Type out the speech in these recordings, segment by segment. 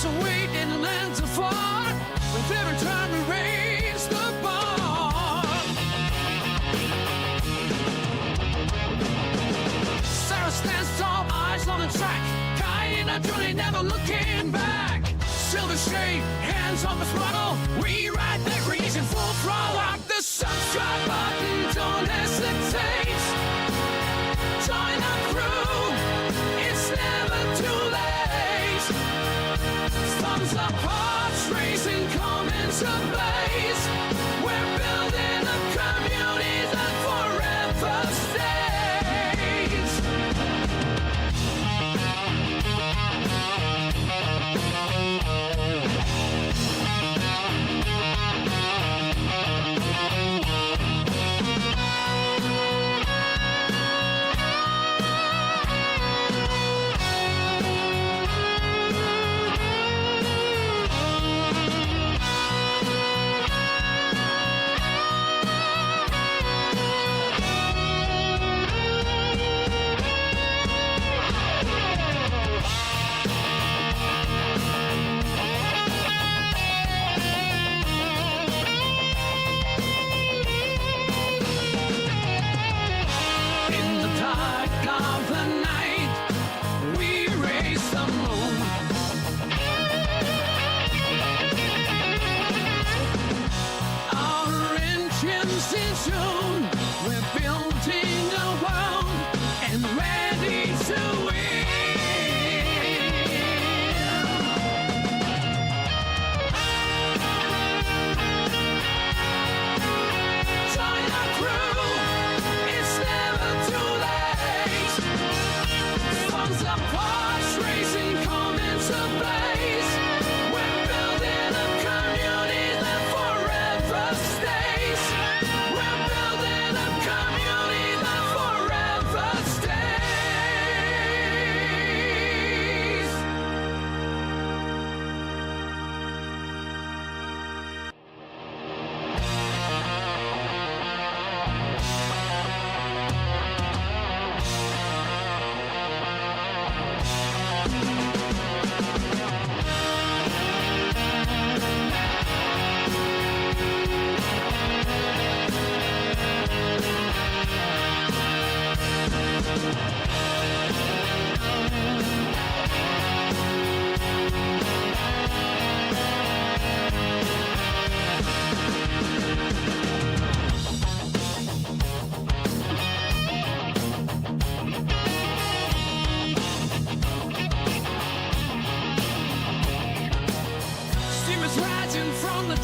So we didn't land so far with every time we raised the bar. Sarah stands tall, eyes on the track, kind of journey, never looking back. Silver shade, hands on the throttle, we ride the breeze in full throttle. Rock the subscribe button, don't hesitate. Join the crew, it's never too late. Thumbs up, hearts racing, come into blaze. We're building a community that forever stays.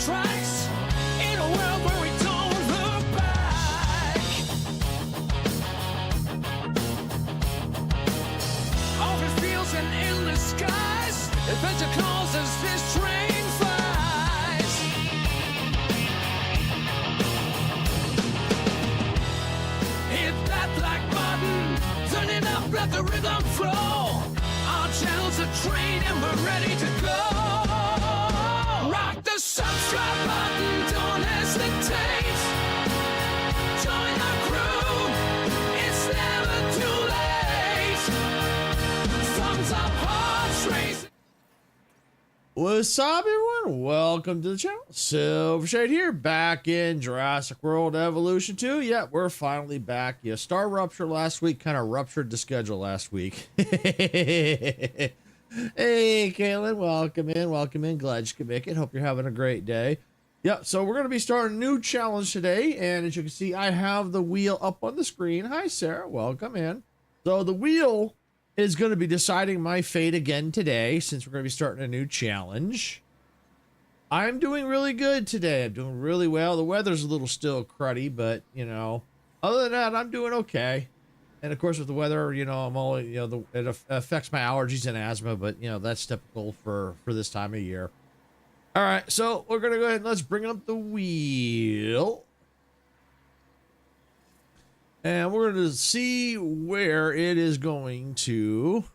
Tracks in a world where we don't look back. Open fields and endless skies, adventure calls as this train flies. Hit that black button, turn it up, let the rhythm flow. Our channel's a train and we're ready to go. Rock the subscribe button, don't hesitate. Join the crew, it's never too late. Thumbs up, hearts raising. What's up, everyone? Welcome to the channel. Silver Shade here, back in Jurassic World Evolution 2. Yeah, we're finally back. Yeah, Star Rupture last week kind of ruptured the schedule last week. Hey, Kaylin, welcome in, welcome in. Glad you could make it. Hope you're having a great day. Yep, so we're going to be starting a new challenge today, and as you can see, I have the wheel up on the screen. Hi, Sarah, welcome in. So the wheel is going to be deciding my fate again today, since we're going to be starting a new challenge. I'm doing really good today. I'm doing really well. The weather's a little still cruddy, but, you know, other than that, I'm doing okay. And of course, with the weather, you know, I'm only, you know, it affects my allergies and asthma, but you know, that's typical for this time of year. All right, so we're gonna go ahead and let's bring up the wheel, and we're gonna see where it is going to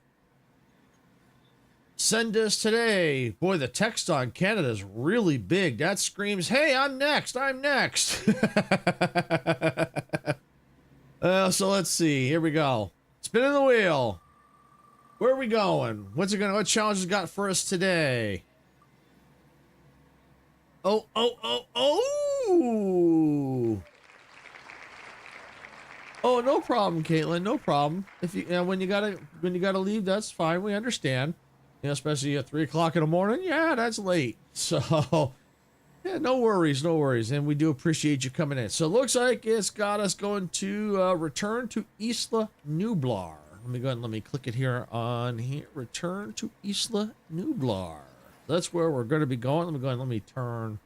send us today. Boy, the text on Canada is really big. That screams, "Hey, I'm next! I'm next!" So let's see. Here we go. Spinning the wheel. Where are we going? What challenges got for us today? Oh. Oh, no problem, Caitlin. No problem. If you, when you gotta leave, that's fine. We understand. You know, especially at 3 o'clock in the morning. Yeah, that's late. So, yeah, no worries, no worries. And we do appreciate you coming in. So it looks like it's got us going to return to Isla Nublar. Let me go ahead and let me click it here on here. Return to Isla Nublar. That's where we're going to be going. Let me go ahead and let me turn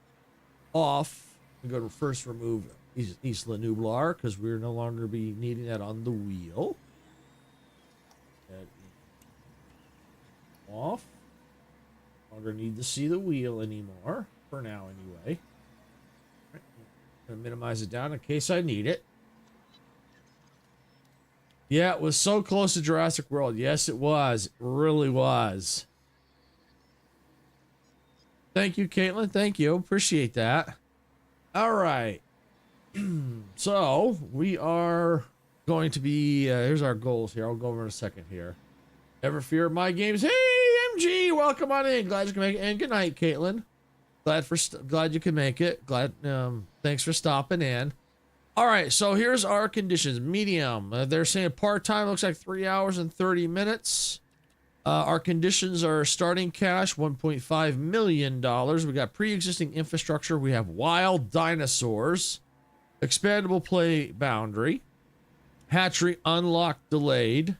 off. I'm going to first remove Isla Nublar because we're no longer be needing that on the wheel. Off. No longer need to see the wheel anymore for now anyway. Right. Gonna minimize it down in case I need it. Yeah, it was so close to Jurassic World. Yes, it was. It really was. Thank you, Caitlin. Thank you. Appreciate that. All right. So we are going to be here's our goals here. I'll go over in a second here. Never fear my games. Hey, MG, welcome on in. Glad you can make it. And good night, Caitlin. Glad you can make it. Thanks for stopping in. All right, so here's our conditions. Medium. They're saying part-time looks like 3 hours and 30 minutes. Our conditions are starting cash, $1.5 million. We got pre-existing infrastructure. We have wild dinosaurs. Expandable play boundary. Hatchery unlocked delayed.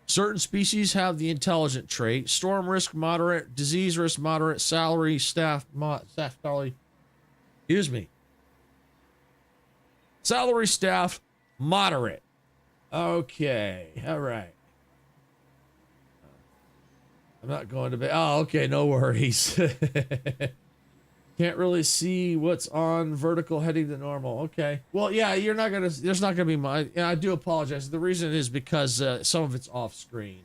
Certain species have the intelligent trait. Storm risk moderate. Disease risk moderate. Salary staff salary. Excuse me. Salary staff moderate. Okay. All right. I'm not going to be. Oh, okay. No worries. Can't really see what's on vertical heading to normal. Okay. Well, yeah, you're not going to, there's not going to be my, I do apologize. The reason is because some of it's off screen.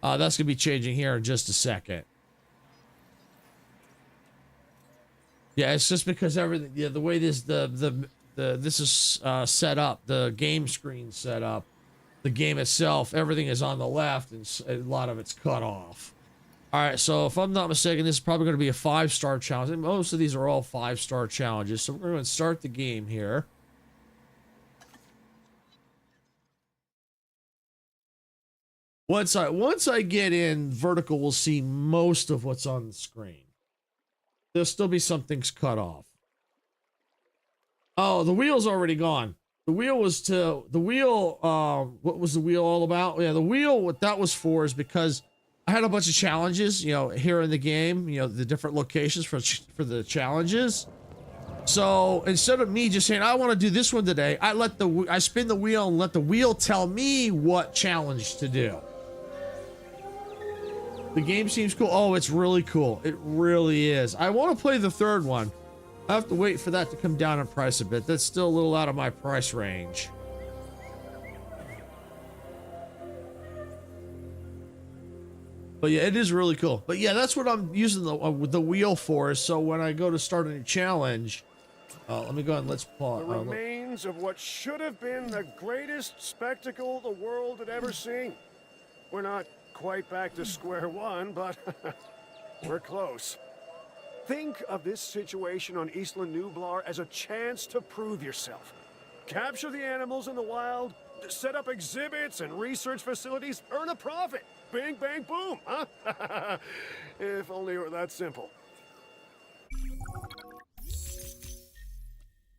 That's going to be changing here in just a second. Yeah, it's just because everything, yeah, the way this, this is set up, the game screen set up, the game itself, everything is on the left and a lot of it's cut off. All right, so if I'm not mistaken, this is probably going to be a 5-star challenge. And most of these are all 5-star challenges. So we're going to start the game here. Once I get in, vertical will see most of what's on the screen. There'll still be some things cut off. Oh, the wheel's already gone. The wheel was to the wheel. What was the wheel all about? Yeah, the wheel. What that was for is because I had a bunch of challenges, you know, here in the game. You know, the different locations for the challenges. So instead of me just saying I want to do this one today, I spin the wheel and let the wheel tell me what challenge to do. The game seems cool. Oh, it's really cool. It really is. I want to play the third one. I have to wait for that to come down in price a bit. That's still a little out of my price range. But yeah, it is really cool. But yeah, that's what I'm using the wheel for. So when I go to start a new challenge, let me go ahead and let's pause. The remains of what should have been the greatest spectacle the world had ever seen. We're not quite back to square one, but we're close. Think of this situation on Isla Nublar as a chance to prove yourself. Capture the animals in the wild, set up exhibits and research facilities, earn a profit. Bing, bang, boom, huh? If only it were that simple.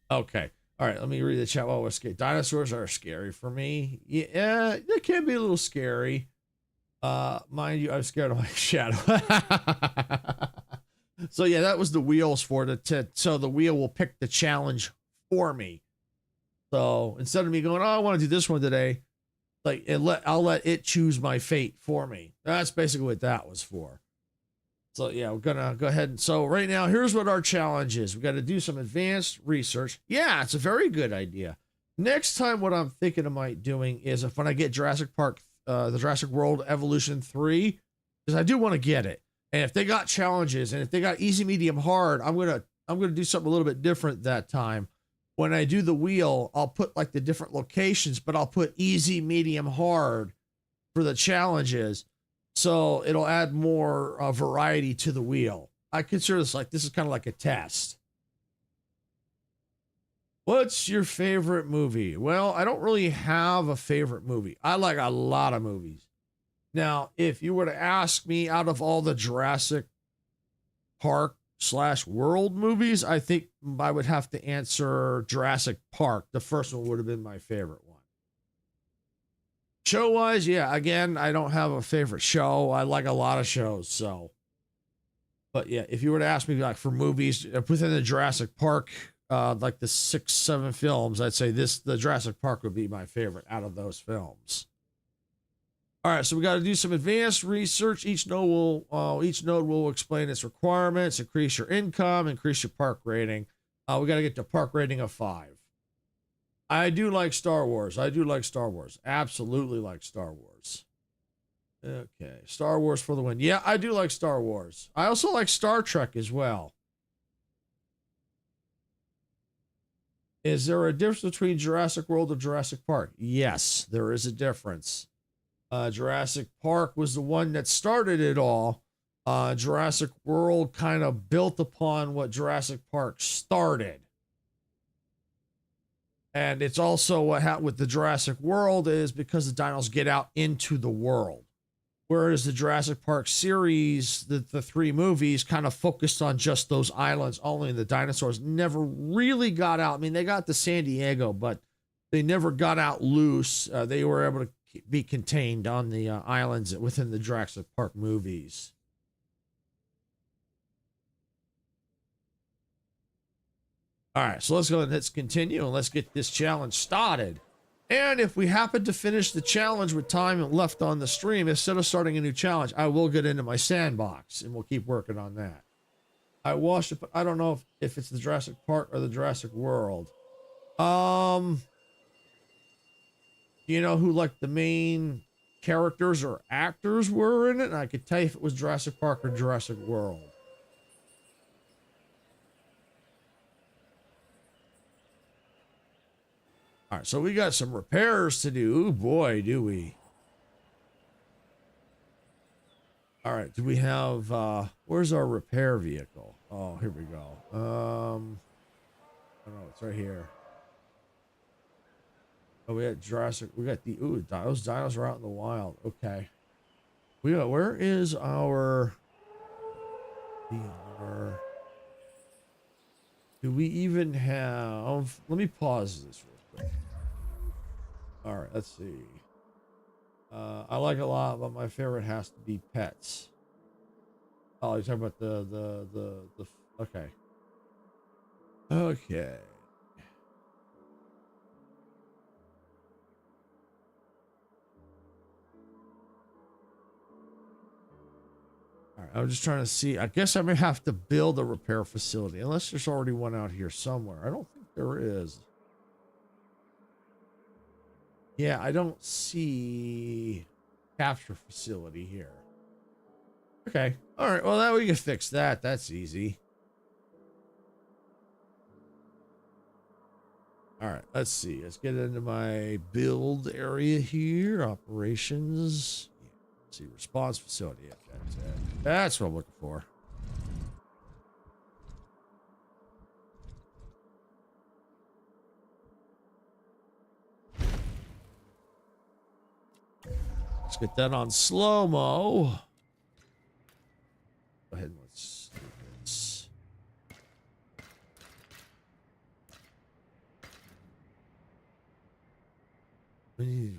Okay. All right, let me read the chat while we're scared. Dinosaurs are scary for me. Yeah, they can be a little scary. Mind you, I'm scared of my shadow. So yeah, that was the wheels for so the wheel will pick the challenge for me. So instead of me going, oh, I want to do this one today, like I'll let it choose my fate for me. That's basically what that was for. So yeah, we're gonna go ahead and so right now, here's what our challenge is. We got to do some advanced research. Yeah, it's a very good idea. Next time, what I'm thinking of might doing is when I get Jurassic Park, the Jurassic World Evolution 3, because I do want to get it. And if they got challenges and if they got easy, medium, hard, I'm gonna do something a little bit different that time. When I do the wheel, I'll put like the different locations, but I'll put easy, medium, hard for the challenges. So it'll add more variety to the wheel. I consider this like, this is kind of like a test. What's your favorite movie? Well, I don't really have a favorite movie. I like a lot of movies. Now, if you were to ask me out of all the Jurassic Park / World movies, I think I would have to answer Jurassic Park. The first one would have been my favorite one. Show-wise, yeah, again, I don't have a favorite show. I like a lot of shows, so. But yeah, if you were to ask me like for movies within the Jurassic Park, like the 6, 7 films, I'd say the Jurassic Park would be my favorite out of those films. All right, so we got to do some advanced research. Each node will explain its requirements, increase your income, increase your park rating. We got to get to park rating of 5. I do like Star Wars. Absolutely like Star Wars. Okay, Star Wars for the win. Yeah, I do like Star Wars. I also like Star Trek as well. Is there a difference between Jurassic World and Jurassic Park? Yes, there is a difference. Jurassic Park was the one that started it all. Jurassic World kind of built upon what Jurassic Park started. And it's also what happened with the Jurassic World is because the dinos get out into the world. Whereas the Jurassic Park series, the 3 movies kind of focused on just those islands only. The dinosaurs never really got out. I mean, they got to San Diego, but they never got out loose. They were able to be contained on the islands within the Jurassic Park movies. All right, so let's continue and let's get this challenge started. And if we happen to finish the challenge with time left on the stream, instead of starting a new challenge, I will get into my sandbox and we'll keep working on that. I watched it, but I don't know if it's the Jurassic Park or the Jurassic World. Do you know who like the main characters or actors were in it? And I could tell you if it was Jurassic Park or Jurassic World. All right, so we got some repairs to do. Ooh, boy, do we. All right, do we have, where's our repair vehicle? Oh, here we go. I don't know, it's right here. Oh, we got Jurassic, we got those dinos are out in the wild. Okay. We got, where is our, do we even have, let me pause this real quick. All right, let's see. I like a lot, but my favorite has to be pets. Oh, you're talking about the okay. Okay. All right, I'm just trying to see. I guess I may have to build a repair facility, unless there's already one out here somewhere. I don't think there is. Yeah, I don't see capture facility here. Okay. All right. Well, that we can fix that. That's easy. All right. Let's see. Let's get into my build area here. Operations. Yeah, let's see. Response facility. Yeah, that's it. That's what I'm looking for. Let's get that on slow-mo. Go ahead and let's do this. We need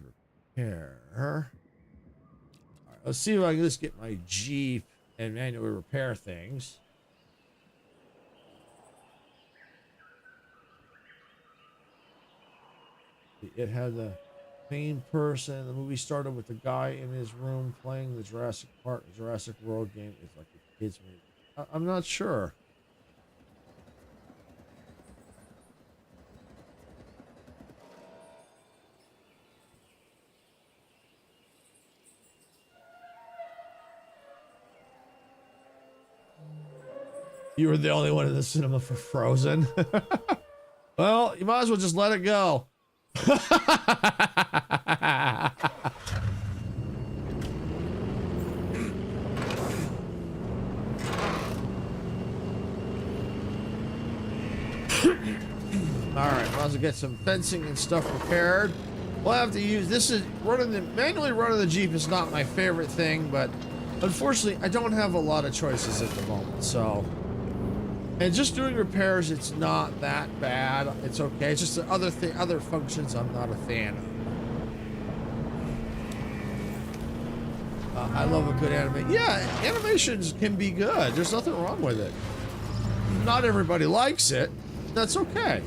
repair. All right, let's see if I can just get my Jeep and manually repair things. It had the main person. The movie started with the guy in his room playing the Jurassic Park, Jurassic World game. It's like a kid's movie. I'm not sure. You were the only one in the cinema for Frozen. Well, you might as well just let it go. Alright, might as well get some fencing and stuff repaired. We'll have to use, this is, manually running the Jeep is not my favorite thing, but unfortunately, I don't have a lot of choices at the moment, so. And just doing repairs, it's not that bad. It's okay. It's just the other functions I'm not a fan of. I love a good anime. Yeah, animations can be good. There's nothing wrong with it. Not everybody likes it. That's okay.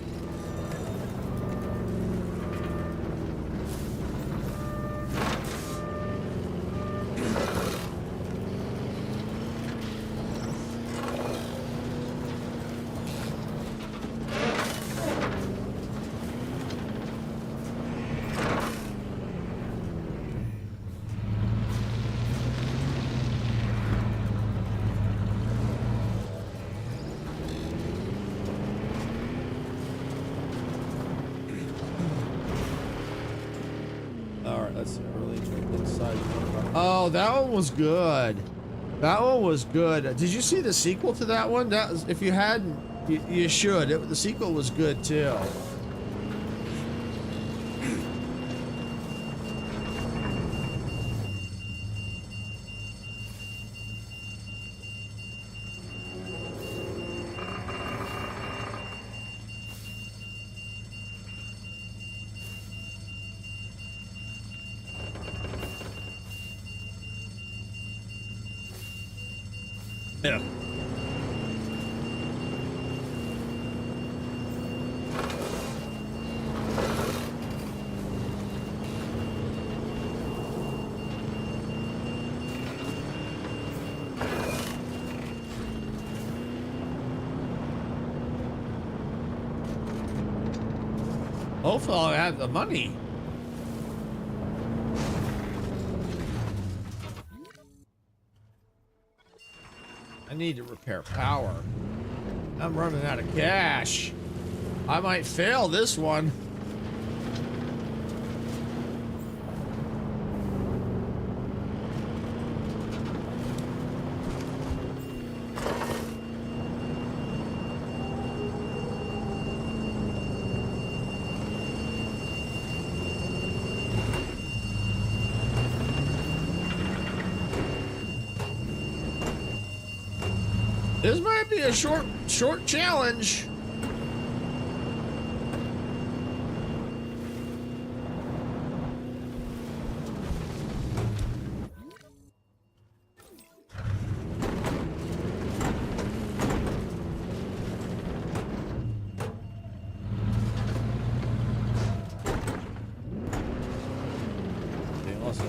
Oh, that one was good. That one was good. Did you see the sequel to that one? That was, if you hadn't, you should. The sequel was good too. Yeah. Hopefully I'll have the money. I need to repair power. I'm running out of cash. I might fail this one. This might be a short challenge. Also,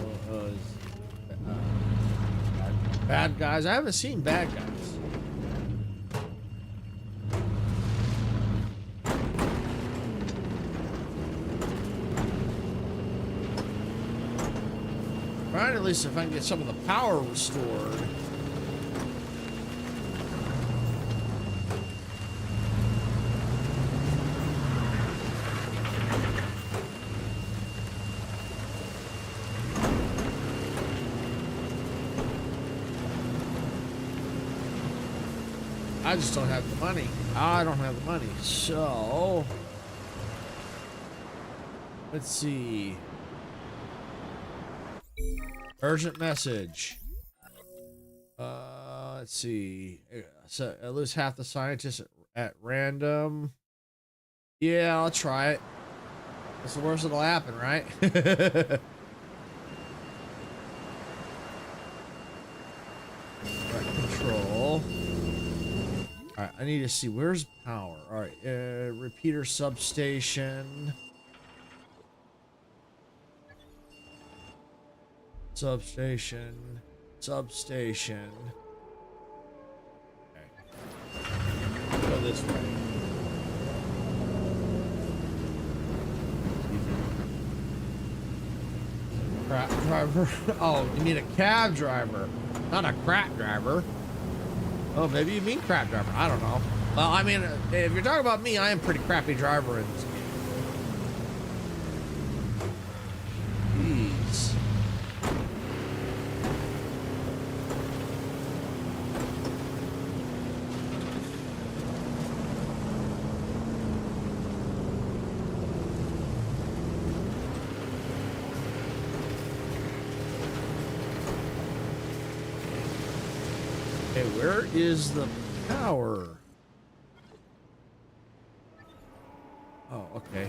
bad guys. I haven't seen bad guys. Right, at least if I can get some of the power restored. I just don't have the money. I don't have the money. So, let's see. Urgent message. Let's see. So at least half the scientists at random. Yeah, I'll try it. That's the worst that'll happen, right? Right, control. All right, I need to see where's power. All right, repeater substation. Substation. Okay. Go this way. Crap driver. Oh, you need a cab driver, not a crap driver. Oh, maybe you mean crap driver. I don't know. Well, I mean, if you're talking about me, I am a pretty crappy driver in this game. Jeez. Okay, where is the power? Oh, okay.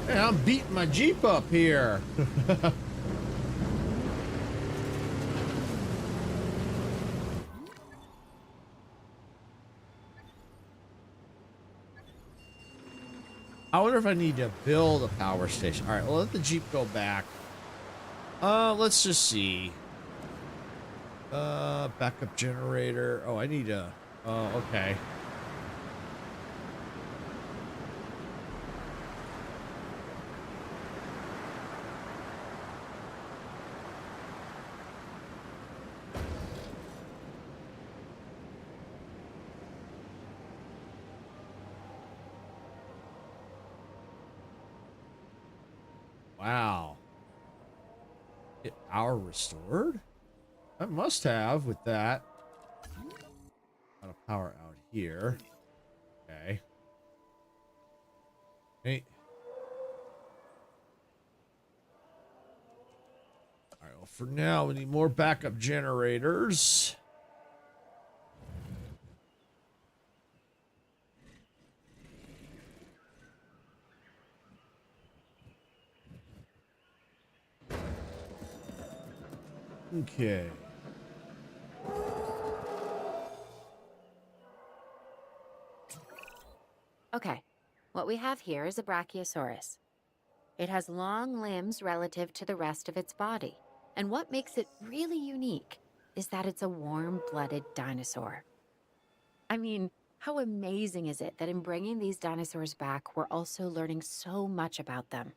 Hey, I'm beating my Jeep up here. I wonder if I need to build a power station. All right, well, let the Jeep go back. Let's just see. Backup generator. Oh, I need a... Oh, okay. Wow. Get power restored? I must have with that. Got a power out here. Okay. Hey. All right, well, for now, we need more backup generators. Okay. Okay, what we have here is a Brachiosaurus. It has long limbs relative to the rest of its body. And what makes it really unique is that it's a warm-blooded dinosaur. I mean, how amazing is it that in bringing these dinosaurs back, we're also learning so much about them?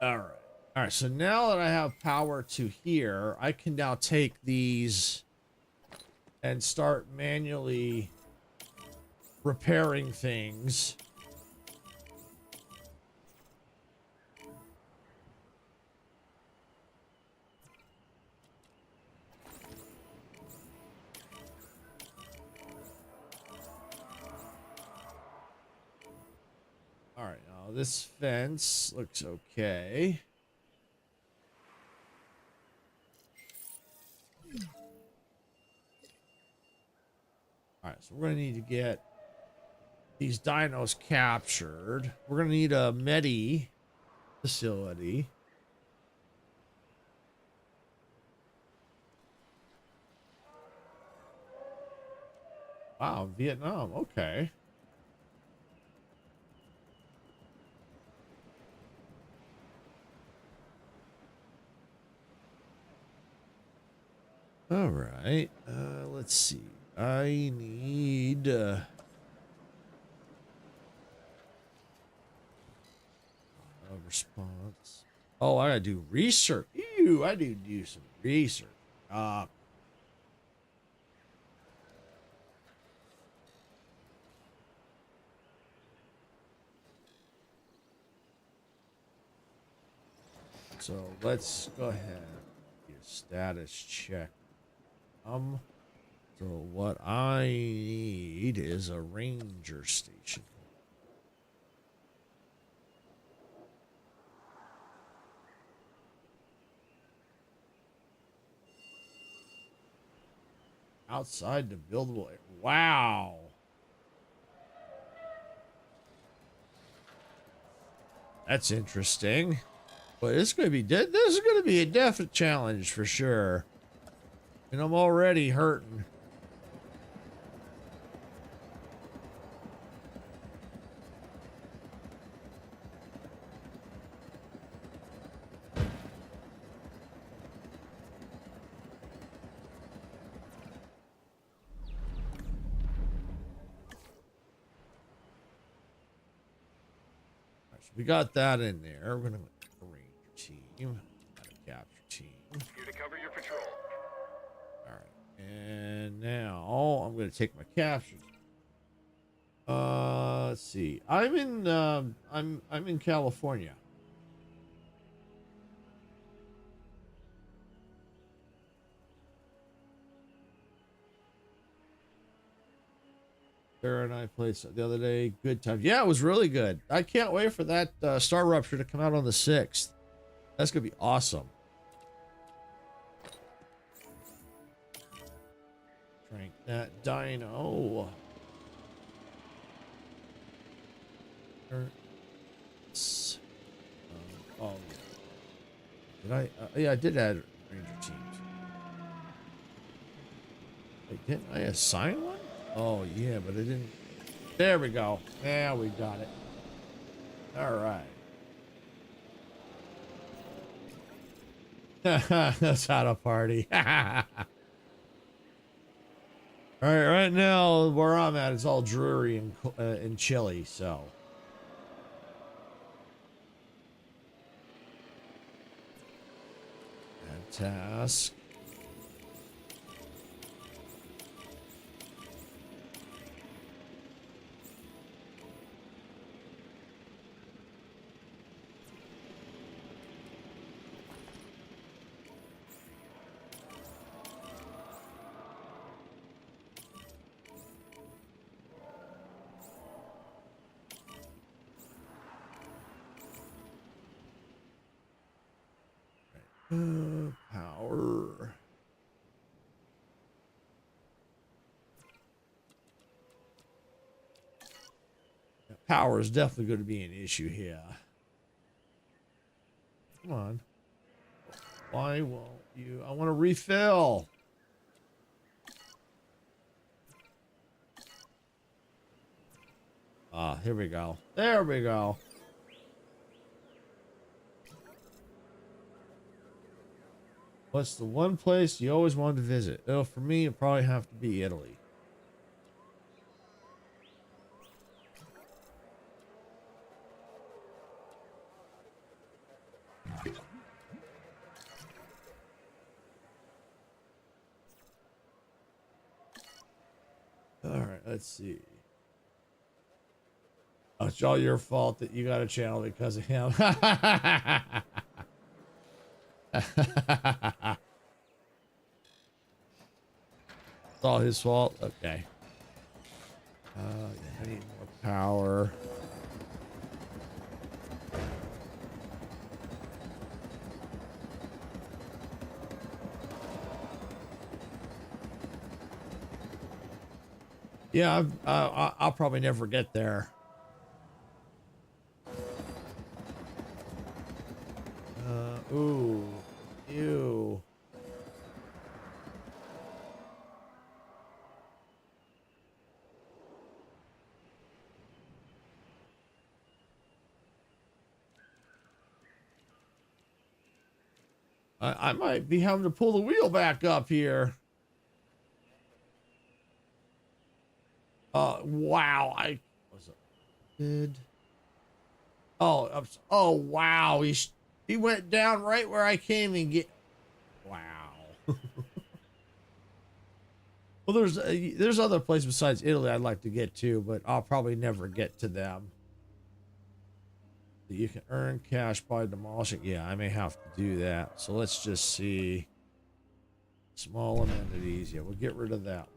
All right. All right, so now that I have power to here, I can now take these and start manually repairing things. All right, now this fence looks okay. All right, so we're gonna need to get these dinos captured. We're gonna need a Medi facility. Wow, Vietnam, okay. All right, let's see. I need a response. Oh, I gotta do research. Ew, I do some research. So let's go ahead and do a status check. So what I need is a ranger station. Outside the buildable area. Wow. That's interesting. But it's going to be this is going to be a definite challenge for sure. And I'm already hurting. We got that in there. We're gonna ranger team, got a capture team. Here to cover your patrol. All right, and now I'm gonna take my capture. Let's see. I'm in California. Sarah and I played the other day. Good time. Yeah, it was really good. I can't wait for that Star Rupture to come out on the 6th. That's gonna be awesome. Drink that Dino. Oh yeah. Did I? Yeah, I did add Ranger teams. Wait, didn't I assign one? Oh yeah, but I didn't. There we go. Yeah, we got it. All right. That's how to party. All right, right now where I'm at, it's all dreary and chilly. So. Task. Power. Power is definitely going to be an issue here. Come on. Why won't you? I want to refill. Ah, here we go. There we go. What's the one place you always wanted to visit? Oh, for me, it'd probably have to be Italy. All right, let's see. Oh, it's all your fault that you got a channel because of him. It's all his fault. Okay. Yeah, I need more power. Yeah, I'll probably never get there. Ooh, ew. I might be having to pull the wheel back up here. Wow. I was good. Oh, wow. He went down right where I came and get. Wow. Well, there's other places besides Italy I'd like to get to, but I'll probably never get to them. You can earn cash by demolishing. Yeah, I may have to do that. So let's just see. Small amenities. Yeah, we'll get rid of that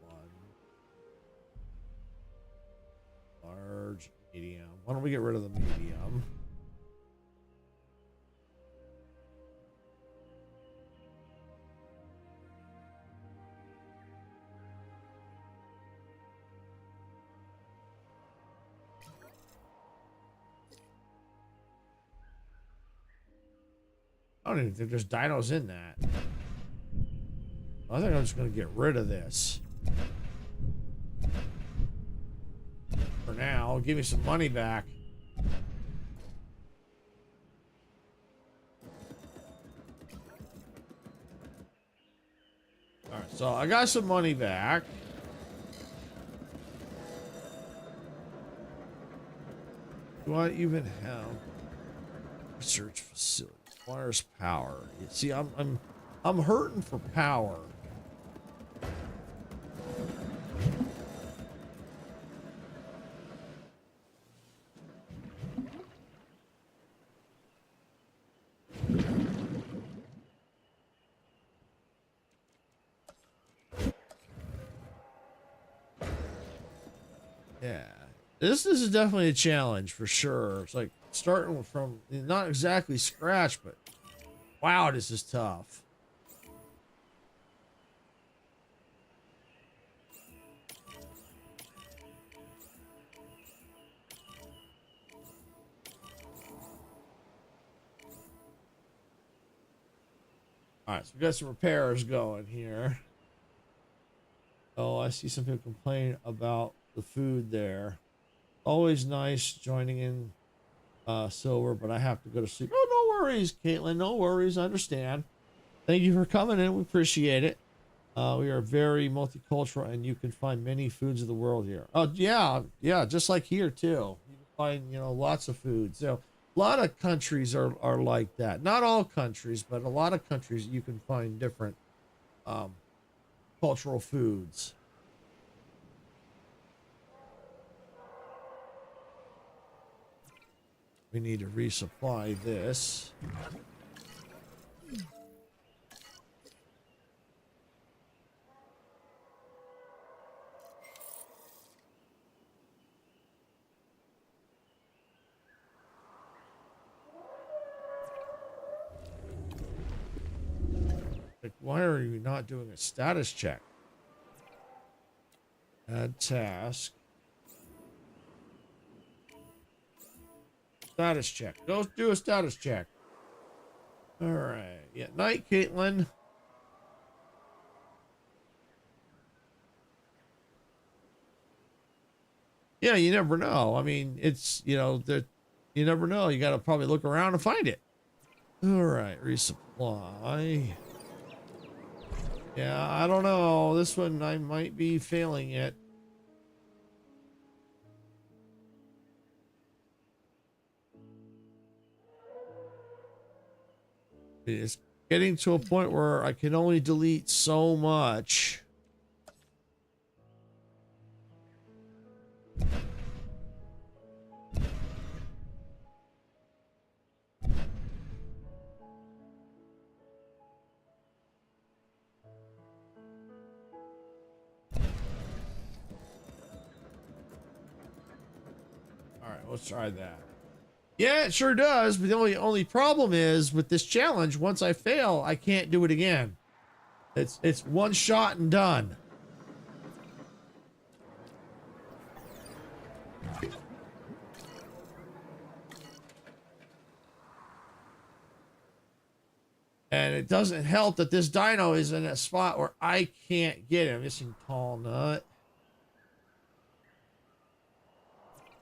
one. Large, medium. Why don't we get rid of the medium? I don't even think there's dinos in that. I think I'm just going to get rid of this. For now, give me some money back. Alright, so I got some money back. Do I even have research facility? Requires power. You see, I'm hurting for power. Yeah. This is definitely a challenge for sure. It's like starting from not exactly scratch, but wow, this is tough. All right, so we got some repairs going here. Oh, I see some people complain about the food there. Always nice joining in, Silver, but I have to go to sleep. Oh, no worries, Caitlin. No worries. I understand. Thank you for coming in. We appreciate it. We are very multicultural, and you can find many foods of the world here. Oh, yeah. Yeah, just like here, too. You can find, lots of foods. So a lot of countries are like that. Not all countries, but a lot of countries you can find different cultural foods. We need to resupply this. Like, why are you not doing a status check? Add task. Status check. Go do a status check. All right. Yeah. Night, Caitlin. Yeah, you never know. I mean, it's, that you never know. You got to probably look around and find it. All right. Resupply. Yeah, I don't know. This one, I might be failing it. It's getting to a point where I can only delete so much. All right, let's try that. Yeah, it sure does, but the only problem is with this challenge, once I fail, I can't do it again. It's one shot and done. And it doesn't help that this dino is in a spot where I can't get him. Missing tall nut.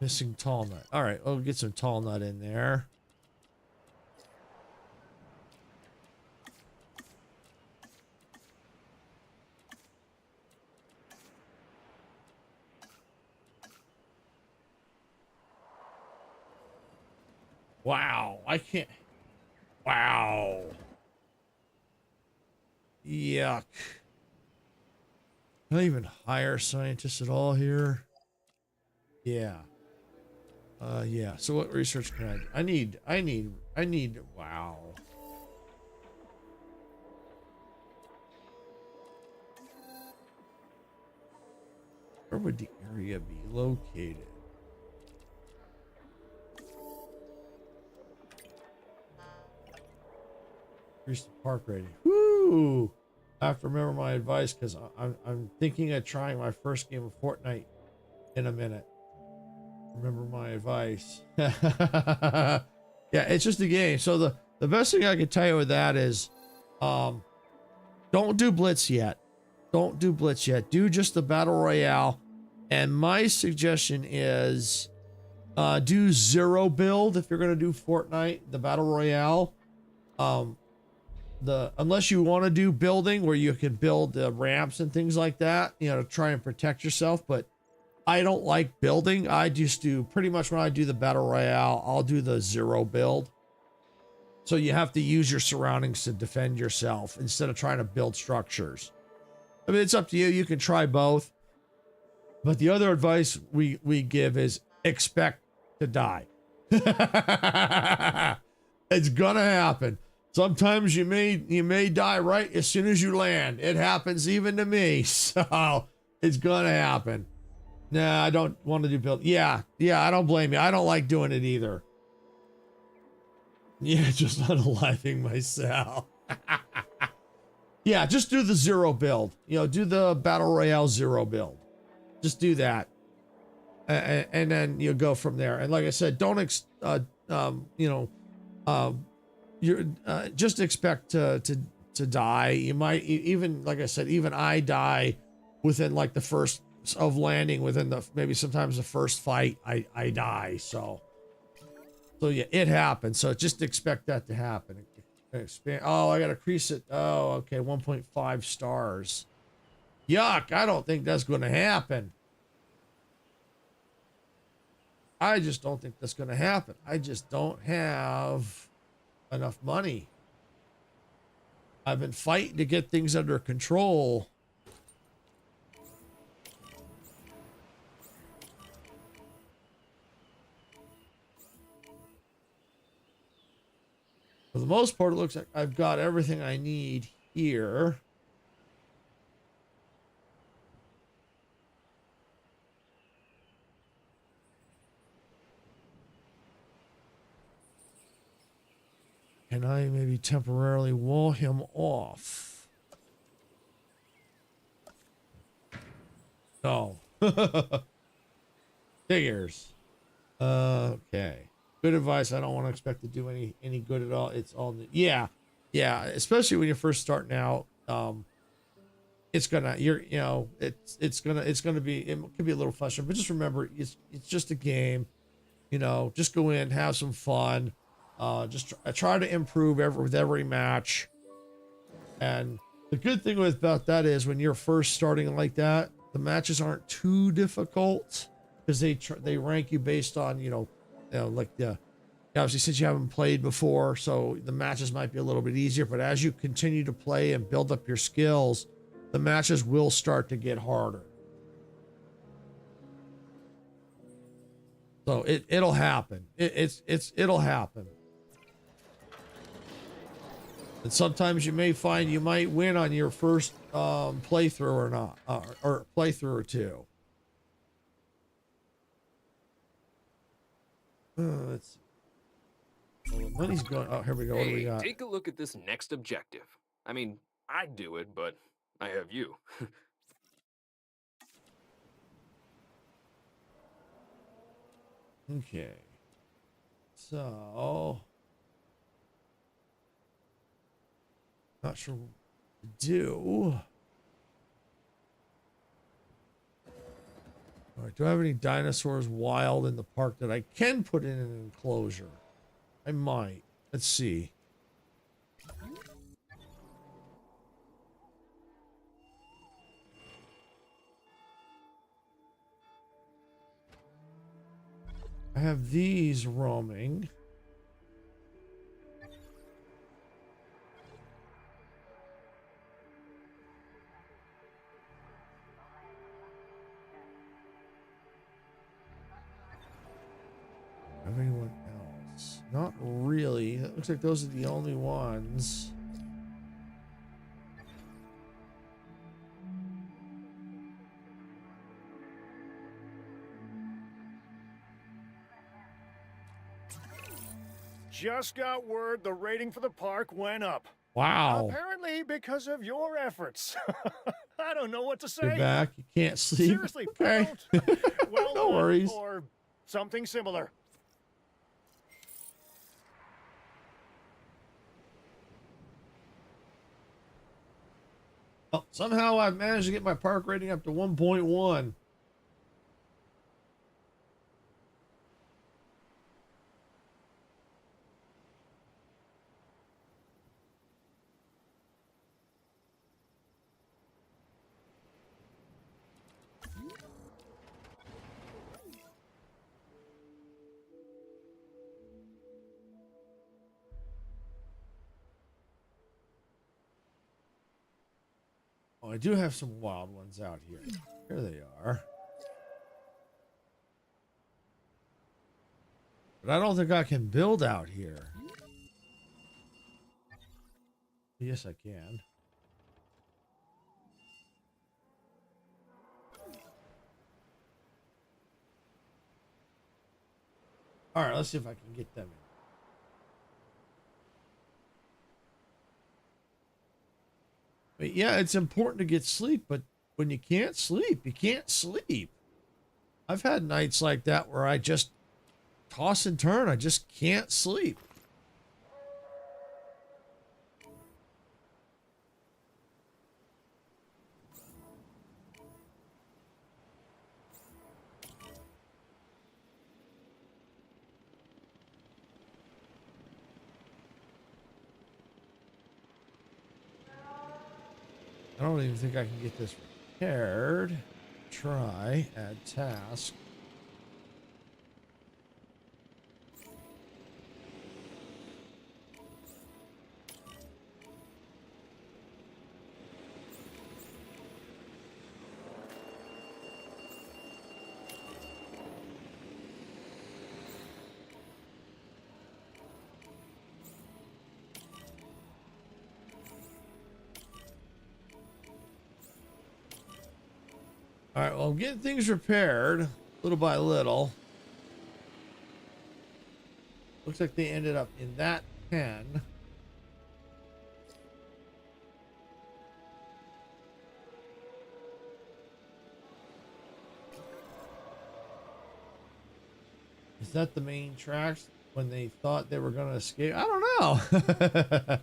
Missing tall nut. All right, we'll get some tall nut in there. Wow, I can't. Wow. Yuck. Not even hire scientists at all here. Yeah. Yeah. So what research can I do? I need, wow. Where would the area be located? Increase the park rating. Woo! I have to remember my advice because I'm thinking of trying my first game of Fortnite in a minute. Remember my advice. Yeah, it's just a game. So the best thing I can tell you with that is don't do Blitz yet. Don't do Blitz yet. Do just the Battle Royale. And my suggestion is do zero build if you're going to do Fortnite, the Battle Royale. Unless you want to do building where you can build the ramps and things like that, to try and protect yourself. But I don't like building. I just do pretty much when I do the Battle Royale, I'll do the zero build. So you have to use your surroundings to defend yourself instead of trying to build structures. I mean, it's up to you. You can try both. But the other advice we give is expect to die. It's gonna happen. Sometimes you may die right as soon as you land. It happens even to me. So it's gonna happen. Nah, I don't want to do build. Yeah, I don't blame you. I don't like doing it either. Yeah, just unaliving myself. Yeah, just do the 0 build. You know, do the Battle Royale 0 build. Just do that. And then you go from there. And like I said, don't, you're just expect to die. You might even, like I said, even I die within like the first of landing, within the maybe sometimes the first fight I die. So yeah, it happens. So just expect that to happen. Expand. Oh, I gotta crease it. Oh, okay, 1.5 stars. Yuck! I don't think that's going to happen. I just don't think that's going to happen. I just don't have enough money. I've been fighting to get things under control. For the most part, it looks like I've got everything I need here. Can I maybe temporarily wall him off? No. Figures. Okay. Good advice. I don't want to expect to do any good at all. It's all new. Yeah. Especially when you're first starting out. It's gonna it's gonna be, it could be a little frustrating, but just remember it's just a game. You know, just go in, have some fun. Just try to improve with every match. And the good thing about that is when you're first starting like that, the matches aren't too difficult because they rank you based on, like obviously since you haven't played before, so the matches might be a little bit easier, but as you continue to play and build up your skills, the matches will start to get harder. So it'll happen. It'll happen. And sometimes you may find you might win on your first playthrough or not, or playthrough or two. Let's see. Well, the money's going. Oh, here we go. What do we got? Take a look at this next objective. I mean, I'd do it, but I have you. Okay. So, not sure what to do. All right, do I have any dinosaurs wild in the park that I can put in an enclosure? I might. Let's see. I have these roaming. Have anyone else? Not really. It looks like those are the only ones. Just got word the rating for the park went up. Wow. Apparently because of your efforts. I don't know what to say. You're back. You can't sleep. Seriously, Okay. Well No done, worries. or something similar. Well, somehow I've managed to get my park rating up to 1.1. Oh, I do have some wild ones out here. Here they are. But I don't think I can build out here. Yes, I can. All right, let's see if I can get them in. But yeah, it's important to get sleep, but when you can't sleep, you can't sleep. I've had nights like that where I just toss and turn. I just can't sleep. I don't even think I can get this repaired. Try, add task. All right, well, I'm getting things repaired little by little. Looks like they ended up in that pen. Is that the main tracks when they thought they were going to escape? I don't know.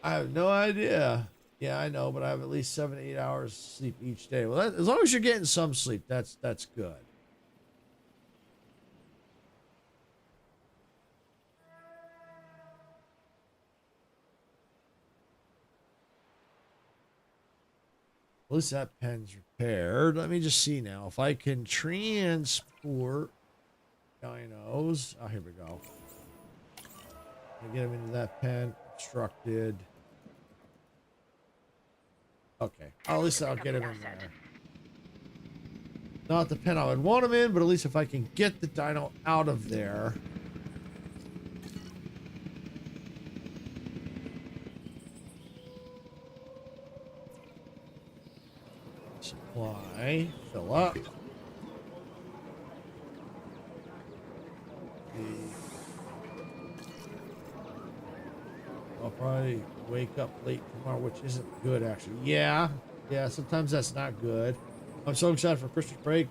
I have no idea. Yeah, I know, but I have at least 7 to 8 hours sleep each day. Well, as long as you're getting some sleep, that's good. At least that pen's repaired. Let me just see now if I can transport dinos. Oh, here we go. Get them into that pen. Obstructed. Okay. At least I'll get him in there. Not the pen I would want him in, but at least if I can get the dino out of there. Supply. Fill up. I'll probably wake up late tomorrow, which isn't good, actually. Yeah, sometimes that's not good. I'm so excited for Christmas break.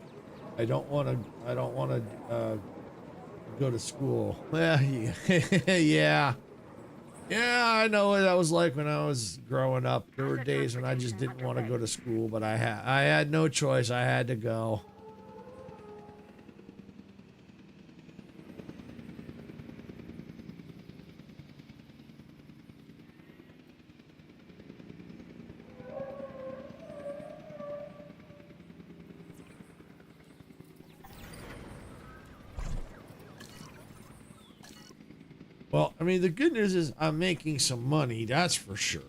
I don't want to go to school. Yeah, I know what that was like when I was growing up. There were days when I just didn't want to go to school, but I had no choice. I had to go. Well, I mean, the good news is I'm making some money, that's for sure.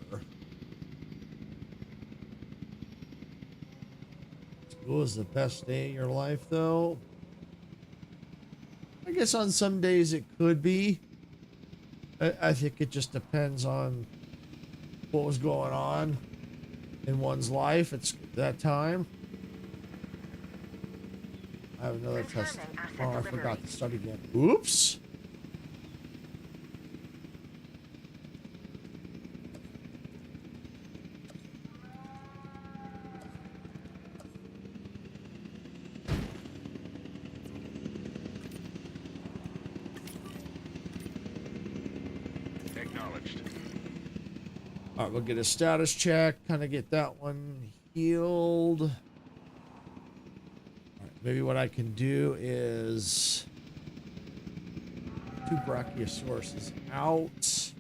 School is the best day of your life, though. I guess on some days it could be. I think it just depends on what was going on in one's life at that time. I have another test. Oh, I forgot to study again. Oops. All right, we'll get a status check, kind of get that one healed. All right, maybe what I can do is 2 brachiosauruses out.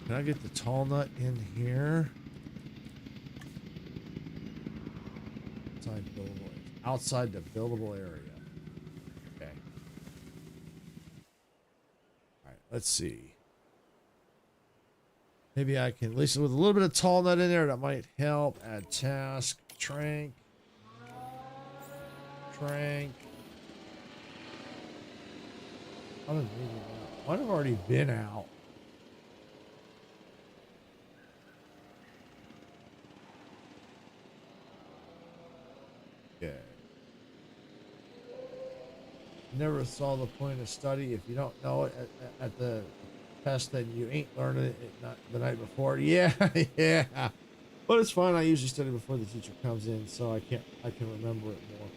Can I get the tall nut in here? Outside the buildable area. Okay. All right, let's see. Maybe I can, at least with a little bit of tall nut in there, that might help. Add task, trank. Might have already been out. never saw the point of study. If you don't know it at the test, then you ain't learning it not the night before. Yeah, yeah. But it's fine. I usually study before the teacher comes in, so I can remember it more.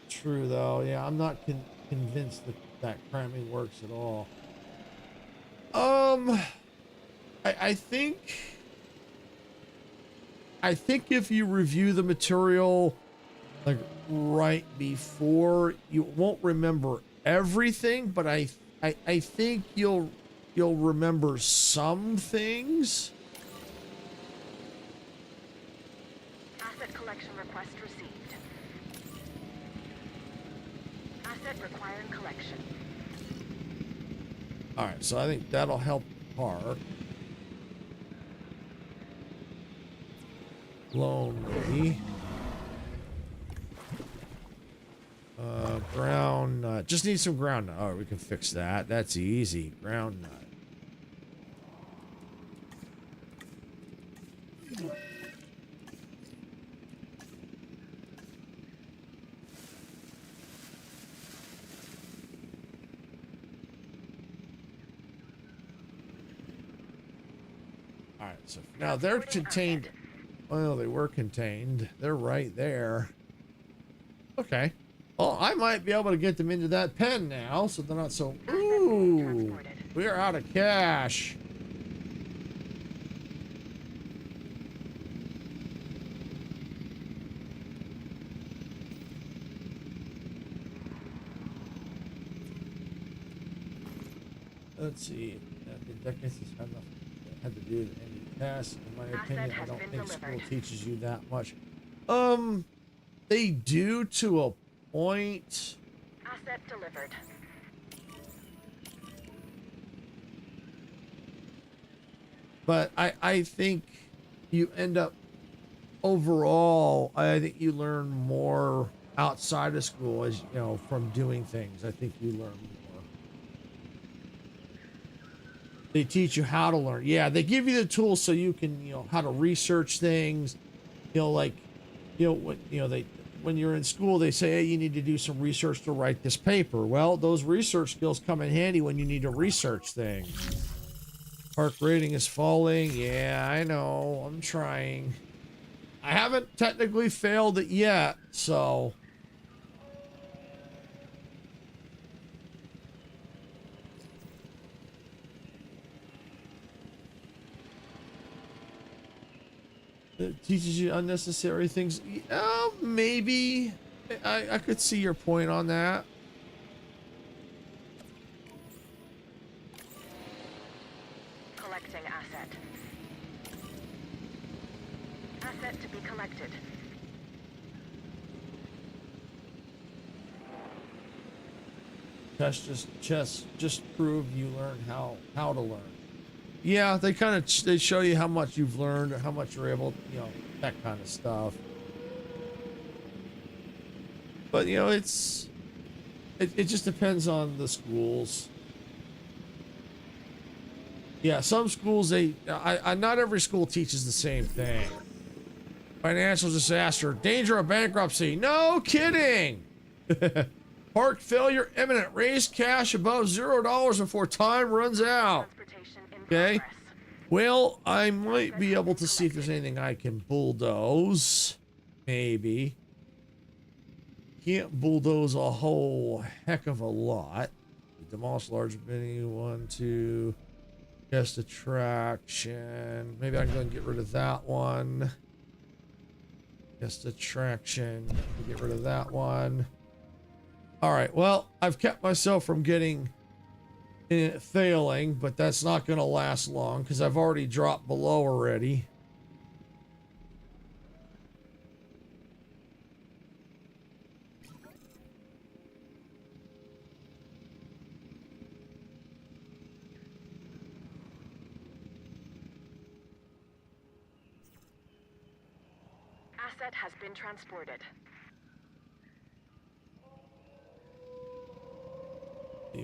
True though. Yeah, I'm not convinced that cramming works at all. I think if you review the material like right before, you won't remember everything, but I think you'll remember some things. Asset collection request received. Asset requiring collection. All right, so I think that'll help the park. Lonely. Ground nut. Just need some ground nut. All right, we can fix that. That's easy. Ground nut. All right, so now they're contained. Well, they were contained. They're right there. Okay. Well, I might be able to get them into that pen now, so they're not so... Ooh, we're out of cash. Let's see. I guess it's had to do with any tasks. In my opinion, I don't think school teaches you that much. They do to a point. Asset delivered. But I think you end up overall, I think you learn more outside of school, as you know, from doing things. I think you learn more. They teach you how to learn. Yeah, they give you the tools so you can, you know, how to research things. You know, like, you know, what, you know, when you're in school, they say, hey, you need to do some research to write this paper. Well, those research skills come in handy when you need to research things. Park rating is falling. Yeah, I know. I'm trying. I haven't technically failed it yet, so. It teaches you unnecessary things. Maybe. I could see your point on that. Collecting asset. Asset to be collected. Just prove you learn how to learn. Yeah, they kind of they show you how much you've learned, or how much you're able, you know, that kind of stuff. But you know, it just depends on the schools. Yeah, some schools not every school teaches the same thing. Financial disaster, danger of bankruptcy. No kidding. Park failure imminent. Raise cash above $0 before time runs out. Okay. Well, I might be able to see if there's anything I can bulldoze. Maybe. Can't bulldoze a whole heck of a lot. Demolish large venue. 1, 2. Guest attraction. Maybe I can go and get rid of that one. Guest attraction. Get rid of that one. All right. Well, I've kept myself from getting failing, but that's not going to last long because I've already dropped below already. Asset has been transported.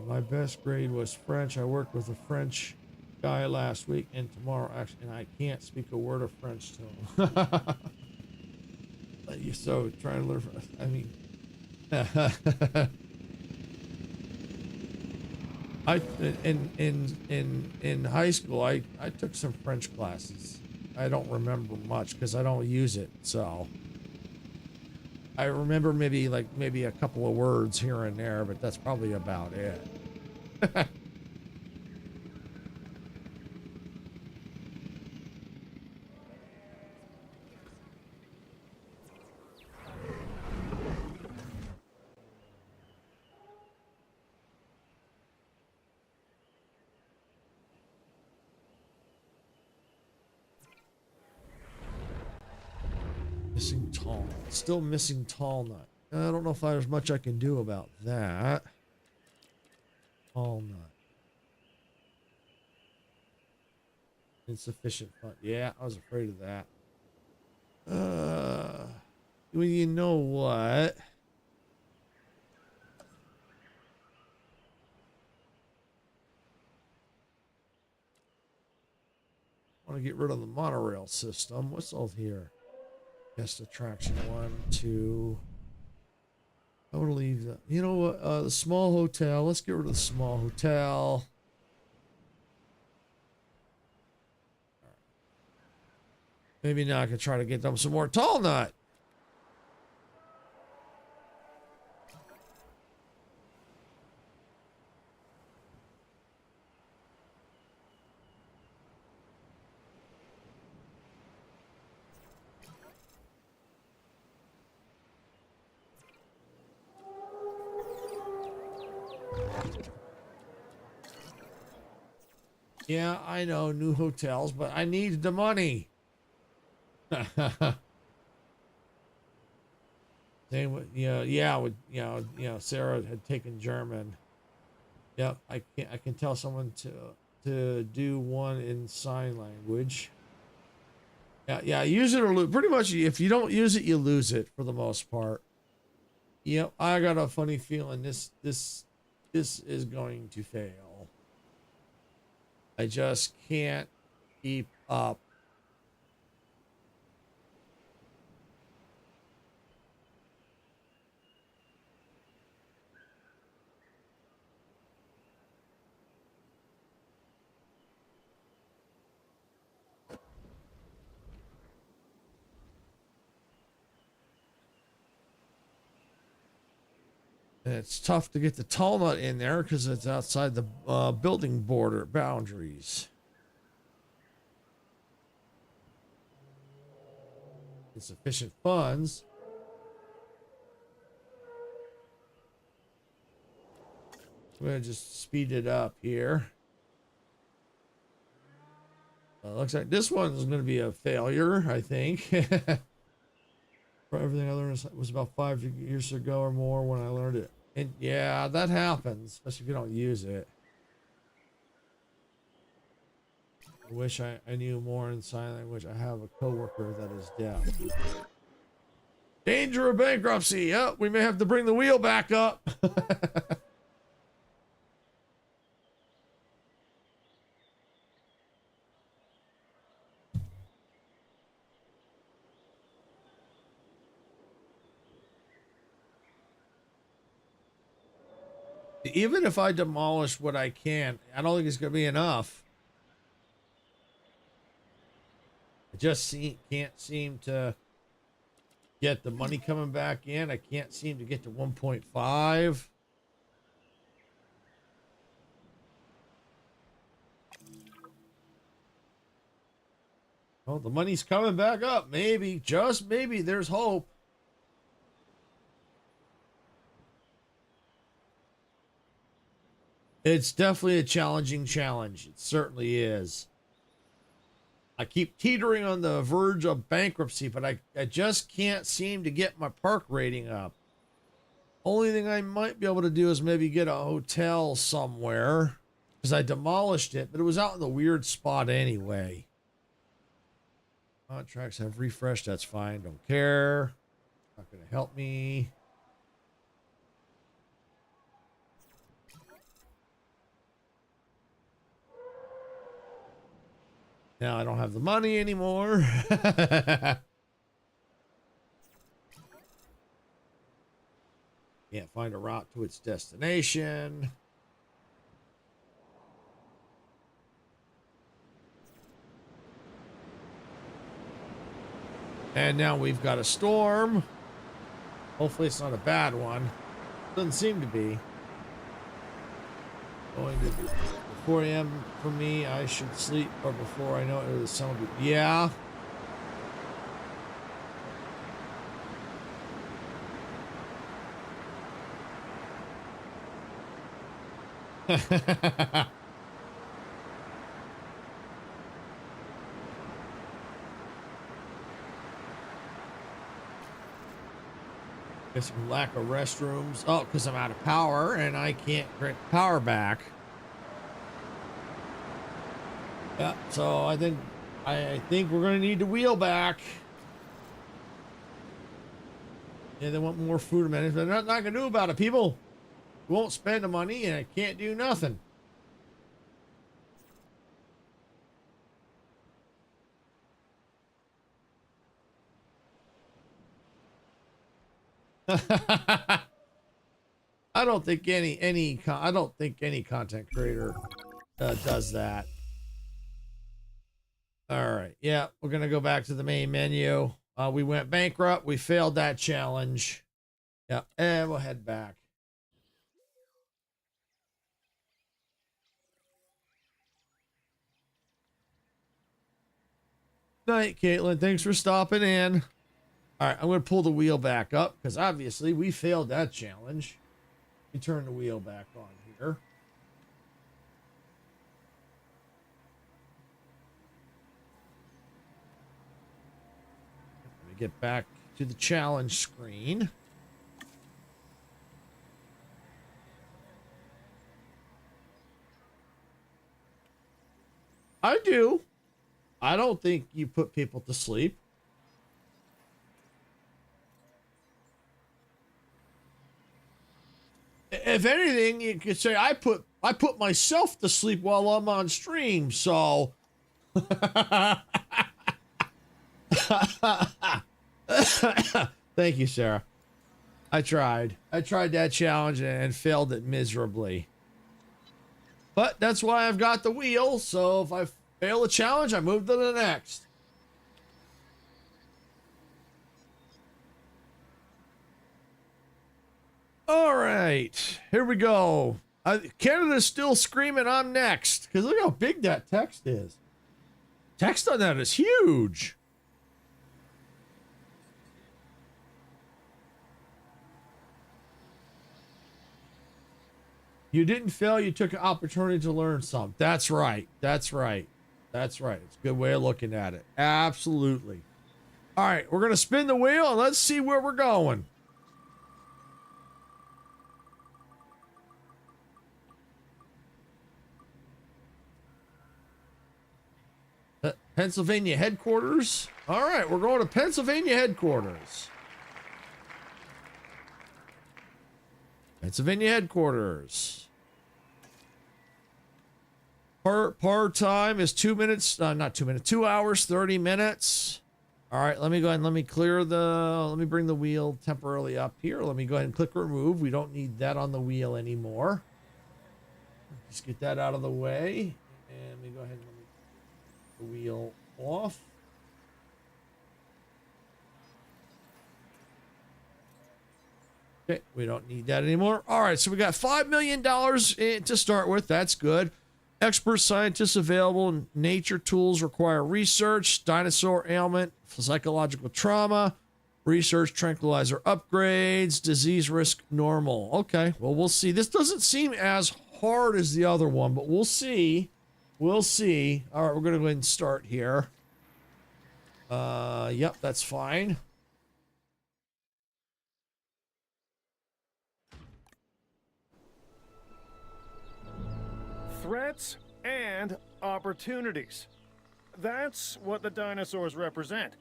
My best grade was French. I worked with a French guy last week and tomorrow, actually, and I can't speak a word of French to him. So trying to learn. I mean, I in high school I took some French classes. I don't remember much because I don't use it. So I remember maybe a couple of words here and there, but that's probably about it. Missing tall. Still missing tall nut. I don't know if there's much I can do about that. Tall nut. Insufficient fund. Yeah, I was afraid of that. Well, you know what? I want to get rid of the monorail system. What's all here? Guest attraction 1, 2. I want to leave that. You know what? The small hotel. Let's get rid of the small hotel. Maybe now I can try to get them some more tall nut. Yeah, I know, new hotels, but I need the money. Same with, Sarah had taken German. Yep, I can tell someone to do one in sign language. Yeah, use it or lose. Pretty much, if you don't use it, you lose it for the most part. Yep, I got a funny feeling this is going to fail. I just can't keep up. And it's tough to get the tall nut in there because it's outside the building border boundaries. Insufficient funds. I'm going to just speed it up here. Looks like this one's going to be a failure, I think. For everything I learned was about 5 years ago or more when I learned it. And yeah, that happens, especially if you don't use it. I wish I knew more in sign language. I have a coworker that is deaf. Danger of bankruptcy. Yep, we may have to bring the wheel back up. Even if I demolish what I can, I don't think it's going to be enough. I just can't seem to get the money coming back in. I can't seem to get to 1.5. Oh, the money's coming back up. Maybe, just maybe, there's hope. It's definitely a challenging challenge. It certainly is. I keep teetering on the verge of bankruptcy, but I just can't seem to get my park rating up. Only thing I might be able to do is maybe get a hotel somewhere, because I demolished it, but it was out in the weird spot anyway. Contracts have refreshed. That's fine. Don't care. Not going to help me. Now I don't have the money anymore. Can't find a route to its destination. And now we've got a storm. Hopefully it's not a bad one. Doesn't seem to be. Going to 4 a.m. for me. I should sleep, or before I know it, the sun will be. Yeah. There's some lack of restrooms. Oh, because I'm out of power and I can't get power back. Yeah, so I think we're gonna need the wheel back. Yeah, they want more food amenities, but they're not gonna do about it, people. We won't spend the money and I can't do nothing. I don't think any content creator does that. All right, yeah, we're gonna go back to the main menu. We went bankrupt. We failed that challenge. Yeah, and we'll head back. Night, Caitlin. Thanks for stopping in. All right, I'm going to pull the wheel back up because obviously we failed that challenge. We turn the wheel back on here. Let me get back to the challenge screen. I do. I don't think you put people to sleep. If anything, you could say I put myself to sleep while I'm on stream. So, thank you, Sarah. I tried that challenge and failed it miserably. But that's why I've got the wheel. So if I fail a challenge, I move to the next. All right, here we go. Canada's still screaming, I'm next. Because look how big that text is. Text on that is huge. You didn't fail. You took an opportunity to learn something. That's right. That's right. That's right. It's a good way of looking at it. Absolutely. All right, we're going to spin the wheel and let's see where we're going. Pennsylvania headquarters. All right, we're going to Pennsylvania headquarters. Pennsylvania headquarters. Part time is 2 minutes, not 2 minutes, 2 hours, 30 minutes. All right, let me go ahead and let me bring the wheel temporarily up here. Let me go ahead and click remove. We don't need that on the wheel anymore. Just get that out of the way. And let me go ahead and the wheel off. Okay, we don't need that anymore. All right, so we got $5 million to start with. That's good. Expert scientists available. Nature tools require research. Dinosaur ailment, psychological trauma. Research tranquilizer upgrades. Disease risk normal. Okay, well, we'll see. This doesn't seem as hard as the other one, but we'll see. We'll see. All right, we're going to go ahead and start here. Yep, that's fine. Threats and opportunities. That's what the dinosaurs represent.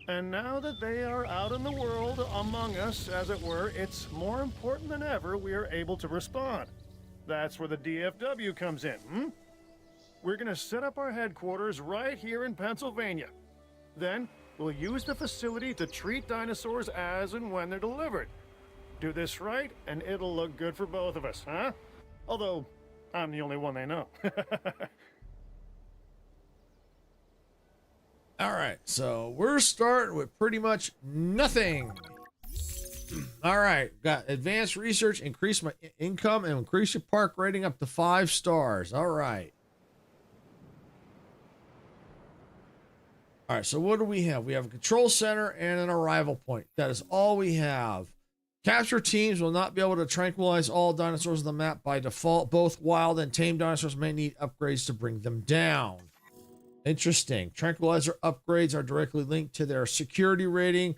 And now that they are out in the world among us, as it were, it's more important than ever we are able to respond. That's where the DFW comes in, We're going to set up our headquarters right here in Pennsylvania. Then, we'll use the facility to treat dinosaurs as and when they're delivered. Do this right, and it'll look good for both of us, huh? Although, I'm the only one they know. All right, so we're starting with pretty much nothing. All right, got advanced research, increase my income, and increase your park rating up to 5 stars. All right. All right, so what do we have? We have a control center and an arrival point. That is all we have. Capture teams will not be able to tranquilize all dinosaurs on the map by default. Both wild and tame dinosaurs may need upgrades to bring them down. Interesting. Tranquilizer upgrades are directly linked to their security rating.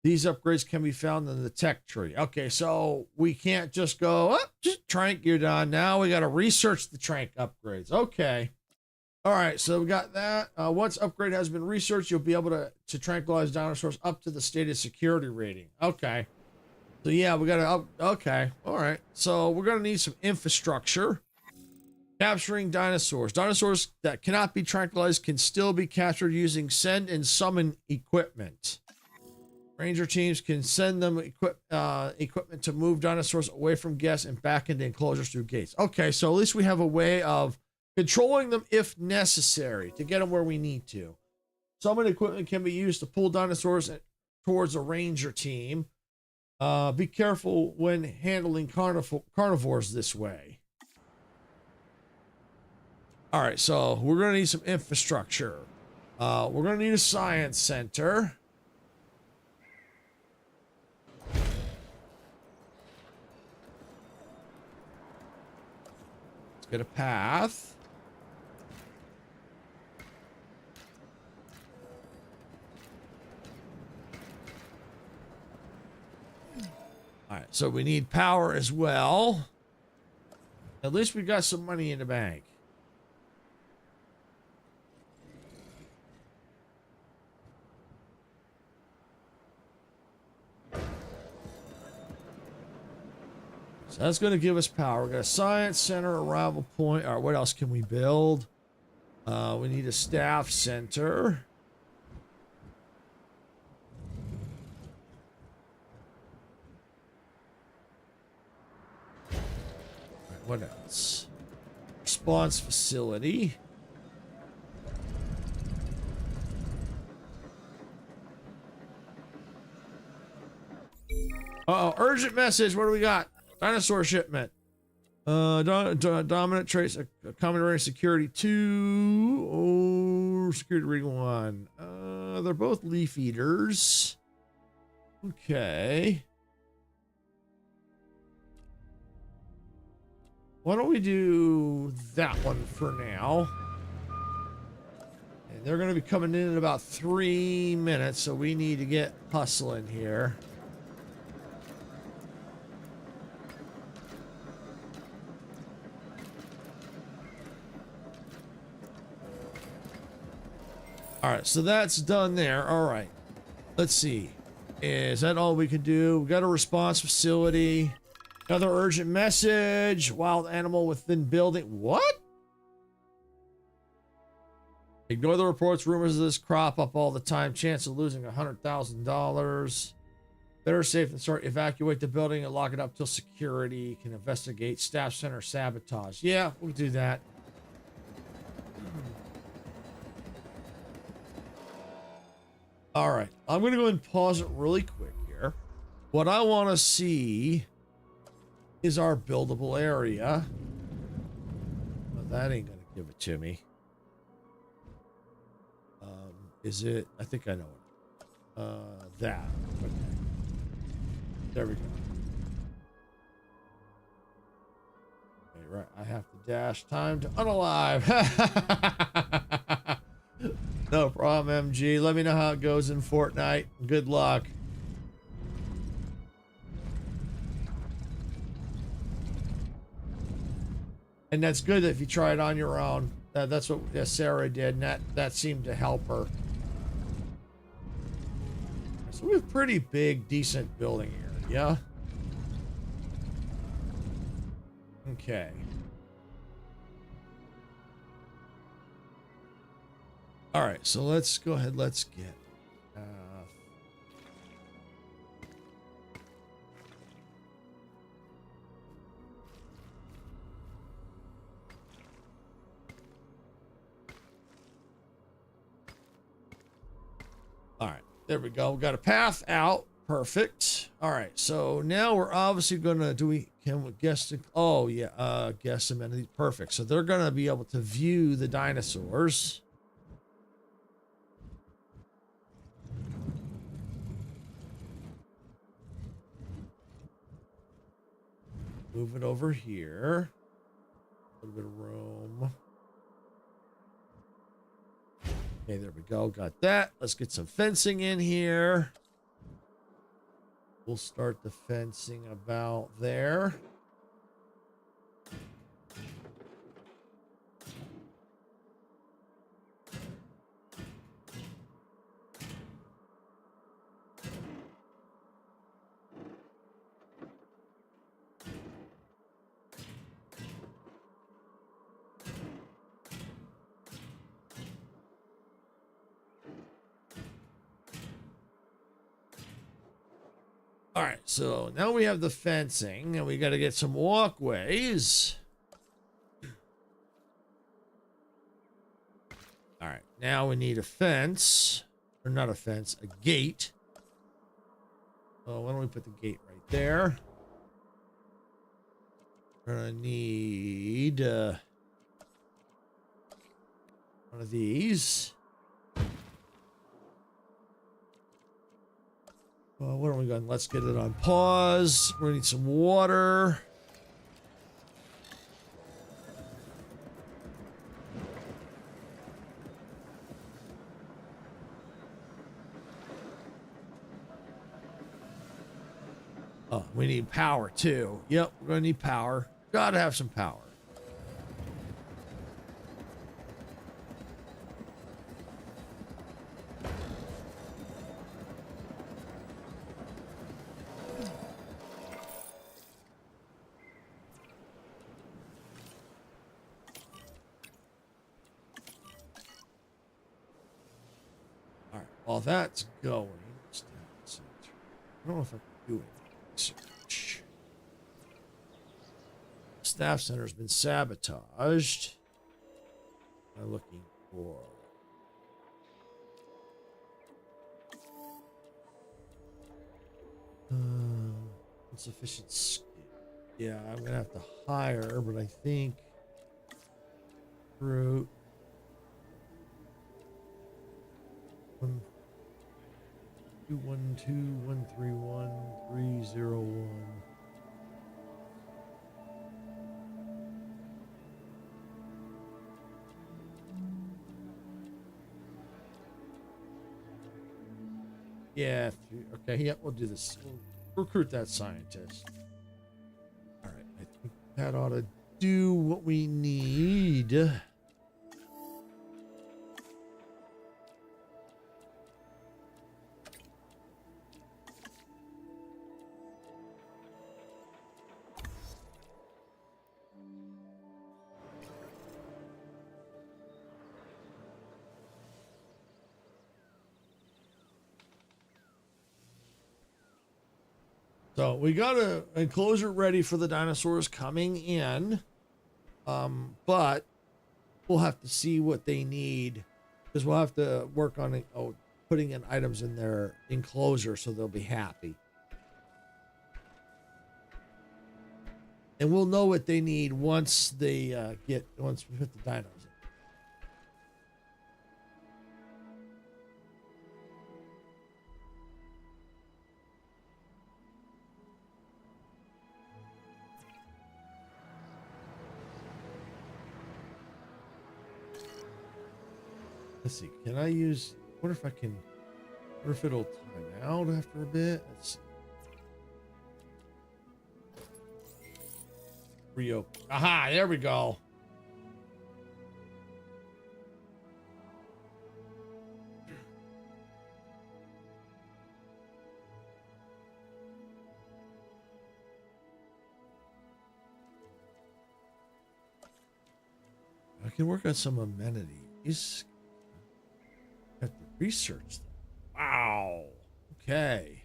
These upgrades can be found in the tech tree. Okay, so we can't just go, oh, just trank, you're done. Now we got to research the trank upgrades. Okay. All right, so we got that. Once upgrade has been researched, you'll be able to tranquilize dinosaurs up to the stated security rating. Okay. So yeah, we got to okay. All right. So we're going to need some infrastructure. Capturing dinosaurs. Dinosaurs that cannot be tranquilized can still be captured using send and summon equipment. Ranger teams can send them equipment to move dinosaurs away from guests and back into enclosures through gates. Okay, so at least we have a way of controlling them if necessary to get them where we need to. Summon equipment can be used to pull dinosaurs towards a ranger team. Be careful when handling carnivores this way. All right, so we're going to need some infrastructure. We're going to need a science center. Let's get a path. All right, so we need power as well. At least we got some money in the bank. So that's going to give us power. We got a science center, arrival point. All right, what else can we build? We need a staff center. All right, what else? Response facility. Uh-oh, urgent message. What do we got? Dinosaur shipment. Dominant traits, accommodating security 2 or security rating 1. They're both leaf eaters. Okay. Why don't we do that one for now? And they're going to be coming in about 3 minutes, so we need to get hustling here. All right, so that's done there. All right, let's see. Is that all we can do? We got a response facility. Another urgent message. Wild animal within building. What? Ignore the reports. Rumors of this crop up all the time. Chance of losing $100,000. Better safe than sorry. Evacuate the building and lock it up till security can investigate. Staff center sabotage. Yeah, we'll do that. All right, I'm going to go and pause it really quick here. What I want to see is our buildable area. Well, that ain't going to give it to me. Is it? I think I know it. That. Okay. There we go. Okay, right. I have to dash time to unalive. No problem, MG. Let me know how it goes in Fortnite. Good luck. And that's good if you try it on your own. That's what Sarah did, and that seemed to help her. So we have a pretty big, decent building area. Okay. All right, so let's go ahead. Let's get. There we go. We got a path out. Perfect. All right. So now we're obviously gonna can we guess the, oh yeah, guess amenity. Perfect. So they're gonna be able to view the dinosaurs. Move it over here. A little bit of room. Okay, there we go. Got that. Let's get some fencing in here. We'll start the fencing about there. All right, so now we have the fencing and we got to get some walkways. All right, now we need a fence, or not a fence, a gate. So why don't we put the gate right there? We're gonna need one of these. Well, what are we going? Let's get it on pause. We're gonna need some water. Oh, we need power too. Yep, we're gonna need power. Gotta have some power. All right, while that's going, I don't know if I can do it. Research. Staff center has been sabotaged. I'm looking for insufficient skill. Yeah, I'm gonna have to hire, but I think fruit. 212-131-301. Yeah, okay, yeah, we'll do this. We'll recruit that scientist. All right, I think that ought to do what we need. So we got an enclosure ready for the dinosaurs coming in, but we'll have to see what they need because we'll have to work on putting in items in their enclosure so they'll be happy. And we'll know what they need once they once we put the dinos in. Let's see, can I use, what if it'll time out after a bit? Let's see. Reopen. Aha, there we go. I can work on some amenities. Have to research them. Wow. Okay.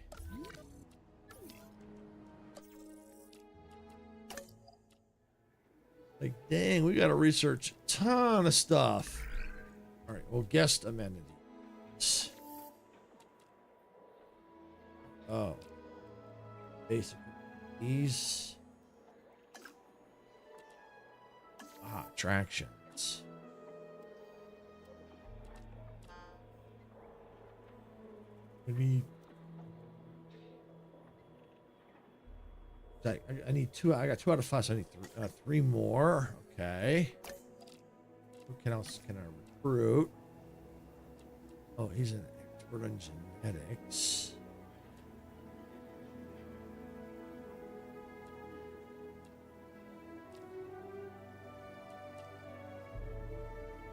Like, dang, we got to research a ton of stuff. All right, well, guest amenities. Oh, basic these attractions. Maybe I need two. I got 2 out of 5. So I need three more. Okay. Who else can I recruit? Oh, he's an expert on genetics.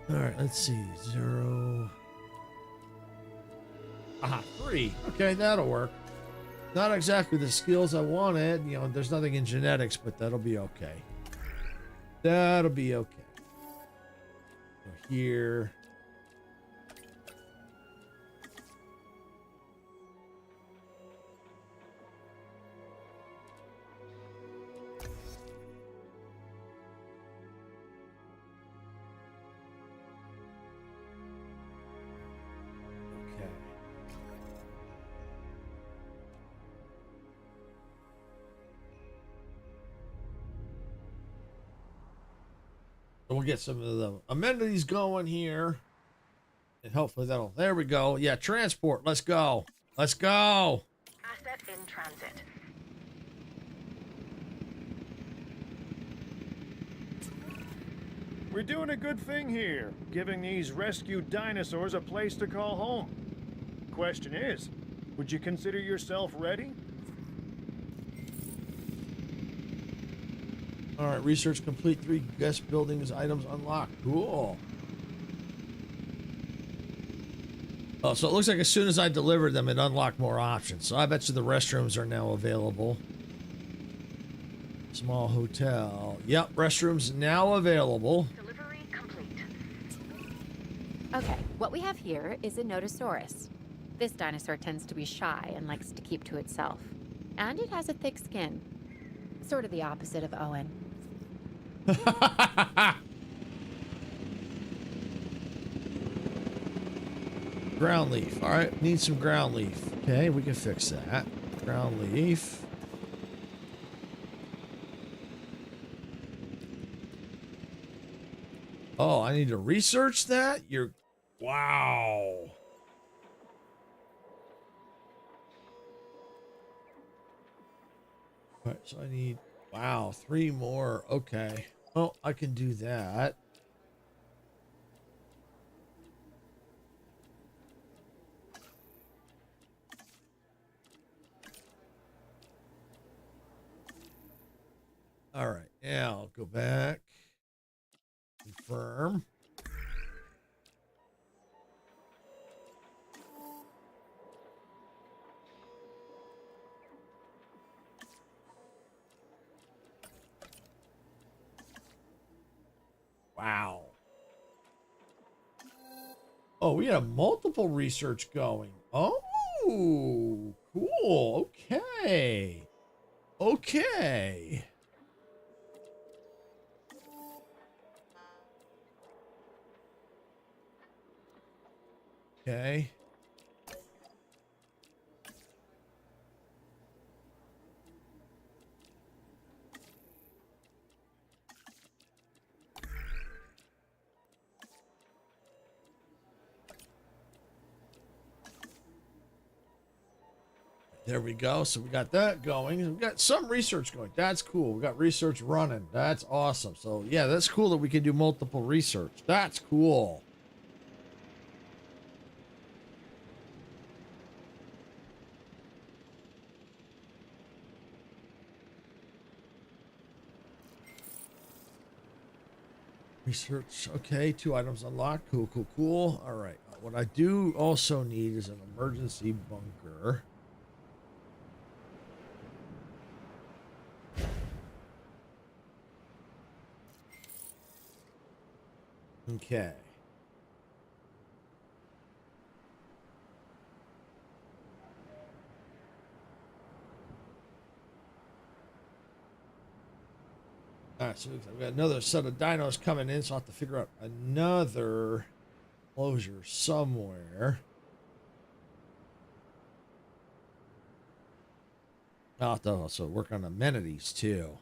All right, let's see. 0. Aha, 3. Okay, that'll work. Not exactly the skills I wanted. You know, there's nothing in genetics, but that'll be okay. That'll be okay. So here. So we'll get some of the amenities going here. And hopefully that'll... There we go. Yeah, transport. Let's go. Let's go. Asset in transit. We're doing a good thing here, giving these rescued dinosaurs a place to call home. Question is, would you consider yourself ready? All right, research complete. 3 guest buildings items unlocked. Cool. Oh, so it looks like as soon as I delivered them, it unlocked more options. So I bet you the restrooms are now available. Small hotel. Yep, restrooms now available. Delivery complete. Okay, what we have here is a Nodosaurus. This dinosaur tends to be shy and likes to keep to itself. And it has a thick skin. Sort of the opposite of Owen. Ground leaf. All right, need some ground leaf. Okay, we can fix that. Ground leaf. Oh, I need to research that? You're... Wow. All right, so I need... Wow, 3 more. Okay. Oh, I can do that. All right, now I'll go back. Confirm. Wow. Oh, we have multiple research going. Oh, cool. Okay. Okay. Okay. There we go. So we got that going. We got some research going. That's cool. We got research running. That's awesome. So yeah, that's cool that we can do multiple research. That's cool. Research. Okay, 2 items unlocked. Cool, cool, cool. All right. What I do also need is an emergency bunker. Okay. All right, so we've got another set of dinos coming in, so I'll have to figure out another closure somewhere. I'll have to also work on amenities too.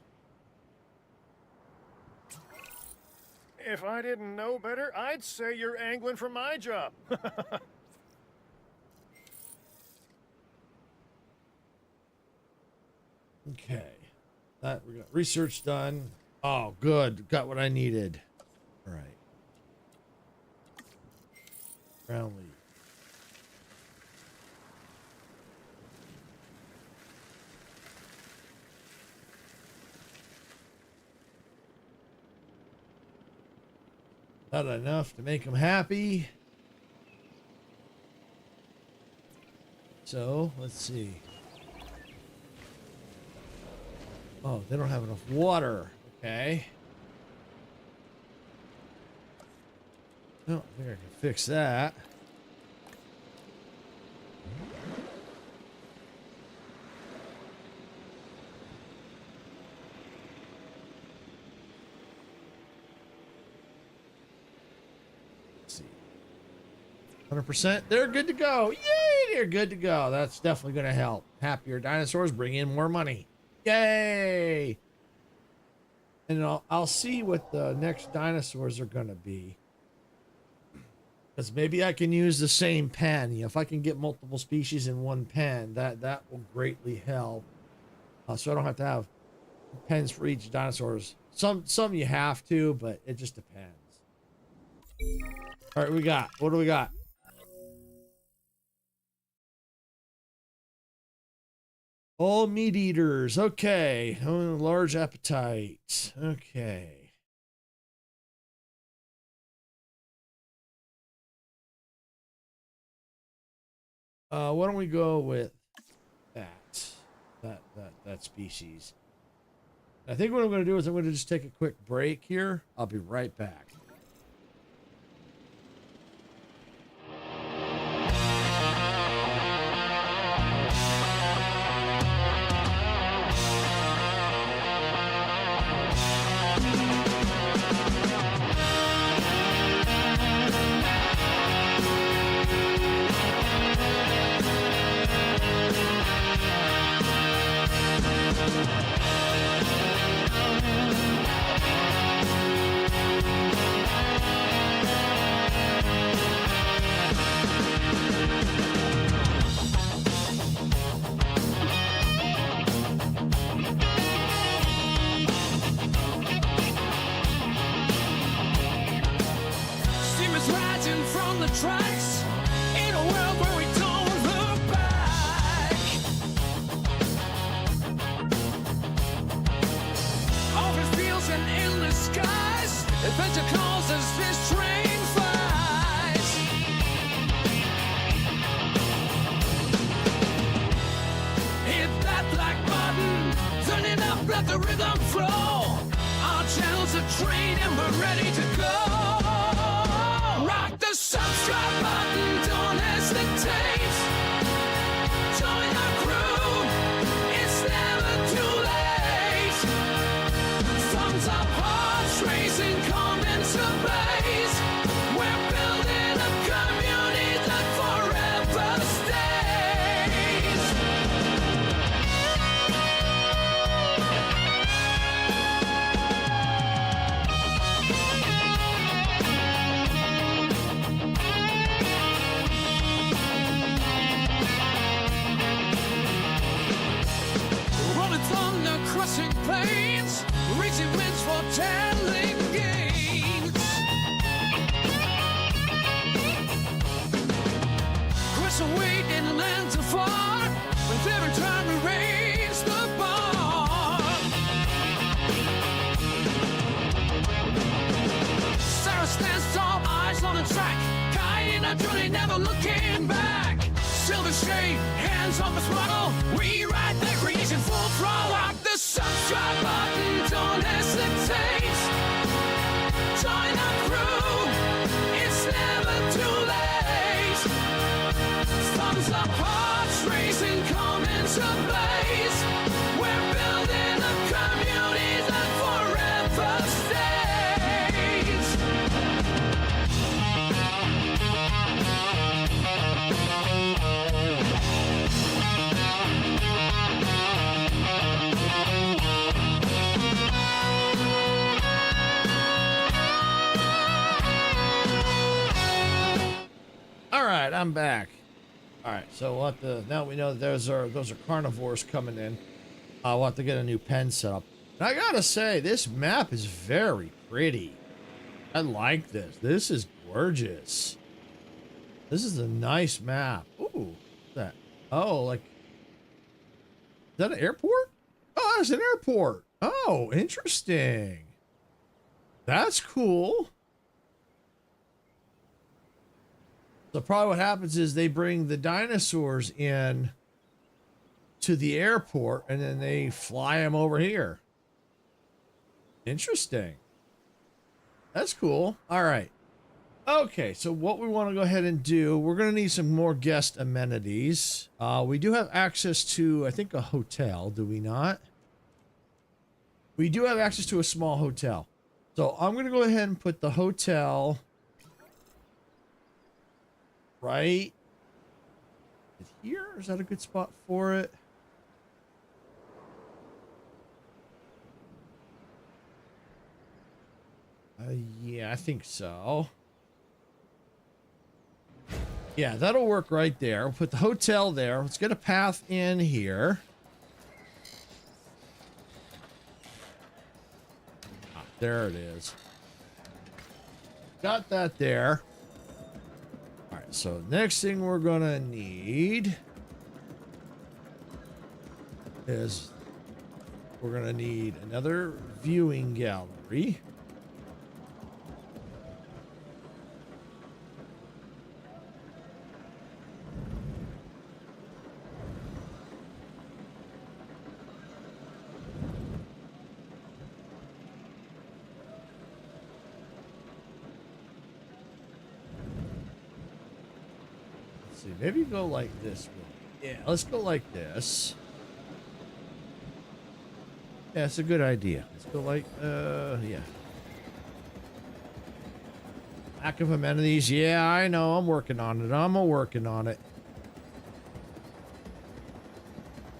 If I didn't know better, I'd say you're angling for my job. Okay. That we got research done. Oh, good. Got what I needed. All right. Ground leaf. Not enough to make them happy. So, let's see. Oh, they don't have enough water. Okay. No, I think I can fix that. Let's see. 100%. They're good to go. Yay! They're good to go. That's definitely going to help. Happier dinosaurs bring in more money. Yay! And I'll see what the next dinosaurs are gonna be, because maybe I can use the same pen. You know, if I can get multiple species in one pen, that will greatly help. So I don't have to have pens for each dinosaurs. Some you have to, but it just depends. All right, what do we got? All meat eaters. Okay. Oh, large appetite. Okay. Why don't we go with that species? I think what I'm going to do is I'm going to just take a quick break here. I'll be right back. Steamers rising from the tracks in a world where we don't look back. Open fields and endless skies, adventure calls as this train flies. Hit that black button, turn it up, let the rhythm flow. Our channel's a train and we're ready to go. Rock the subscribe button, don't hesitate. Join our crew, it's never too late. Thumbs up, hearts racing, comments ablaze. We're building a community that forever stays. Rolling thunder, crushing plains, reaching winds for telling gains. Crush away in lands afar, with every time we raise the bar. Sarah stands tall, eyes on the track, guiding our journey, never looking back. Silver shade, hands on the throttle, we ride the creation full throttle. Rock the subscribe button, don't hesitate. Join our crew, it's never too late. Thumbs up, hearts racing, comments ablaze. We're building a community that forever stays. right, I'm back. All right, so we'll have to, now we know that those are carnivores coming in. We'll have to get a new pen set up. And I gotta say, this map is very pretty. I like this. This is gorgeous. This is a nice map. Ooh, what's that? Oh, like, is that an airport? Oh, that's an airport. Oh, interesting. That's cool. So probably what happens is they bring the dinosaurs in to the airport and then they fly them over here. Interesting. That's cool. All right. Okay, so what we want to go ahead and do, we're going to need some more guest amenities. We do have access to, I think, a hotel, do we not? We do have access to a small hotel. So I'm going to go ahead and put the hotel right here. Is that a good spot for it? Yeah, I think so. Yeah, that'll work right there. We'll put the hotel there. Let's get a path in here. Ah, there it is. Got that there. All right, so next thing we're gonna need is we're gonna need another viewing gallery. Maybe go like this. Yeah, let's go like this. Yeah, it's a good idea. Let's go like, yeah. Lack of amenities. Yeah, I know. I'm working on it. I'm working on it.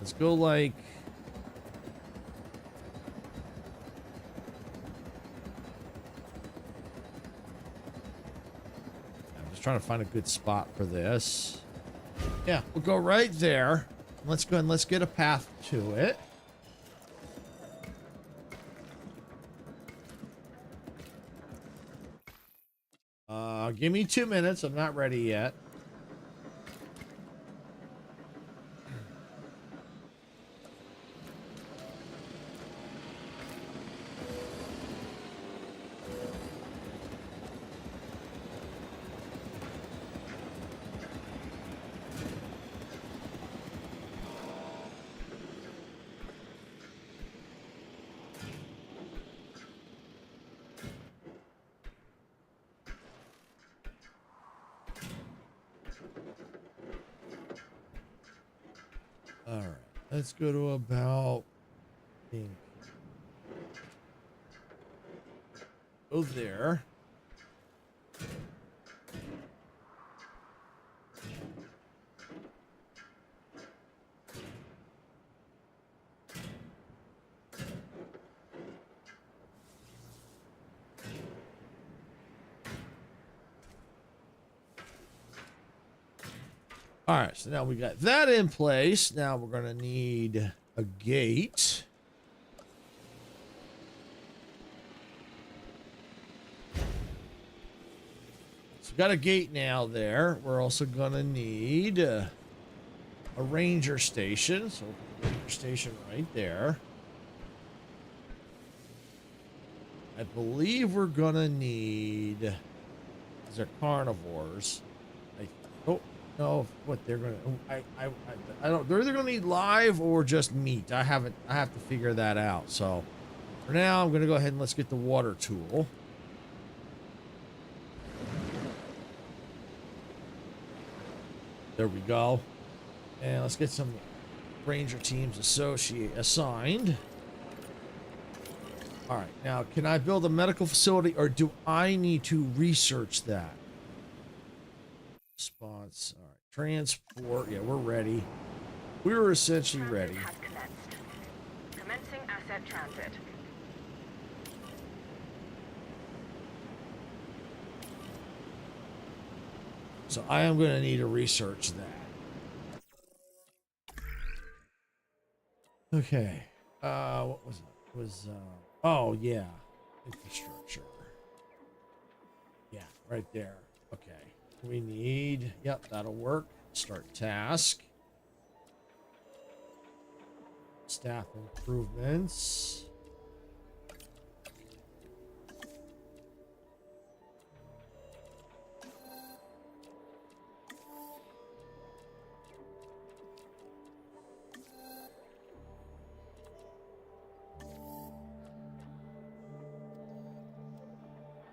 Let's go like... I'm just trying to find a good spot for this. Yeah, we'll go right there. Let's go and let's get a path to it. Give me 2 minutes. I'm not ready yet. All right, let's go to about, I think, go there. All right, so now we got that in place. Now we're gonna need a gate. So we got a gate now there. We're also gonna need a ranger station. So ranger station right there. I believe we're gonna need, these are carnivores. Oh. No, what they're gonna, I don't, they're either gonna need live or just meat. I have to figure that out. So for now, I'm gonna go ahead and let's get the water tool. There we go. And let's get some ranger teams assigned. All right, now can I build a medical facility or do I need to research that? Response. All right. Transport. Yeah, we're ready. We were essentially ready. Has commenced. Commencing asset transit. So I am going to need to research that. Okay. What was it? It was, oh, yeah. Infrastructure. Yeah, right there. Okay. We need, yep, that'll work. Start task. Staff improvements.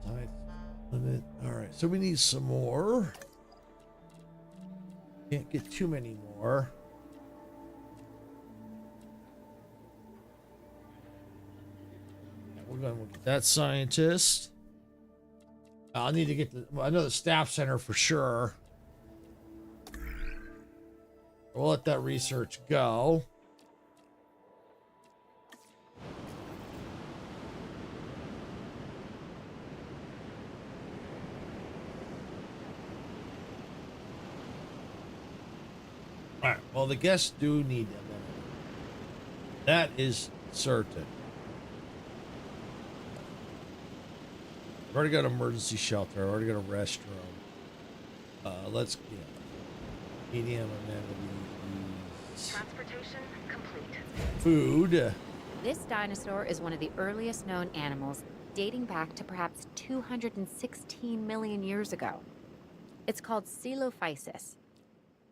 Size limit. All right, so we need some more. Can't get too many more. Yeah, we're going to get that scientist. I'll need to get the, well, I know the staff center for sure. We'll let that research go. All right. Well, the guests do need them. That is certain. I've already got an emergency shelter. I've already got a restroom. Let's get medium amenities. Transportation complete. Food. This dinosaur is one of the earliest known animals, dating back to perhaps 216 million years ago. It's called Coelophysis.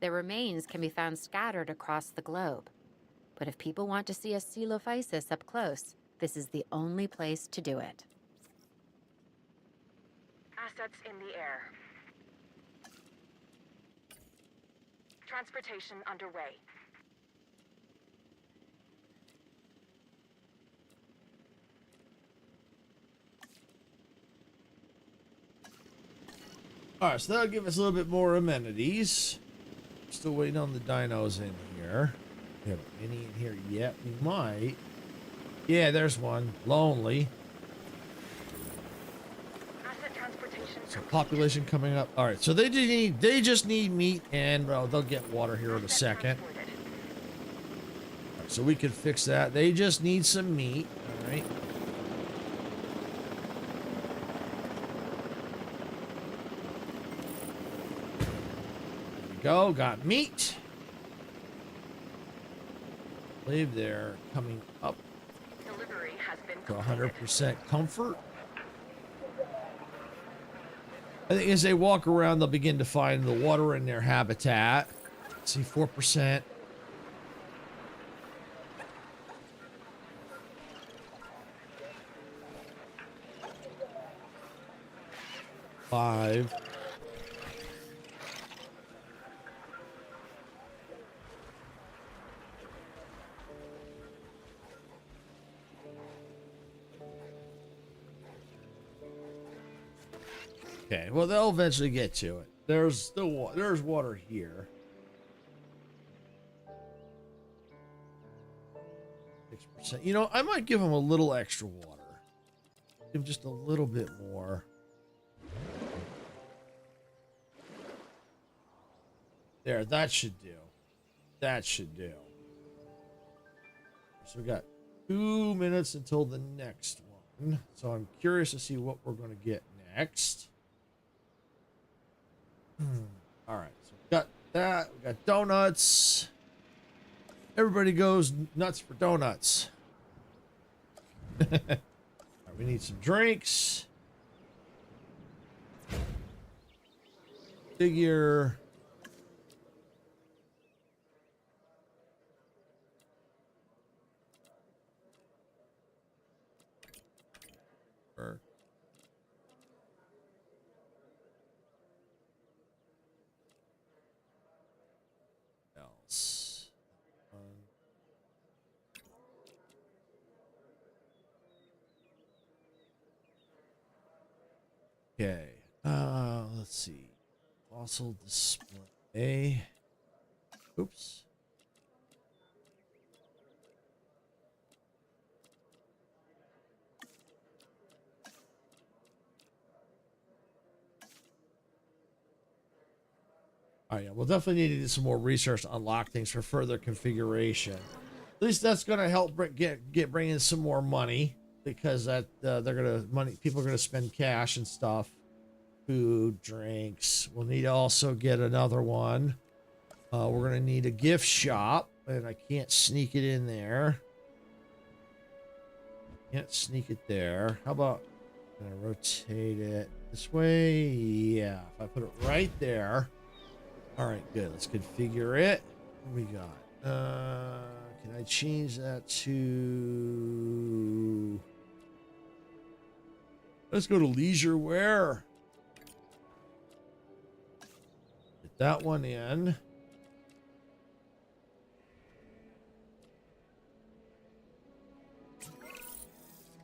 Their remains can be found scattered across the globe. But if people want to see a Coelophysis up close, this is the only place to do it. Assets in the air. Transportation underway. All right, so that'll give us a little bit more amenities. Still waiting on the dinos in here. We have any in here yet? We might. Yeah, there's one. Lonely. Asset transportation So complete. population coming up. All right, so they just need meat, and well, they'll get water here in a second. Transported. All right, so we can fix that. They just need some meat. All right. There we go. Got meat. I believe they're coming up Delivery has been to completed. 100% comfort. I think as they walk around, they'll begin to find the water in their habitat. See, 4%. Five. Okay, well, they'll eventually get to it. There's still there's water here. 6%. You know, I might give them a little extra water. Give them just a little bit more. There, that should do. That should do. So we got 2 minutes until the next one. So I'm curious to see what we're going to get next. All right, so we got that. We got donuts. Everybody goes nuts for donuts. All right, we need some drinks. Figure. Or else. Okay. Let's see. Fossil display. Oops. Oh yeah, we'll definitely need to do some more research to unlock things for further configuration. At least that's gonna help bring in some more money, because that people are gonna spend cash and stuff, food, drinks. We'll need to also get another one. We're gonna need a gift shop, and I can't sneak it in there. Can't sneak it there. How about I'm gonna rotate it this way? Yeah, if I put it right there. All right, good. Let's configure it. What we got? Can I change that to? Let's go to leisure wear. Get that one in.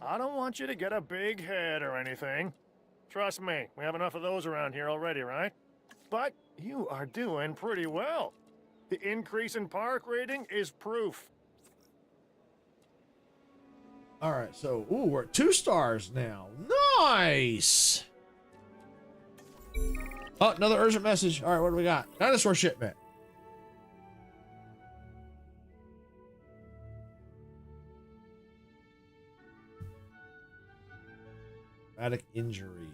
I don't want you to get a big head or anything. Trust me, we have enough of those around here already, right? But you are doing pretty well. The increase in park rating is proof. All right, so we're at 2 stars now. Nice. Oh, another urgent message. All right, what do we got? Dinosaur shipment. Traumatic injury.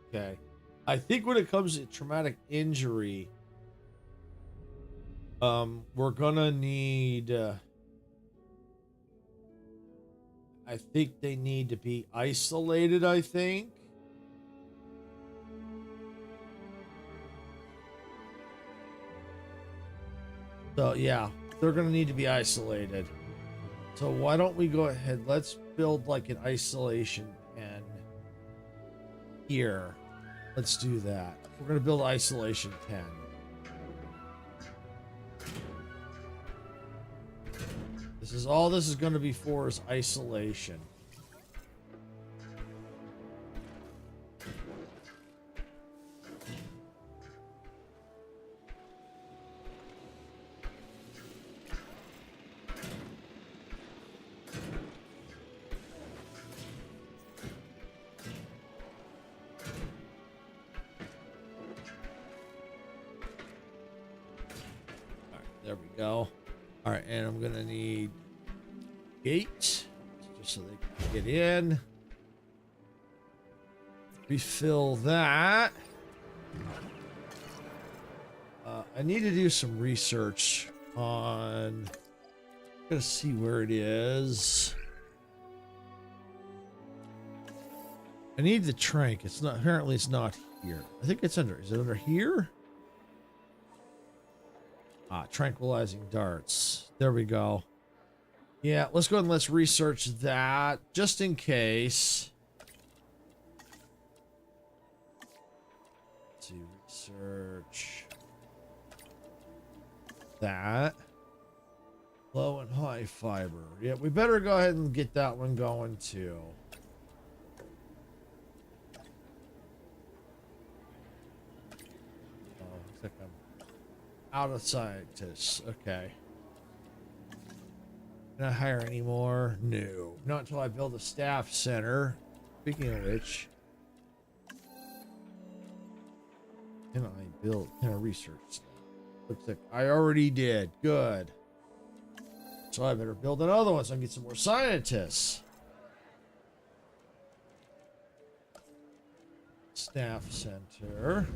Okay. I think when it comes to traumatic injury, we're gonna need, I think they need to be isolated, I think. So yeah, they're gonna need to be isolated. So why don't we go ahead, let's build like an isolation pen here. Let's do that. We're gonna build isolation pen. This is all this is gonna be for, is isolation. There we go. All right, and I'm gonna need gate just so they can get in. Refill that. I need to do some research on. I'm gonna see where it is. I need the trank. It's not. Apparently, it's not here. I think it's under. Is it under here? Tranquilizing darts. There we go. Yeah, let's go ahead and let's research that just in case. Let's see, research that. Low and high fiber. Yeah, we better go ahead and get that one going too. Oh, looks like I'm out of scientists. Okay. Can I hire any more? No. Not until I build a staff center. Speaking of which, can I research stuff? Looks like I already did. Good. So I better build another one so I can get some more scientists. Staff center.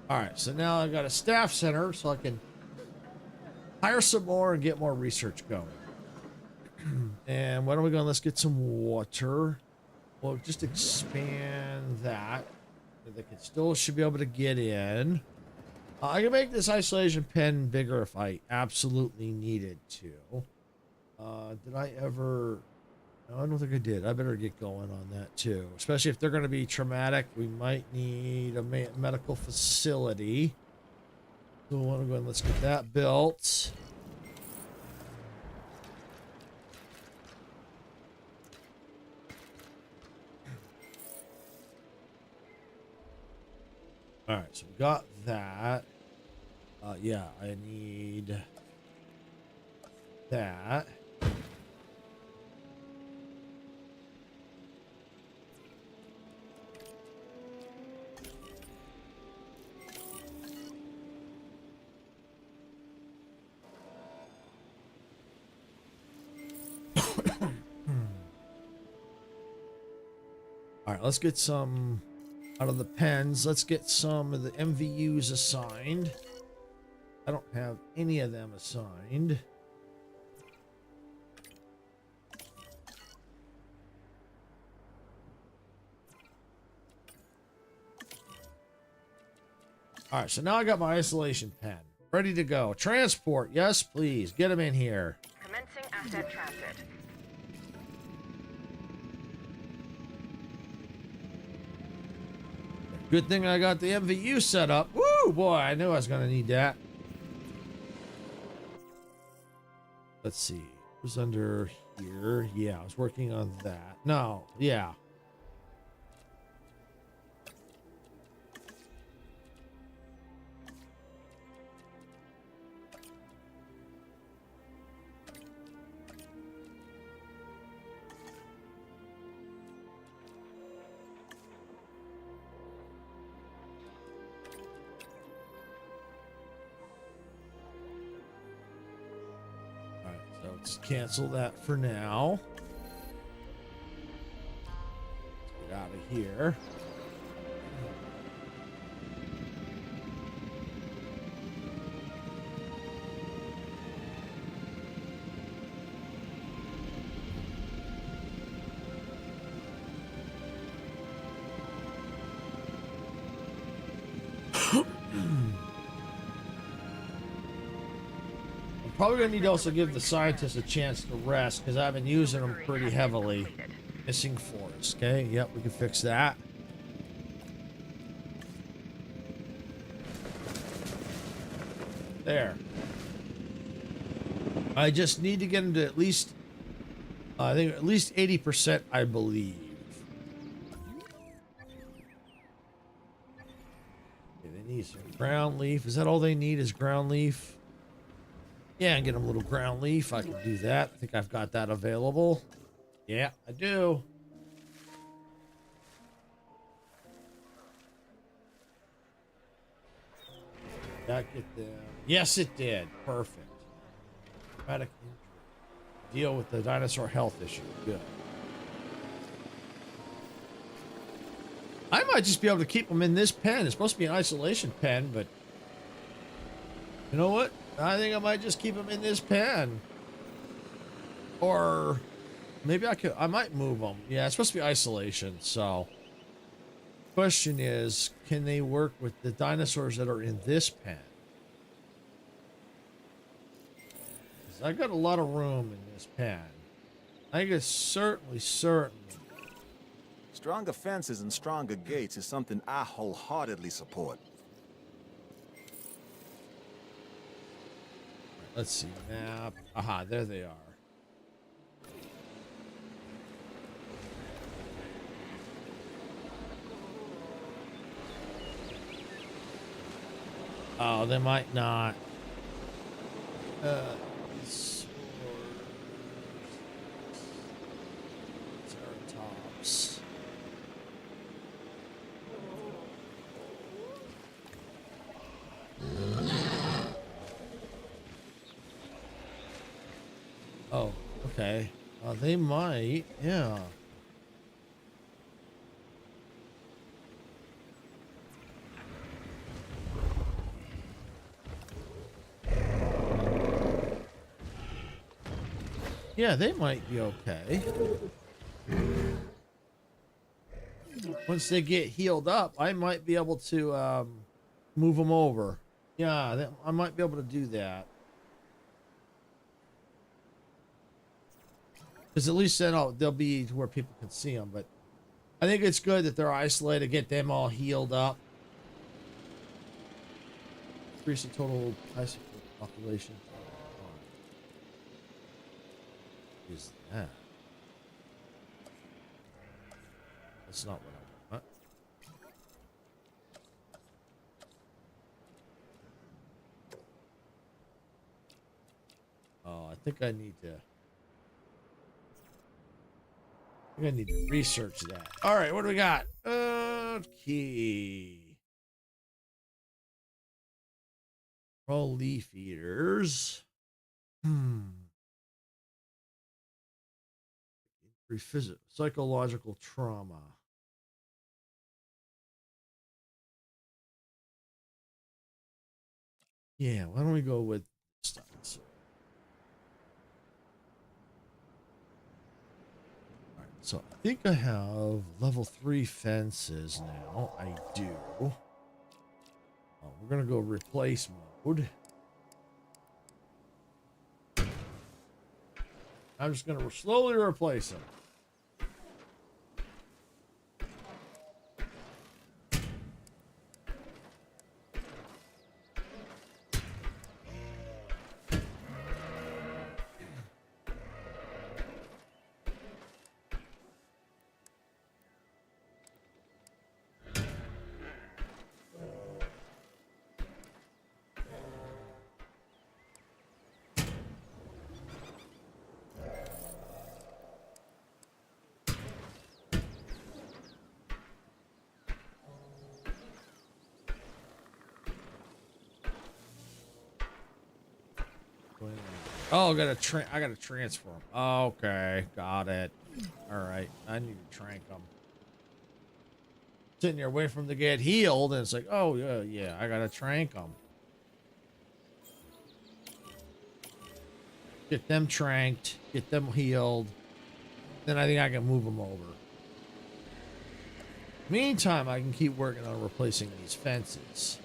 All right, so now I've got a staff center so I can hire some more and get more research going. And why don't we go and let's get some water. We'll just expand that. They should be able to get in. I can make this isolation pen bigger if I absolutely needed to. Did I ever... No, I don't think I did. I better get going on that too. Especially if they're going to be traumatic, we might need a medical facility. So we want to go and let's get that built. All right, so we got that. Yeah, I need that. All right, let's get some out of the pens. Let's get some of the MVUs assigned. I don't have any of them assigned. All right, so now I got my isolation pen ready to go. Transport, yes, please. Get them in here. Commencing asset transit. Good thing I got the MVU set up. Woo, boy, I knew I was going to need that. Let's see. It was under here. Yeah, I was working on that. No, yeah. So let's cancel that for now. Let's get out of here. Probably gonna need to also give the scientists a chance to rest because I've been using them pretty heavily. Missing forest. Okay, yep, we can fix that. There. I just need to get them to at least, I think at least 80%, I believe. Okay, they need some ground leaf. Is that all they need is ground leaf? Yeah, and get them a little ground leaf. I can do that. I think I've got that available. Yeah, I do. That get them. Yes, it did. Perfect. Traumatic injury. Deal with the dinosaur health issue. Good. I might just be able to keep them in this pen. It's supposed to be an isolation pen, but you know what? I think I might just keep them in this pen. Or maybe I might move them. Yeah, it's supposed to be isolation, so. Question is, can they work with the dinosaurs that are in this pen? 'Cause I got a lot of room in this pen. I think it's certainly. Stronger fences and stronger gates is something I wholeheartedly support. Let's see, map. Aha, there they are. Oh, they might not. Ceratops. Oh, okay. They might, yeah. Yeah, they might be okay. Once they get healed up, I might be able to move them over. Yeah, I might be able to do that. Because at least then they'll be to where people can see them. But I think it's good that they're isolated, get them all healed up. Increase the total bicycle population. What is that? That's not what I want. think I need to. I think I need to research that. All right, what do we got? Okay. All leaf eaters. Revisit psychological trauma. Yeah, why don't we go with this dinosaur? All right, so I think I have level 3 fences now. I do. We're gonna go replace mode. I'm just gonna slowly replace them. Oh, I gotta transfer them. Okay, got it. All right, I need to trank them. Sitting there waiting for them to get healed, and it's like, oh yeah, I gotta trank them. Get them tranked, get them healed. Then I think I can move them over. Meantime, I can keep working on replacing these fences.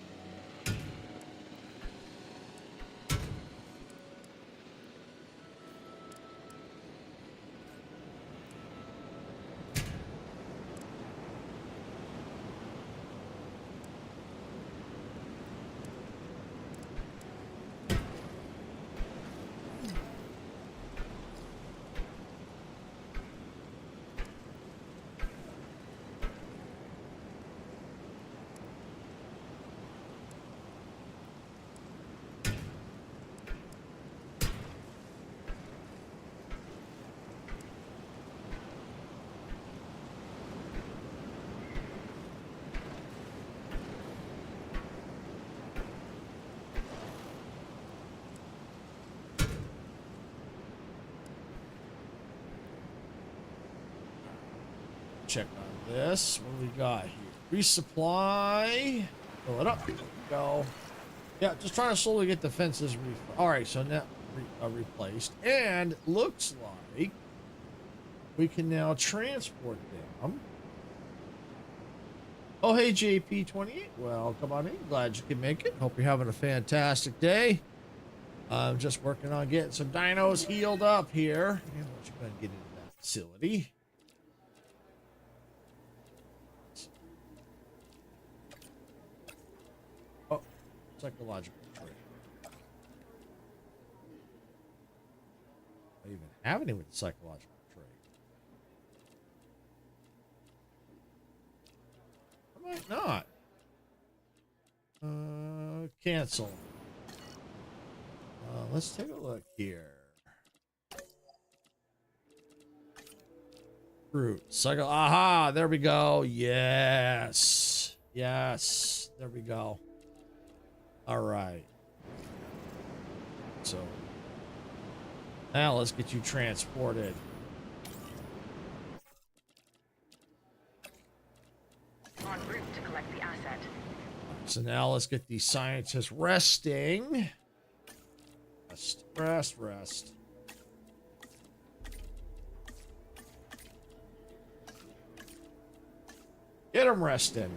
Check on this. What do we got here? Resupply. Fill it up. There we go. Yeah, just trying to slowly get the fences. All right, so now replaced, and looks like we can now transport them. Oh, hey, JP28. Well, come on in. Glad you can make it. Hope you're having a fantastic day. I'm just working on getting some dinos healed up here. And what you going to get into that facility? Oh, psychological trait. I even have any with the psychological trait. I might not. Cancel. Let's take a look here. Fruit. Cycle. Aha! There we go. Yes. Yes. There we go. All right. So now let's get you transported. En route to collect the asset. So now let's get these scientists resting. Rest, rest, rest. Get them resting.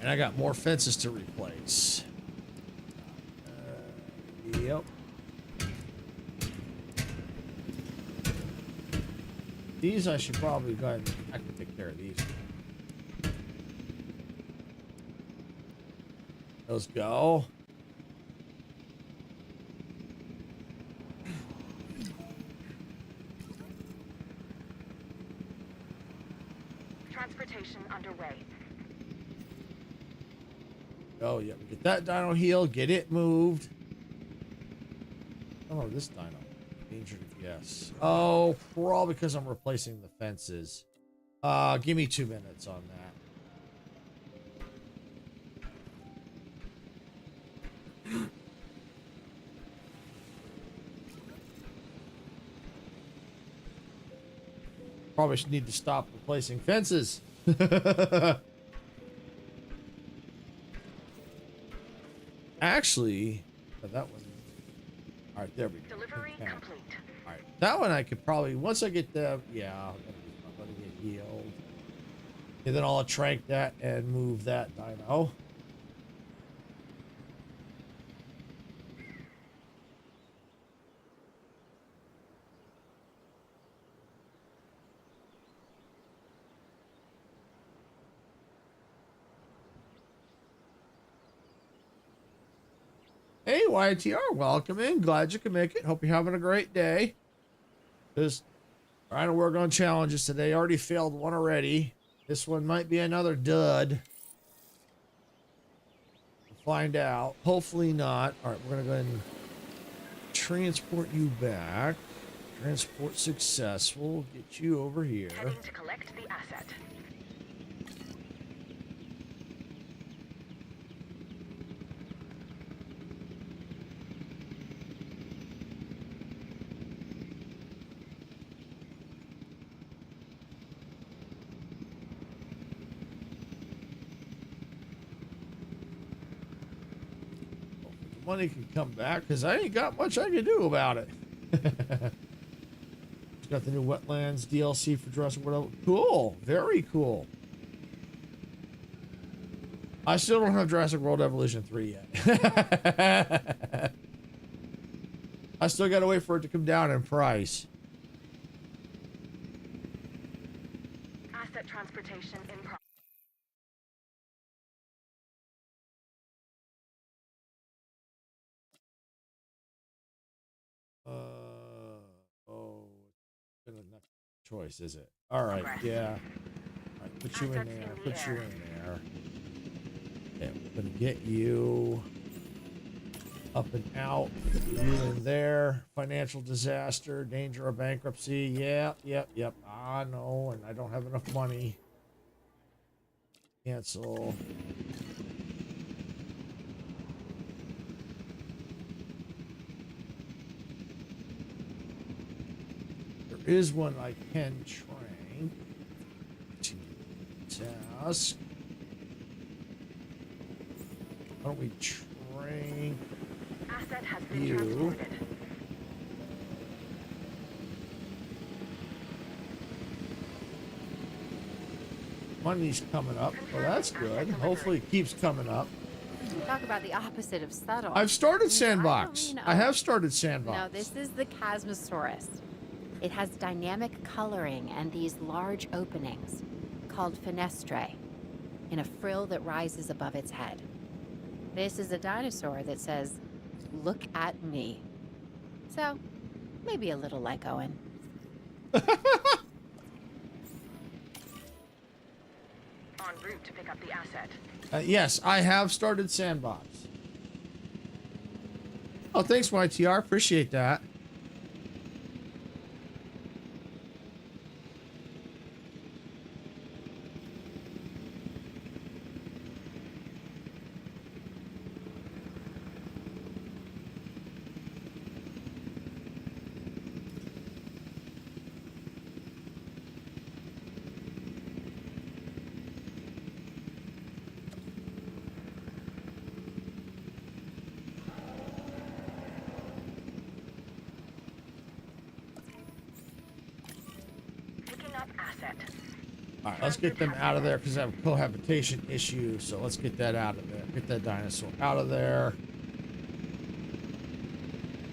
And I got more fences to replace. Yep. These I should probably go ahead and I can take care of these. Those go. transportation underway. Oh, yeah. Get that dino healed. Get it moved. Oh, this dino. Danger to guess. Oh, probably because I'm replacing the fences. Give me 2 minutes on that. Probably should need to stop replacing fences. Actually, that one. All right, there we go. Delivery Okay. complete. All right, that one I could probably once I get the let it get healed, and then I'll trank that and move that dino. Hey, YTR, welcome in. Glad you can make it. Hope you're having a great day. Just trying to work on challenges today. Already failed one already. This one might be another dud. We'll find out. Hopefully not. All right, we're going to go ahead and transport you back. Transport successful. Get you over here. Heading to collect the asset. Money can come back because I ain't got much I can do about it. It's got the new wetlands DLC for Jurassic World. Cool, very cool. I still don't have Jurassic World Evolution 3 yet. I still gotta wait for it to come down in price. Asset transportation in progress. Oh, it's been a choice, is it? All right, yeah. All right, put you in there. Put you in there. Okay, we're gonna get you up and out. You in there. Financial disaster, danger of bankruptcy. Yep. I know, and I don't have enough money. Cancel. There is one I can train. Task. Why don't we train Asset has been you? transported. Money's coming up, so that's good. Hopefully it keeps coming up. Talk about the opposite of subtle. I've started I Sandbox. don't mean- I have started Sandbox. No, this is the Chasmosaurus. It has dynamic coloring and these large openings called fenestrae in a frill that rises above its head. This is a dinosaur that says, "Look at me." So, maybe a little like Owen. En route to pick up the asset. Yes, I have started Sandbox. Oh, thanks, YTR. Appreciate that. Picking up asset. All right, let's get them out of there because I have a cohabitation issue. So let's get that out of there. Get that dinosaur out of there.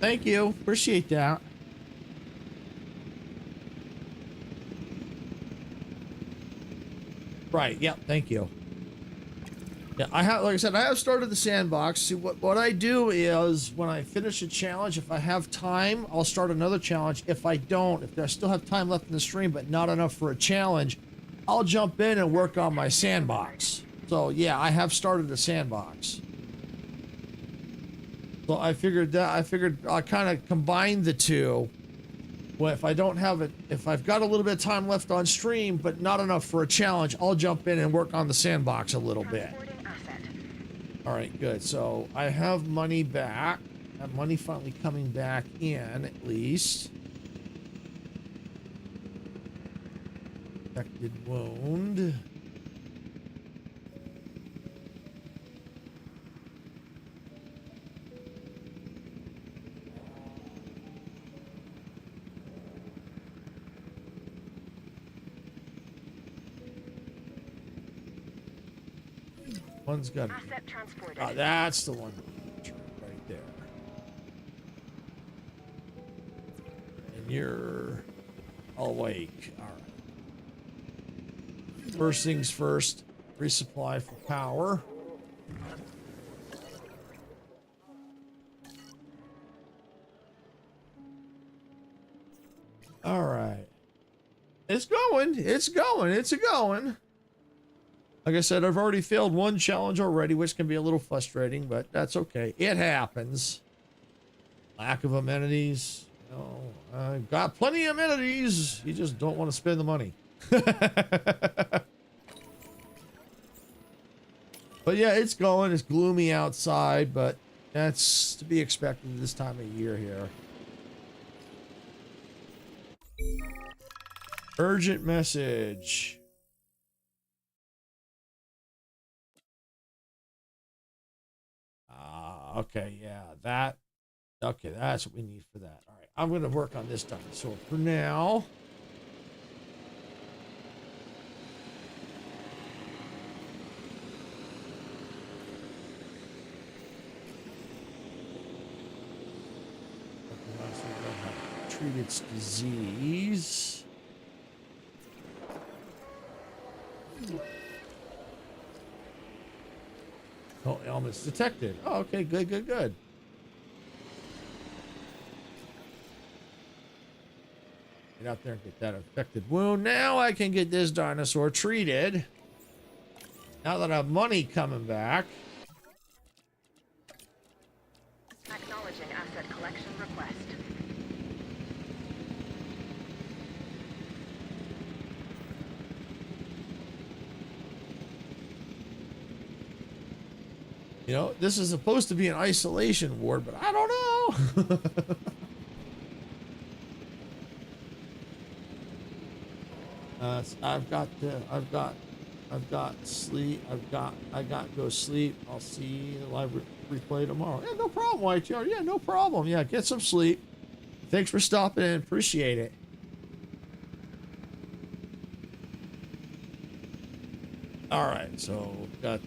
Thank you. Appreciate that. Right. Yep. Thank you. Yeah, I have, like I said, I have started the Sandbox. See, what I do is when I finish a challenge, if I have time, I'll start another challenge. If I don't, if I still have time left in the stream, but not enough for a challenge, I'll jump in and work on my sandbox. So yeah, I have started a sandbox. So I figured I'll kind of combine the two. Well, if I don't have it, if I've got a little bit of time left on stream, but not enough for a challenge, I'll jump in and work on the sandbox a little bit. All right, good. So I have money back. I have money finally coming back in, at least. Infected wound. One's got Asset transported. that's the one right there. And you're awake. All right. First things first, resupply for power. All right. It's going. It's going. It's going. Like I said, I've already failed one challenge already, which can be a little frustrating, but that's okay. It happens. Lack of amenities. You know, I've got plenty of amenities. You just don't want to spend the money. But yeah, it's going. It's gloomy outside, but that's to be expected this time of year here. Urgent message. Okay, yeah, okay, that's what we need for that. All right, I'm going to work on this dinosaur for now. Treat its disease. Oh, ailments detected. Oh, okay, good, good, good. Get out there and get that infected wound. Now I can get this dinosaur treated. Now that I have money coming back. Acknowledging asset collection request. You know, this is supposed to be an isolation ward, but I don't know. I've got sleep. I got go sleep. I'll see the live replay tomorrow. Yeah, no problem, White Yard. Yeah, no problem. Yeah, get some sleep. Thanks for stopping in. Appreciate it. All right, so got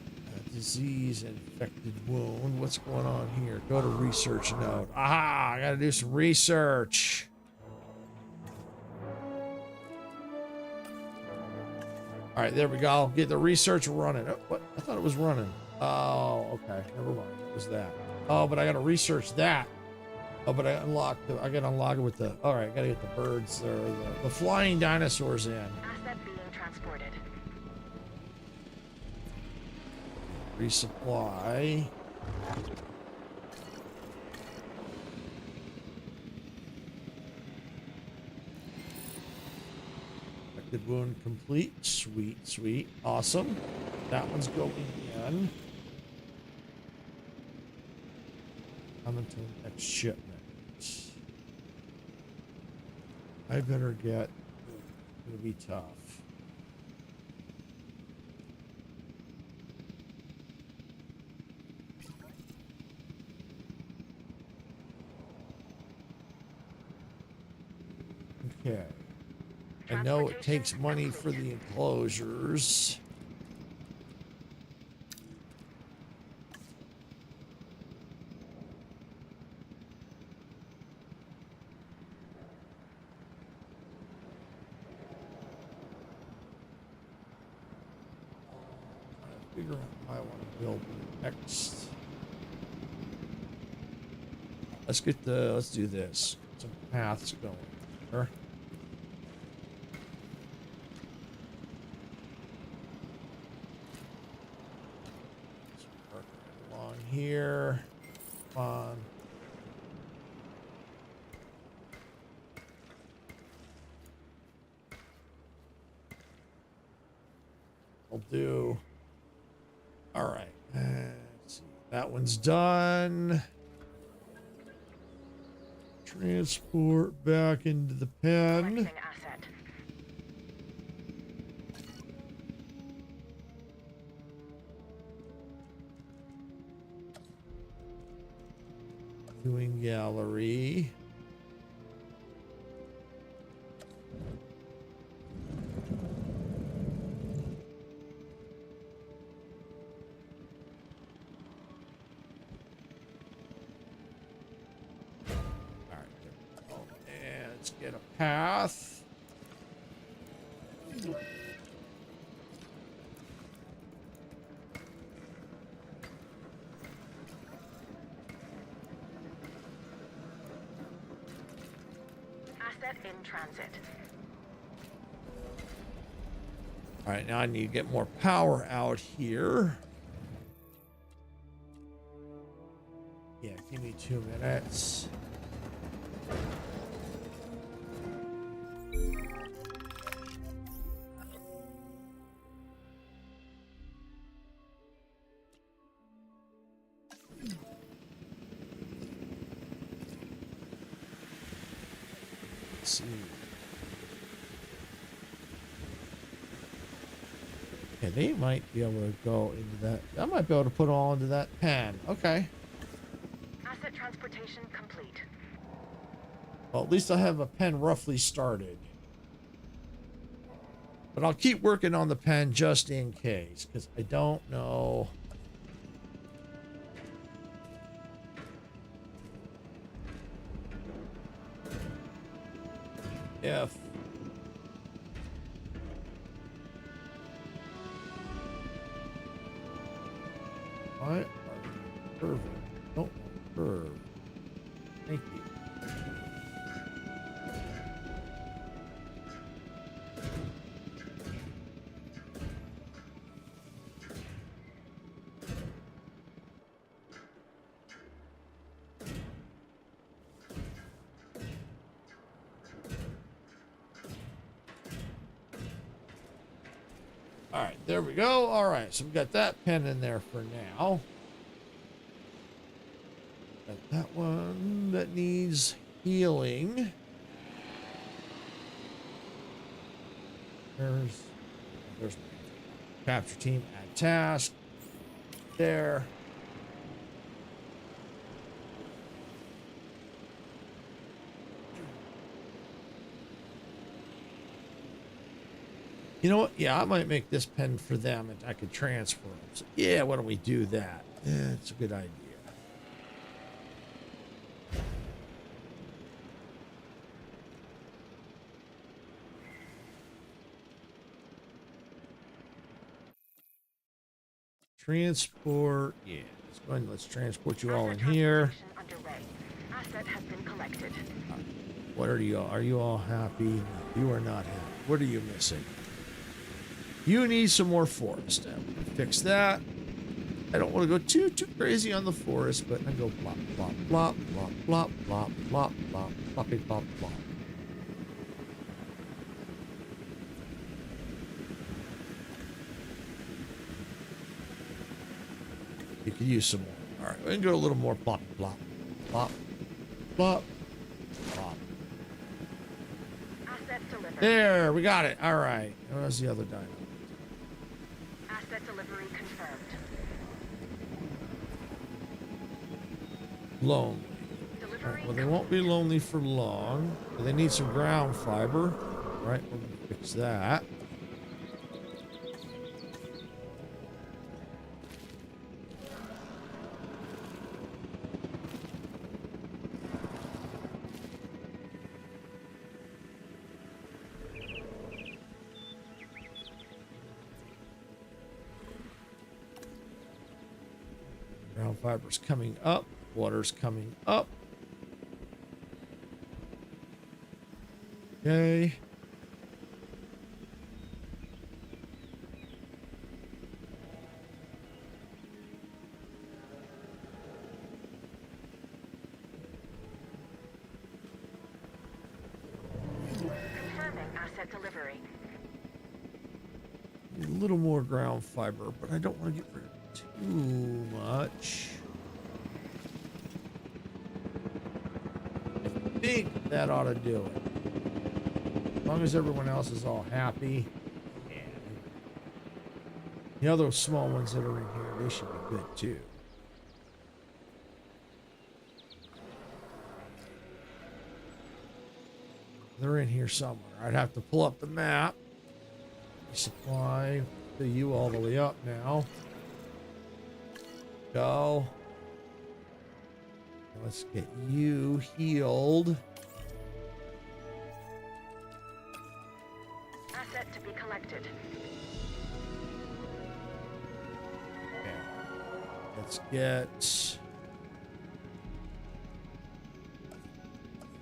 disease, infected wound. What's going on here? Go to research node. Aha! I gotta do some research. All right, there we go. Get the research running. Oh, what? I thought it was running. Oh, okay. Never mind. It was that. Oh, but I gotta research that. Oh, but I gotta unlock it with the. All right, gotta get the birds or the flying dinosaurs in. Asset being transported. Resupply. Infected wound complete. Sweet, sweet. Awesome. That one's going in. Coming to the next shipment. I better get. It's gonna be tough. Okay. I know it takes money for the enclosures. I figure out how I want to build next. Let's do this. Some paths going there. here. Come on. I'll do. All right. Let's see. That one's done. Transport back into the pen. Commencing asset. Doing gallery. All right, there we go. And let's get a path. Asset in transit. All right, now I need to get more power out here. Yeah, give me 2 minutes. Let's see. Yeah, they might be able to go into that. I might be able to put all into that pen. Okay. Asset transportation complete. Well, at least I have a pen roughly started. But I'll keep working on the pen just in case, because I don't know. If I are curving. Don't curve. Thank you. All right, there we go. All right, so we've got that pen in there for now. Got that one that needs healing. There's capture team at task. There. You know what? Yeah, I might make this pen for them and I could transfer them. So, yeah, why don't we do that? Yeah, it's a good idea. Transport. Yeah, let's go ahead and let's transport you all in here. Underway. Asset has been collected. What are you all? Are you all happy? You are not happy. What are you missing? You need some more forest. Fix that. I don't want to go too crazy on the forest, but I go plop, plop, plop, plop, plop, plop, plop, plop, ploppy, plop, plop. You could use some more. All right, we can do a little more plop, plop, plop, plop, plop. Asset delivered. There, we got it. All right. Where's the other dino? Asset delivery confirmed. Lonely. Delivery All right, well, they won't be lonely for long. They need some ground fiber. All right, we'll fix that. Ground fiber's coming up. Water's coming up. Okay. Asset delivery. Need a little more ground fiber, but I don't want to get rid of too much. I think that ought to do it. As long as everyone else is all happy. And the other small ones that are in here, they should be good too. They're in here somewhere. I'd have to pull up the map. Supply to you all the way up now. Go. Let's get you healed. Asset to be collected. Okay. Let's get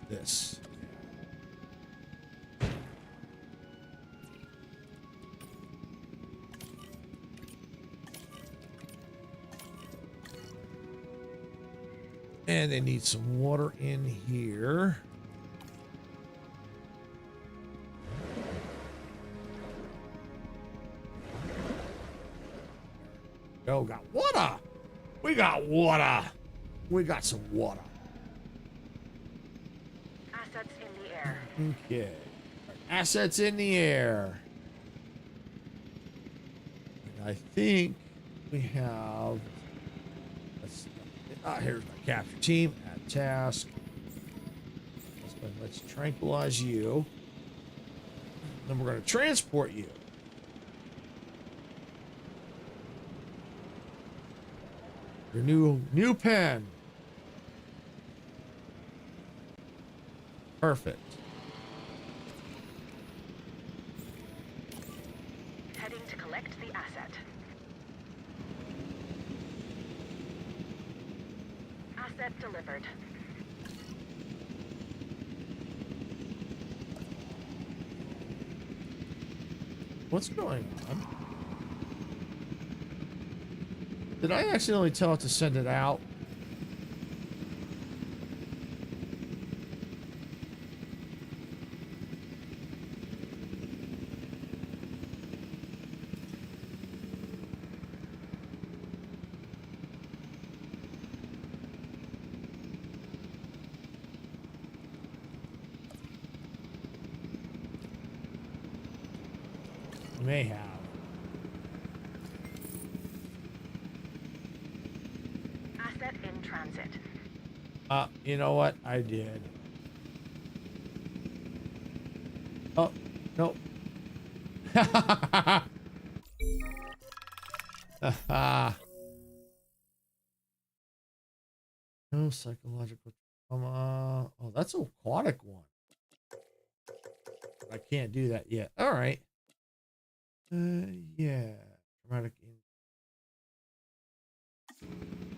this. And they need some water in here. Oh, got water. We got water. We got some water. Assets in the air. Okay. Assets in the air. And I think we have. Here's my capture team at task. Let's tranquilize you. Then we're going to transport you. Your new pen. Perfect. Heading to collect the asset. Asset delivered. What's going on? Did I accidentally tell it to send it out? May have. Asset in transit. You know what? I did. Oh, no. No psychological trauma. Oh, that's an aquatic one. I can't do that yet. All right. Yeah. Traumatic.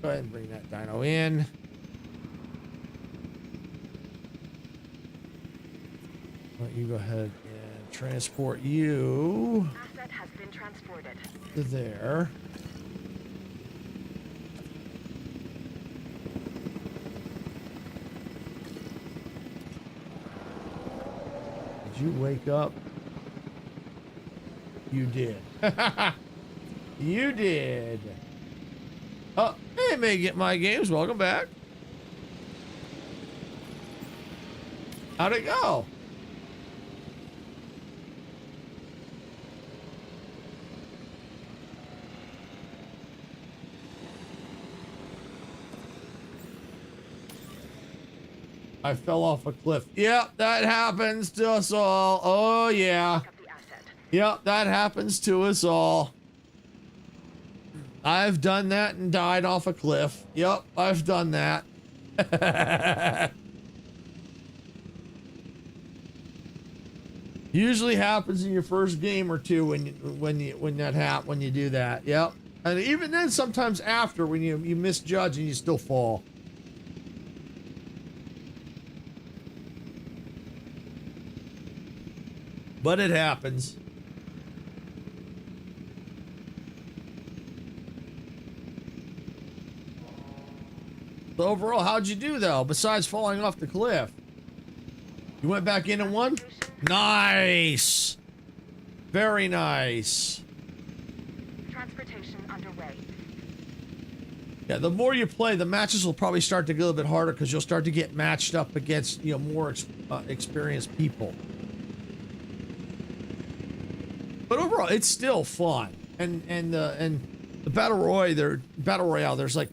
Go ahead and bring that dino in. Let you go ahead and transport you Asset has been transported. to there. Did you wake up? You did. You did. Oh, hey, May Get My Games. Welcome back. How'd it go? I fell off a cliff. Yep, that happens to us all. Oh, yeah. Pick up the asset. Yep, that happens to us all. I've done that and died off a cliff. Yep, I've done that. Usually happens in your first game or two when you do that. Yep. And even then sometimes after when you misjudge and you still fall. But it happens. So overall, how'd you do though? Besides falling off the cliff, You went back in and won? Nice. Very nice. Transportation underway. Yeah, the more you play, the matches will probably start to get a little bit harder because you'll start to get matched up against, you know, more experienced people. But overall, it's still fun. And the battle royale, there's like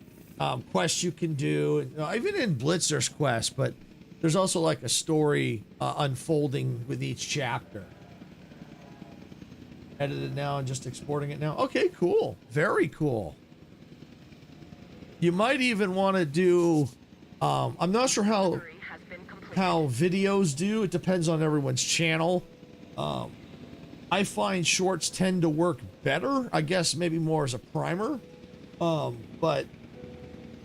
quests you can do. Even in Blitz, there's quests, but there's also like a story unfolding with each chapter. Edited now and just exporting it now. Okay, cool. Very cool. You might even want to do, I'm not sure how videos do. It depends on everyone's channel. I find shorts tend to work better. I guess maybe more as a primer. But,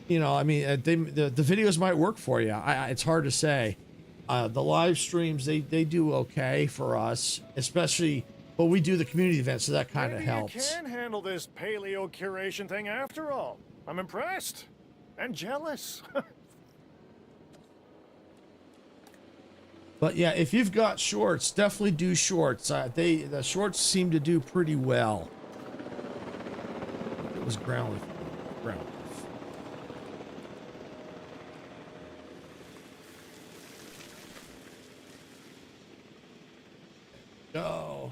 you know, I mean, the videos might work for you. It's hard to say. The live streams, they do okay for us, especially, well, we do the community events, so that kind of helps. You can handle this paleo curation thing after all. I'm impressed and jealous. But yeah, if you've got shorts, definitely do shorts. The shorts seem to do pretty well. It was ground. Go.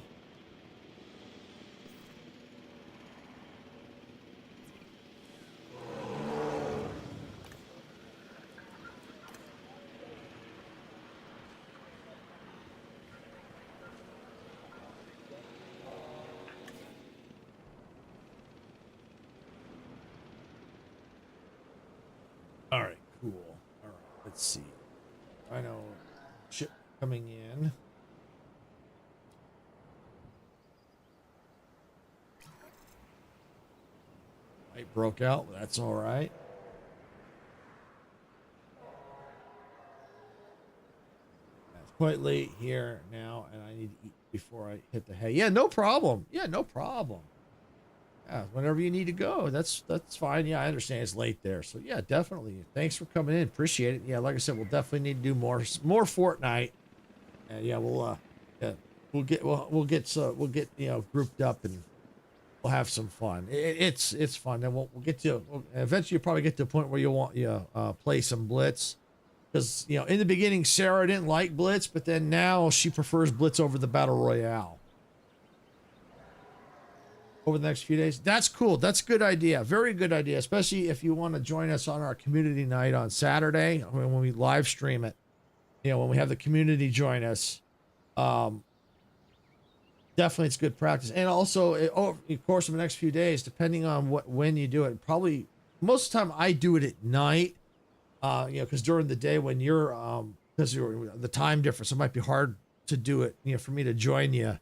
All right, cool. All right, let's see. I know ship coming in. Light broke out. That's all right. It's quite late here now, and I need to eat before I hit the hay. Yeah, no problem. Yeah, no problem. Yeah, whenever you need to go, that's fine. Yeah, I understand it's late there, so yeah, definitely. Thanks for coming in. Appreciate it. Yeah, like I said, we'll definitely need to do more Fortnite. And yeah, we'll get you know, grouped up and we'll have some fun. It's fun, and we'll get to eventually. You'll probably get to a point where you'll want play some Blitz, because you know in the beginning Sarah didn't like Blitz, but then now she prefers Blitz over the Battle Royale. Over the next few days. That's cool. That's a good idea. Very good idea, especially if you want to join us on our community night on Saturday when we live stream it. You know, when we have the community join us. Definitely it's good practice. And also, over the course of the next few days, depending on when you do it, probably most of the time I do it at night. You know, because during the day when you're because the time difference, it might be hard to do it, you know, for me to join you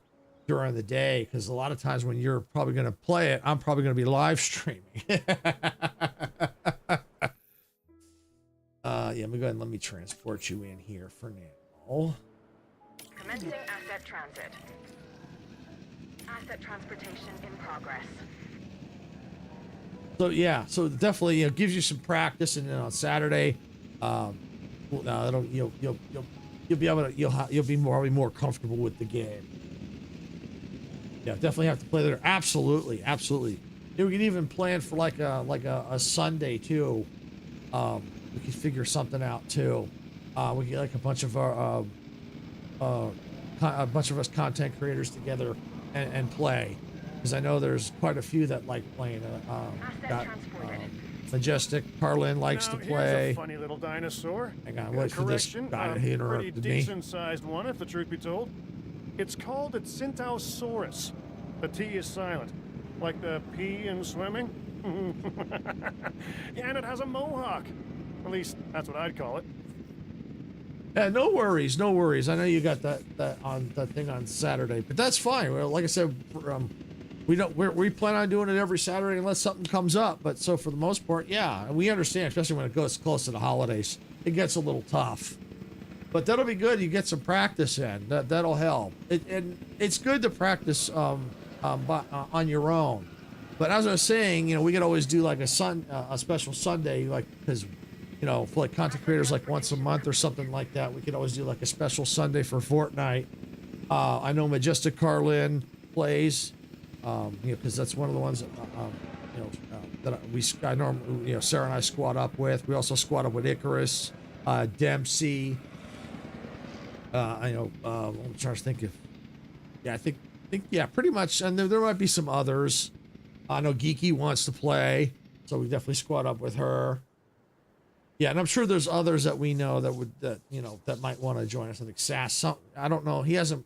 during the day, because a lot of times when you're probably going to play it, I'm probably going to be live streaming. Yeah, let me go ahead and let me transport you in here for now. Commencing asset transit. Asset transportation in progress. So yeah, so definitely, you know, gives you some practice, and then on Saturday, you'll be able to you'll be more comfortable with the game. Yeah, definitely have to play there. Absolutely. We could even plan for like a Sunday too. We could figure something out too. We get like a bunch of our us content creators together and play, because I know there's quite a few that like playing. Got Majestic, Carlin likes to play. Here's a funny little dinosaur. Hang on, wait for this guy to interrupt me. Pretty decent-sized one, if the truth be told. It's called a Centausaurus. The T is silent, like the P in swimming. Yeah, and it has a mohawk. At least that's what I'd call it. Yeah, no worries. I know you got that thing on Saturday, but that's fine. Well, like I said, we plan on doing it every Saturday unless something comes up. But so for the most part, yeah, we understand, especially when it goes close to the holidays, it gets a little tough. But that'll be good. You get some practice in. That'll help. And it's good to practice on your own. But as I was saying, you know, we could always do like a special Sunday, like, because you know, for like content creators, like once a month or something like that, we could always do like a special Sunday for Fortnite. I know Majestic Carlin plays, you know, because that's one of the ones that, you know, that I normally, you know, Sarah and I squad up with. We also squad up with Icarus, Dempsey. I know, I'm trying to think if, yeah, I think, yeah, pretty much. And there might be some others. I know Geeky wants to play, so we definitely squad up with her. Yeah, and I'm sure there's others that we know that you know, that might want to join us. I think Sass, I don't know. He hasn't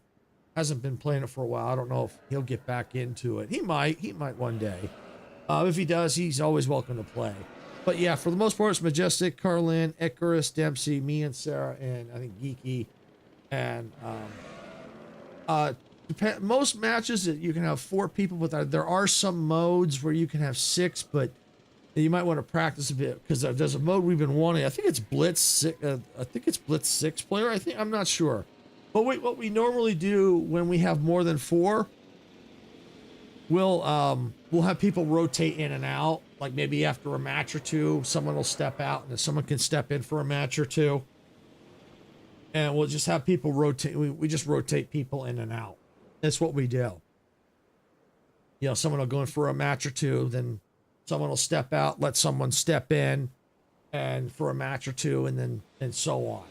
been playing it for a while. I don't know if he'll get back into it. He might one day. If he does, he's always welcome to play. But yeah, for the most part, it's Majestic, Carlin, Icarus, Dempsey, me and Sarah, and I think Geeky. And most matches that you can have 4 people, but there are some modes where you can have 6, but you might want to practice a bit, because there's a mode we've been wanting. I think it's Blitz. I think it's Blitz 6 player. I'm not sure. But what we normally do when we have more than 4, we'll have people rotate in and out. Like maybe after a match or 2, someone will step out, and then someone can step in for a match or 2. And we'll just have people rotate. We just rotate people in and out. That's what we do. You know, someone will go in for a match or 2, then someone will step out, let someone step in, and for a match or 2, and so on.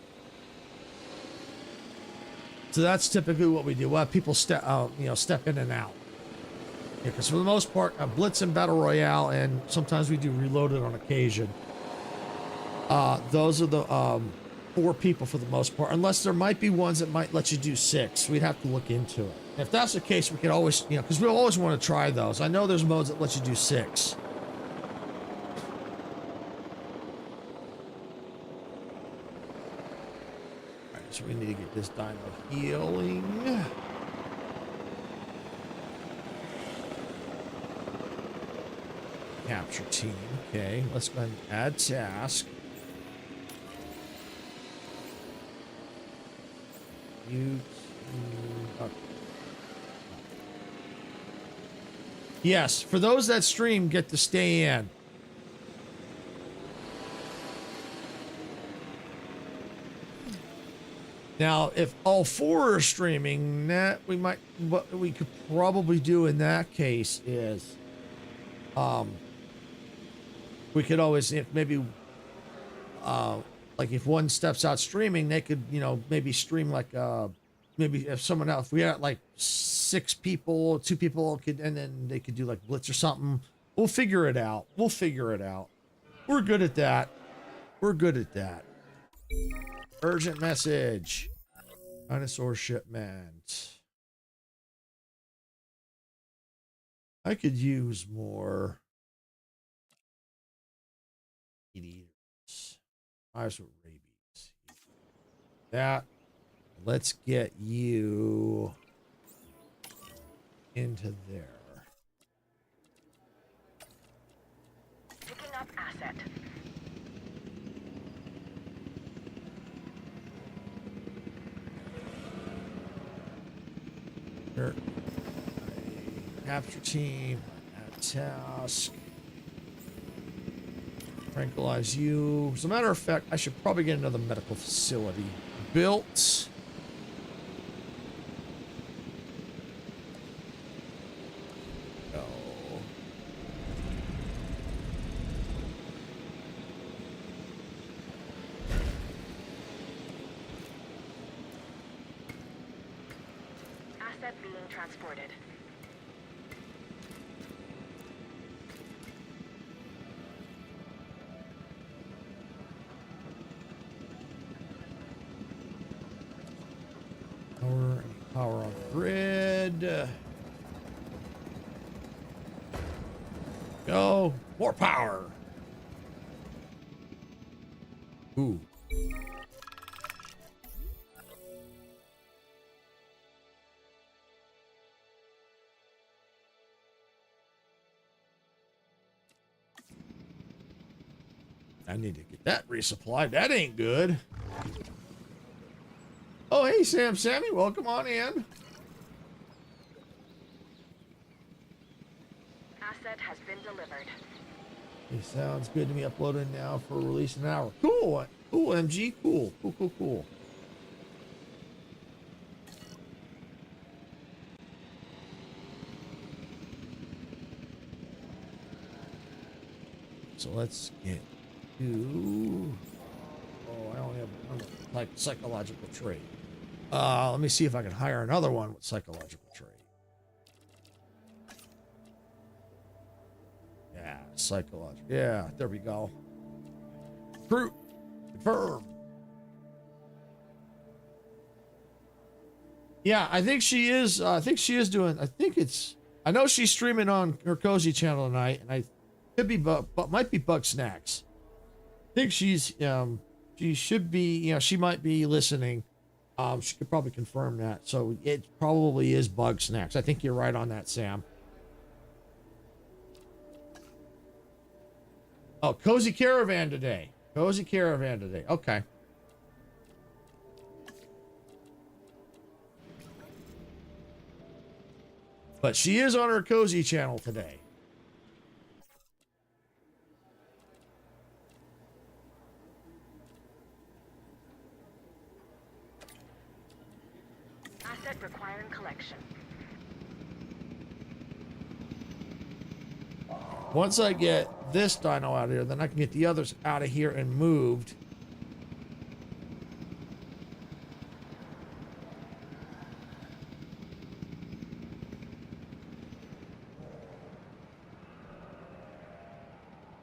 So that's typically what we do. We'll have people step in and out. Because for the most part, Blitz and Battle Royale, and sometimes we do Reloaded on occasion. Those are the 4 people for the most part, unless there might be ones that might let you do 6. We'd have to look into it. If that's the case, we could always, you know, because we'll always want to try those. I know there's modes that let you do 6. So we need to get this Dino healing. Capture team. Okay, let's go ahead and add task. Yes, for those that stream, get to stay in. Now, if all 4 are streaming, what we could probably do in that case is, we could always, if maybe, like if one steps out streaming, they could, you know, maybe stream like, maybe if someone else, if we had like 6 people, 2 people could, and then they could do like Blitz or something. We'll figure it out. We'll figure it out. We're good at that. We're good at that. Urgent message. Dinosaur shipment. I could use more meat eaters. Eyes with rabies. That. Let's get you into there. Picking up asset. Here. Capture team. Add task. Tranquilize you. As a matter of fact, I should probably get another medical facility built. Go. Asset being transported. Power on grid. Go. More power. Ooh. I need to get that resupplied. That ain't good. Oh, hey, Sammy, welcome on in. Asset has been delivered. It sounds good to me. Uploading now for release in an hour. Cool. Cool, MG. Cool. Cool, cool, cool. So let's get to... Oh, I only have one like psychological trait. Let me see if I can hire another one with psychological trait. Yeah, psychological. Yeah, there we go. Fruit. Confirm. Yeah, I think she is. I think she is doing. I think it's. I know she's streaming on her cozy channel tonight, and I could be, but might be Bug Snacks. I think she's. She should be. You know, she might be listening. She could probably confirm that. So it probably is Bug Snacks. I think you're right on that, Sam. Oh, Cozy Caravan today. Cozy Caravan today. Okay. But she is on her Cozy channel today. Asset requiring collection. Once I get this dino out of here, then I can get the others out of here and moved.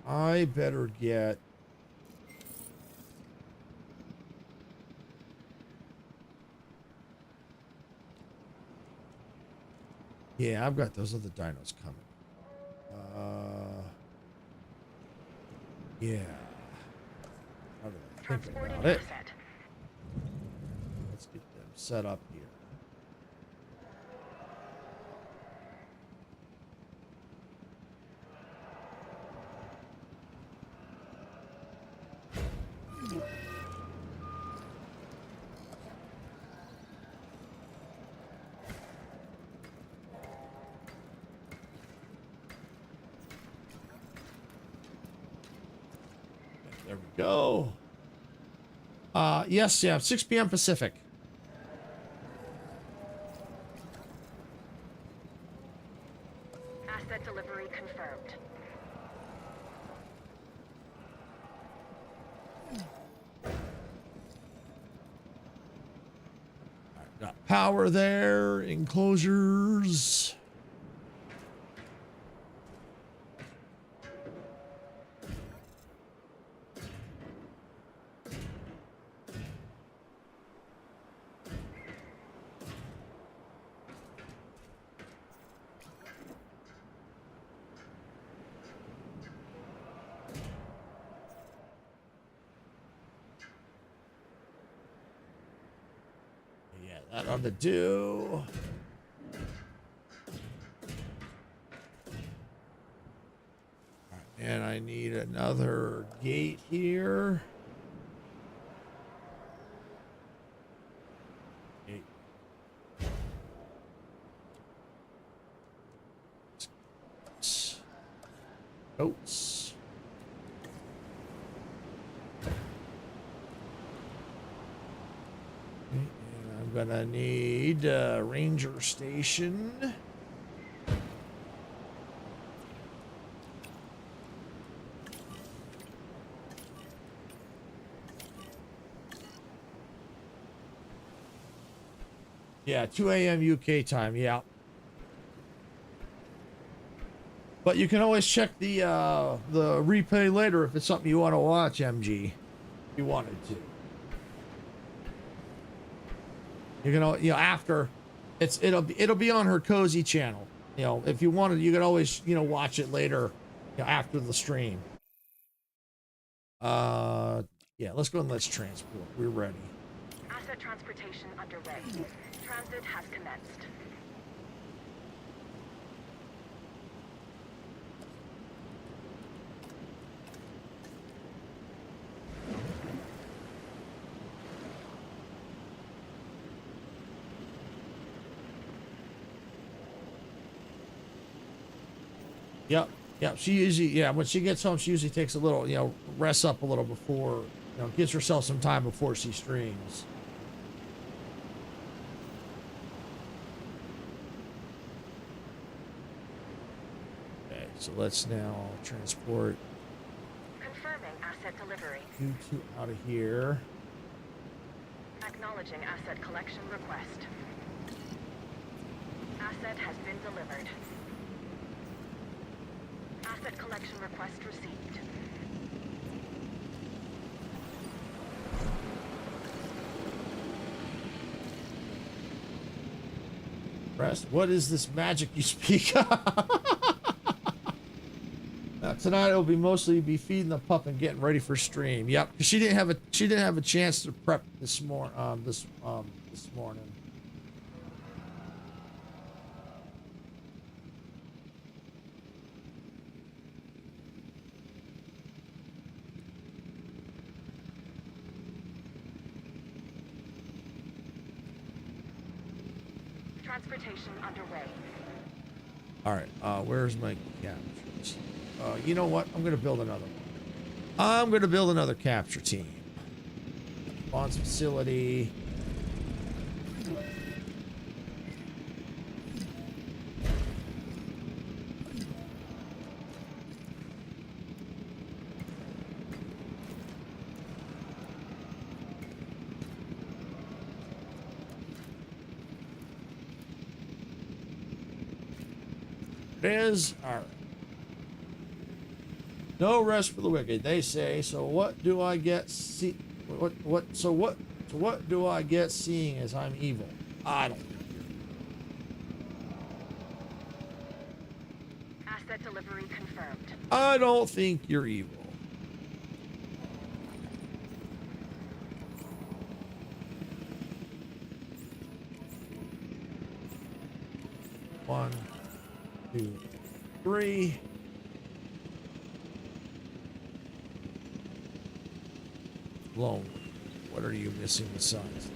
I better get... Yeah, I've got those other dinos coming. Yeah. How do I think Transporting about it? asset. Let's get them set up here. There we go. Yes, yeah, 6 p.m. Pacific. Asset delivery confirmed. Got power there, enclosures. Yeah, that ought to do. And I need another gate here. Gate. Goats. And I'm gonna need a ranger station. Yeah, 2 a.m. UK time, yeah. But you can always check the replay later if it's something you want to watch, MG. If you wanted to. You can, after it'll be on her Cozy channel. You know, if you wanted, you can always, watch it later, after the stream. Yeah, let's go and let's transport. We're ready. Asset transportation underway. Transit has commenced. Yep. Yeah, she usually, yeah, when she gets home, she usually takes a little, you know, rests up a little before, you know, gives herself some time before she streams. Okay, so let's now transport Confirming asset delivery. you two out of here. Acknowledging asset collection request. Asset has been delivered. Asset collection request received. Rest, what is this magic you speak of? Tonight it will be mostly be feeding the pup and getting ready for stream. Yep, because she didn't have a chance to prep this morning. This morning. Transportation underway. All right, where's my captures? You know what? I'm gonna build another one. I'm gonna build another capture team. Bonds facility. It is. All right. No rest for the wicked, they say. So what do I get? So what do I get seeing as I'm evil? I don't. Asset delivery confirmed. I don't think you're evil. One, two, three. Lonely. What are you missing besides?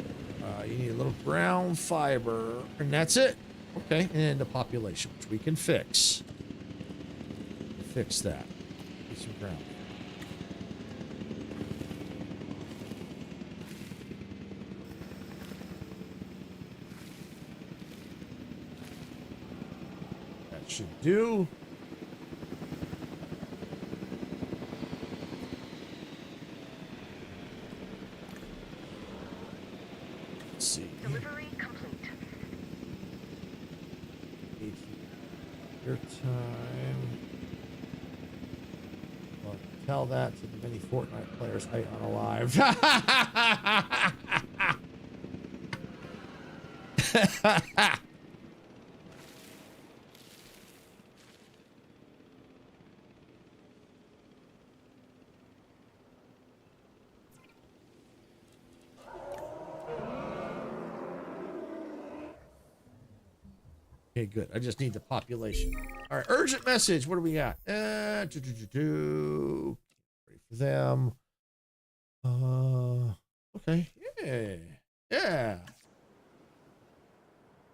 You need a little ground fiber, and that's it. Okay, and the population, which we can fix. Fix that. Get some ground. That should do. Delivery complete. Your time. Well, tell that to the many Fortnite players I unalive. Okay, good. I just need the population. All right, urgent message. What do we got? Ready for them. Okay. Yeah. Yeah.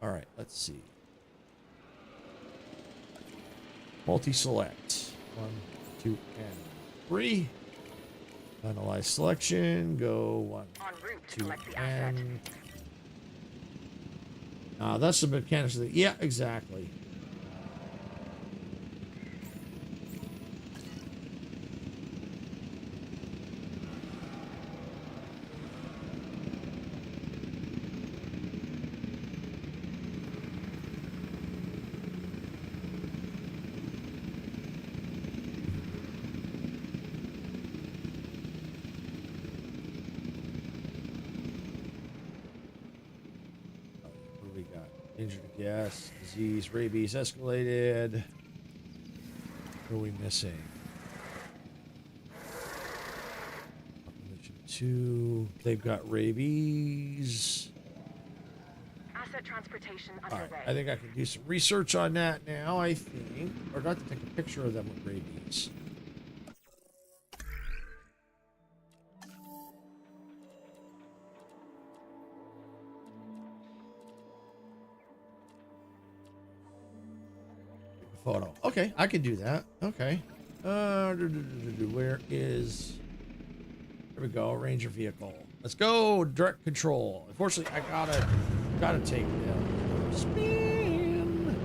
All right, let's see. Multi-select. 1, 2, and 3. Finalize selection. Go 1, En route to 2, select the asset. and... that's the mechanics of the... Yeah, exactly. What do we got? Injured gas, disease, rabies escalated. What are we missing? Population 2. They've got rabies. Asset transportation All right, underway. I think I can do some research on that now, I think. Or got to take a picture of them with rabies. photo. Okay, I can do that. Okay. Where is... There we go, Ranger vehicle. Let's go, direct control. Unfortunately, I gotta take the spin.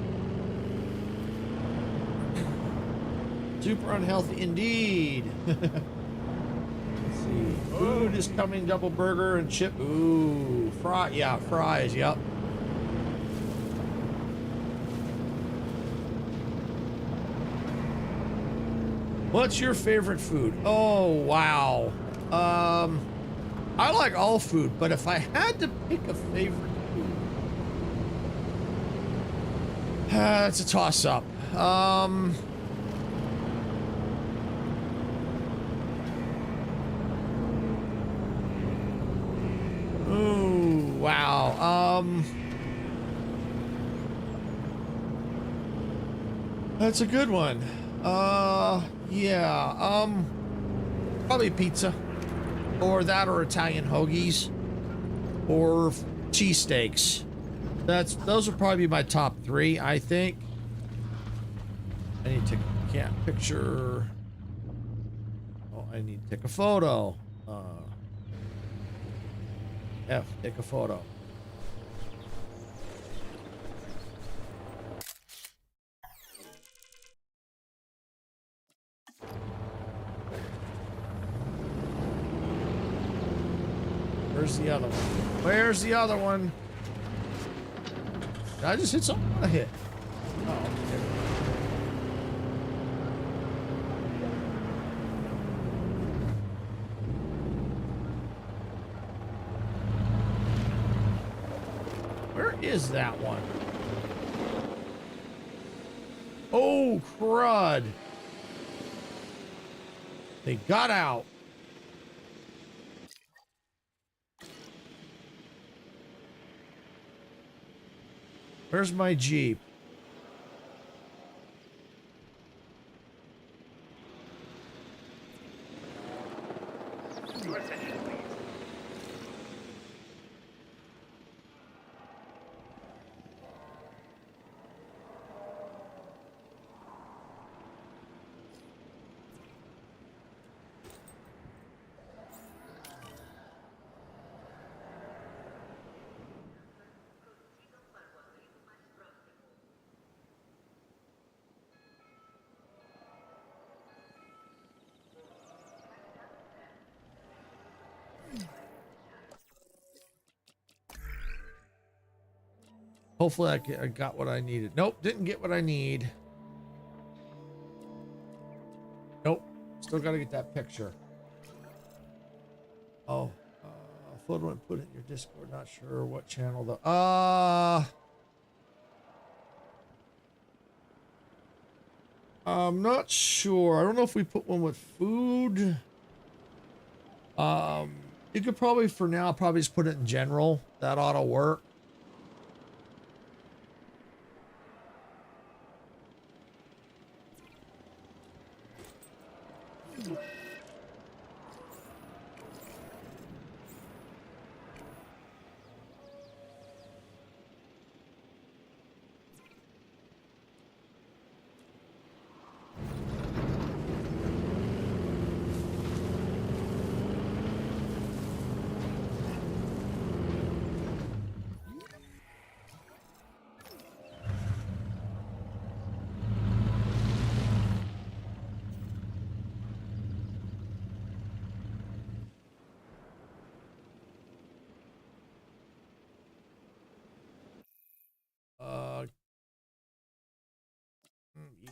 Super unhealthy indeed. Let's see. Food is coming, double burger and chip. Ooh, fry, yeah, fries, yep. What's your favorite food? Oh, wow. I like all food, but if I had to pick a favorite food, it's a toss-up. Ooh, wow. That's a good one. Yeah. Probably pizza. Or that, or Italian hoagies, or cheesesteaks. Those would probably be my top three, I think. I need to take a picture. Oh, I need to take a photo. Take a photo. Where's the other one? Where's the other one? Did I just hit something? I hit. Oh, okay. Where is that one? Oh, crud. They got out. Where's my Jeep? Hopefully I got what I needed. Nope, didn't get what I need. Nope, still gotta get that picture. Oh, photo and put it in your Discord. Not sure what channel though. I'm not sure. I don't know if we put one with food. You could probably, for now, probably just put it in general. That ought to work.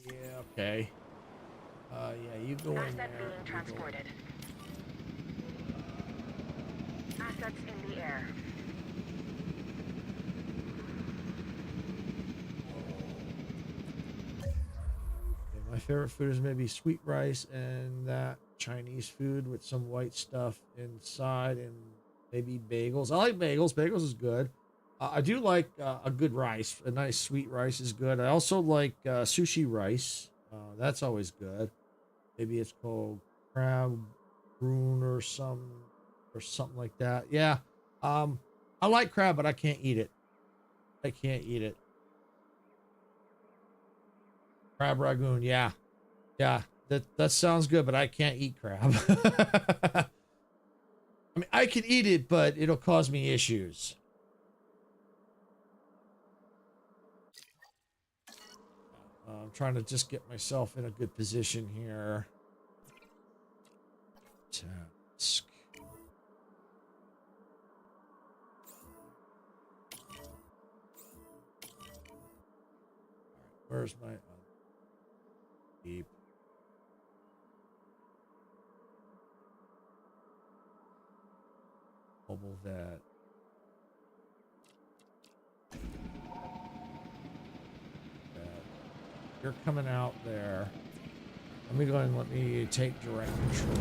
Yeah, okay. Yeah, you go in Asset there. being transported. Assets in the air. Okay, my favorite food is maybe sweet rice and that Chinese food with some white stuff inside and maybe bagels. I like bagels. Bagels is good. I do like a good rice. A nice sweet rice is good. I also like sushi rice. That's always good. Maybe it's called crab brune or something like that. Yeah. I like crab, but I can't eat it. I can't eat it. Crab ragoon, yeah. Yeah, that sounds good, but I can't eat crab. I mean, I can eat it, but it'll cause me issues. I'm trying to just get myself in a good position here. Task. Where's my deep? Mobile vet. You're coming out there. Let me go and let me take direct control.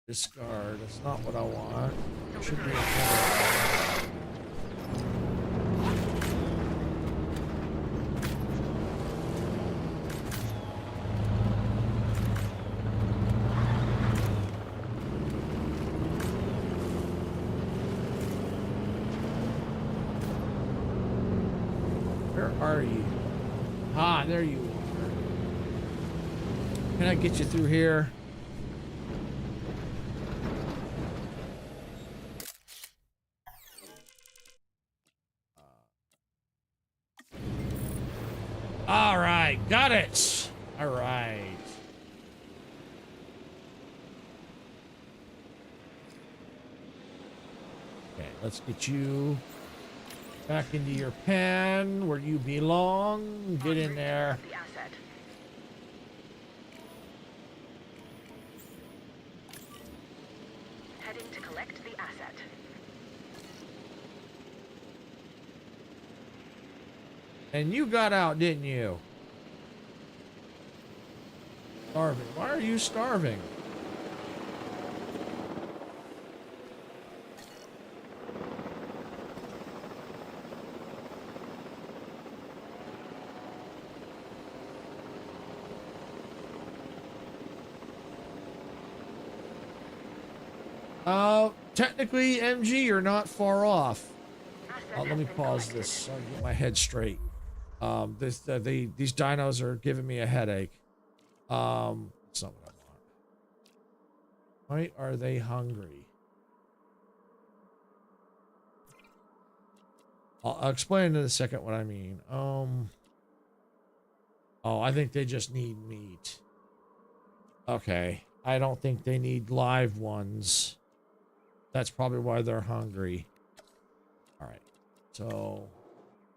Discard. That's not what I want. It should be a Where are you? Ah, there you are. Can I get you through here? All right, got it. All right. Okay, let's get you back into your pen where you belong. Get in there. The asset. Heading to collect the asset. And you got out, didn't you? Starving. Why are you starving? Technically, MG, you're not far off. Let me pause this so I get my head straight. These dinos are giving me a headache. That's not what I want. Why are they hungry? I'll explain in a second what I mean. Oh, I think they just need meat. Okay. I don't think they need live ones. That's probably why they're hungry. All right. So,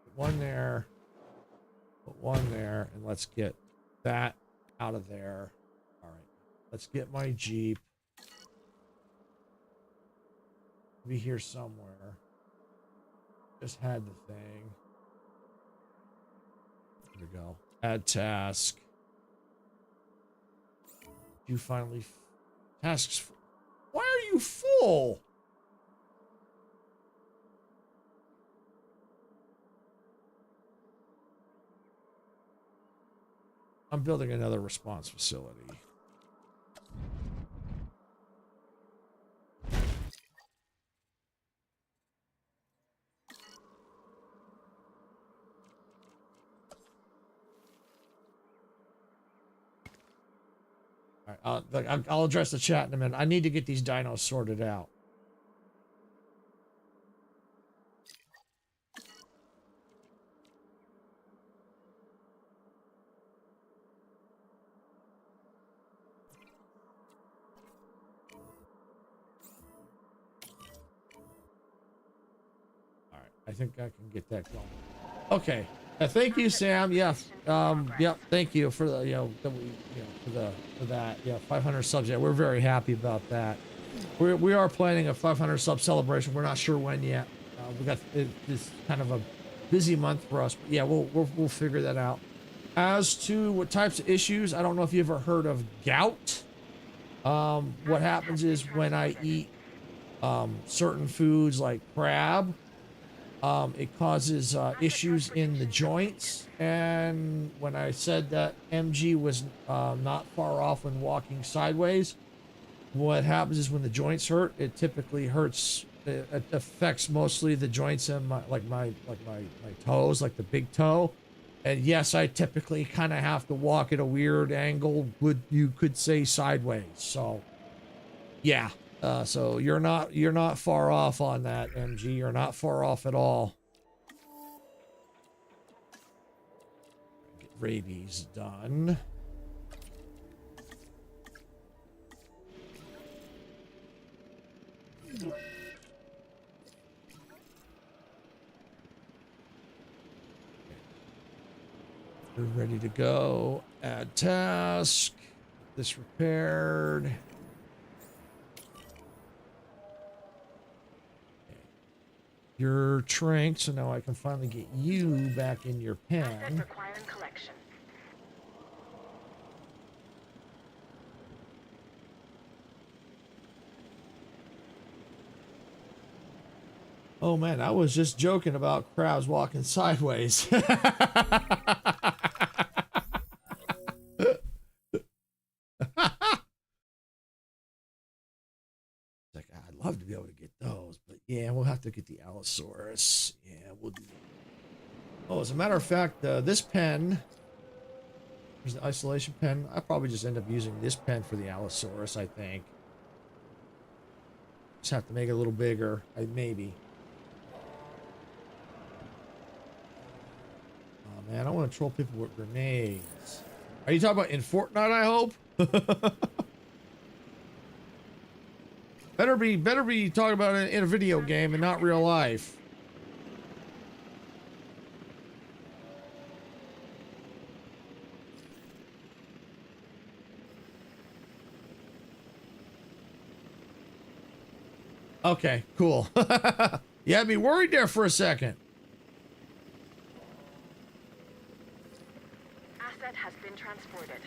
put one there. Put one there. And let's get that out of there. All right. Let's get my Jeep. Be here somewhere. Just had the thing. Here we go. Add task. You finally tasks. Why are you full? I'm building another response facility. All right, I'll address the chat in a minute. I need to get these dinos sorted out. All right, I think I can get that going. Okay. Thank you, Sam. Yes. Yep. Thank you for the, for that. Yeah. 500 subs. Yeah. We're very happy about that. We are planning a 500 sub celebration. We're not sure when yet. We got this kind of a busy month for us. But yeah, we'll figure that out. As to what types of issues, I don't know if you've ever heard of gout. What happens is when I eat certain foods like crab, It causes issues in the joints. And when I said that MG was not far off when walking sideways, what happens is when the joints hurt, it typically hurts. It affects mostly the joints in my toes, like the big toe. And yes, I typically kind of have to walk at a weird angle. You could say sideways. So, yeah. So you're not far off on that, MG. You're not far off at all. Get rabies done. We're ready to go. Add task. Get this repaired. Okay. You're tranked, so now I can finally get you back in your Asset pen. requiring collection. Oh man, I was just joking about crabs walking sideways. Like, I'd love to be able to get those, but yeah, we'll have to get the Allosaurus. Yeah, we'll do that. Oh, as a matter of fact, this pen, there's the isolation pen. I'll probably just end up using this pen for the Allosaurus, I think. Just have to make it a little bigger, maybe. Oh man, I want to troll people with grenades. Are you talking about in Fortnite, I hope? Better be talking about it in a video game and not real life. Okay, cool. You had me worried there for a second. Asset has been transported.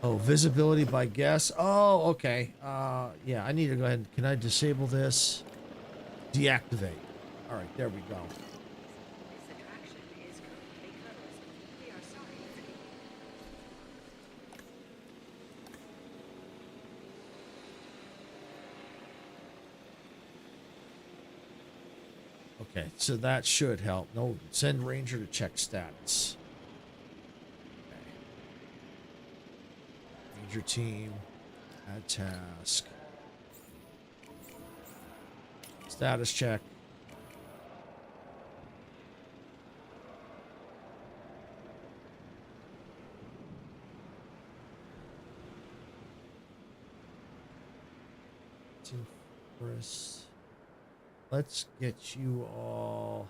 Oh, visibility by guess. Oh, okay. Yeah, I need to go ahead. Can I disable this? Deactivate. All right, there we go. This attraction is currently closed. We are sorry. Okay, so that should help. No, send ranger to check status. Okay. Ranger team, add task. Status check. Team Forest. Let's get you all.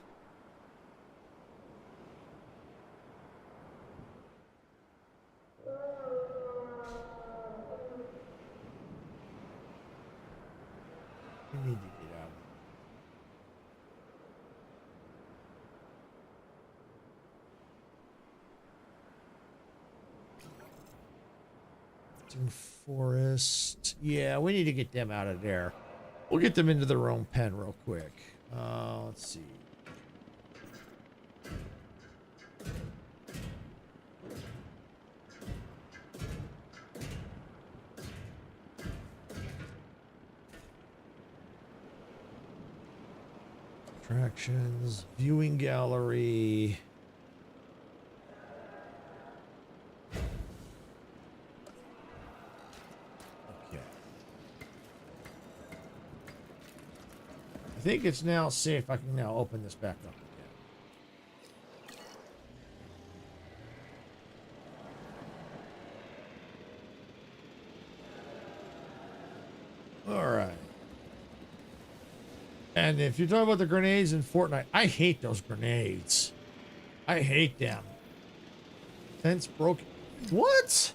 We need to get out. Team Forest. Yeah, we need to get them out of there. We'll get them into their own pen real quick. Let's see. Attractions, viewing gallery. I think it's now safe. I can now open this back up again. All right. And if you're talking about the grenades in Fortnite, I hate those grenades. I hate them. Fence broken. What?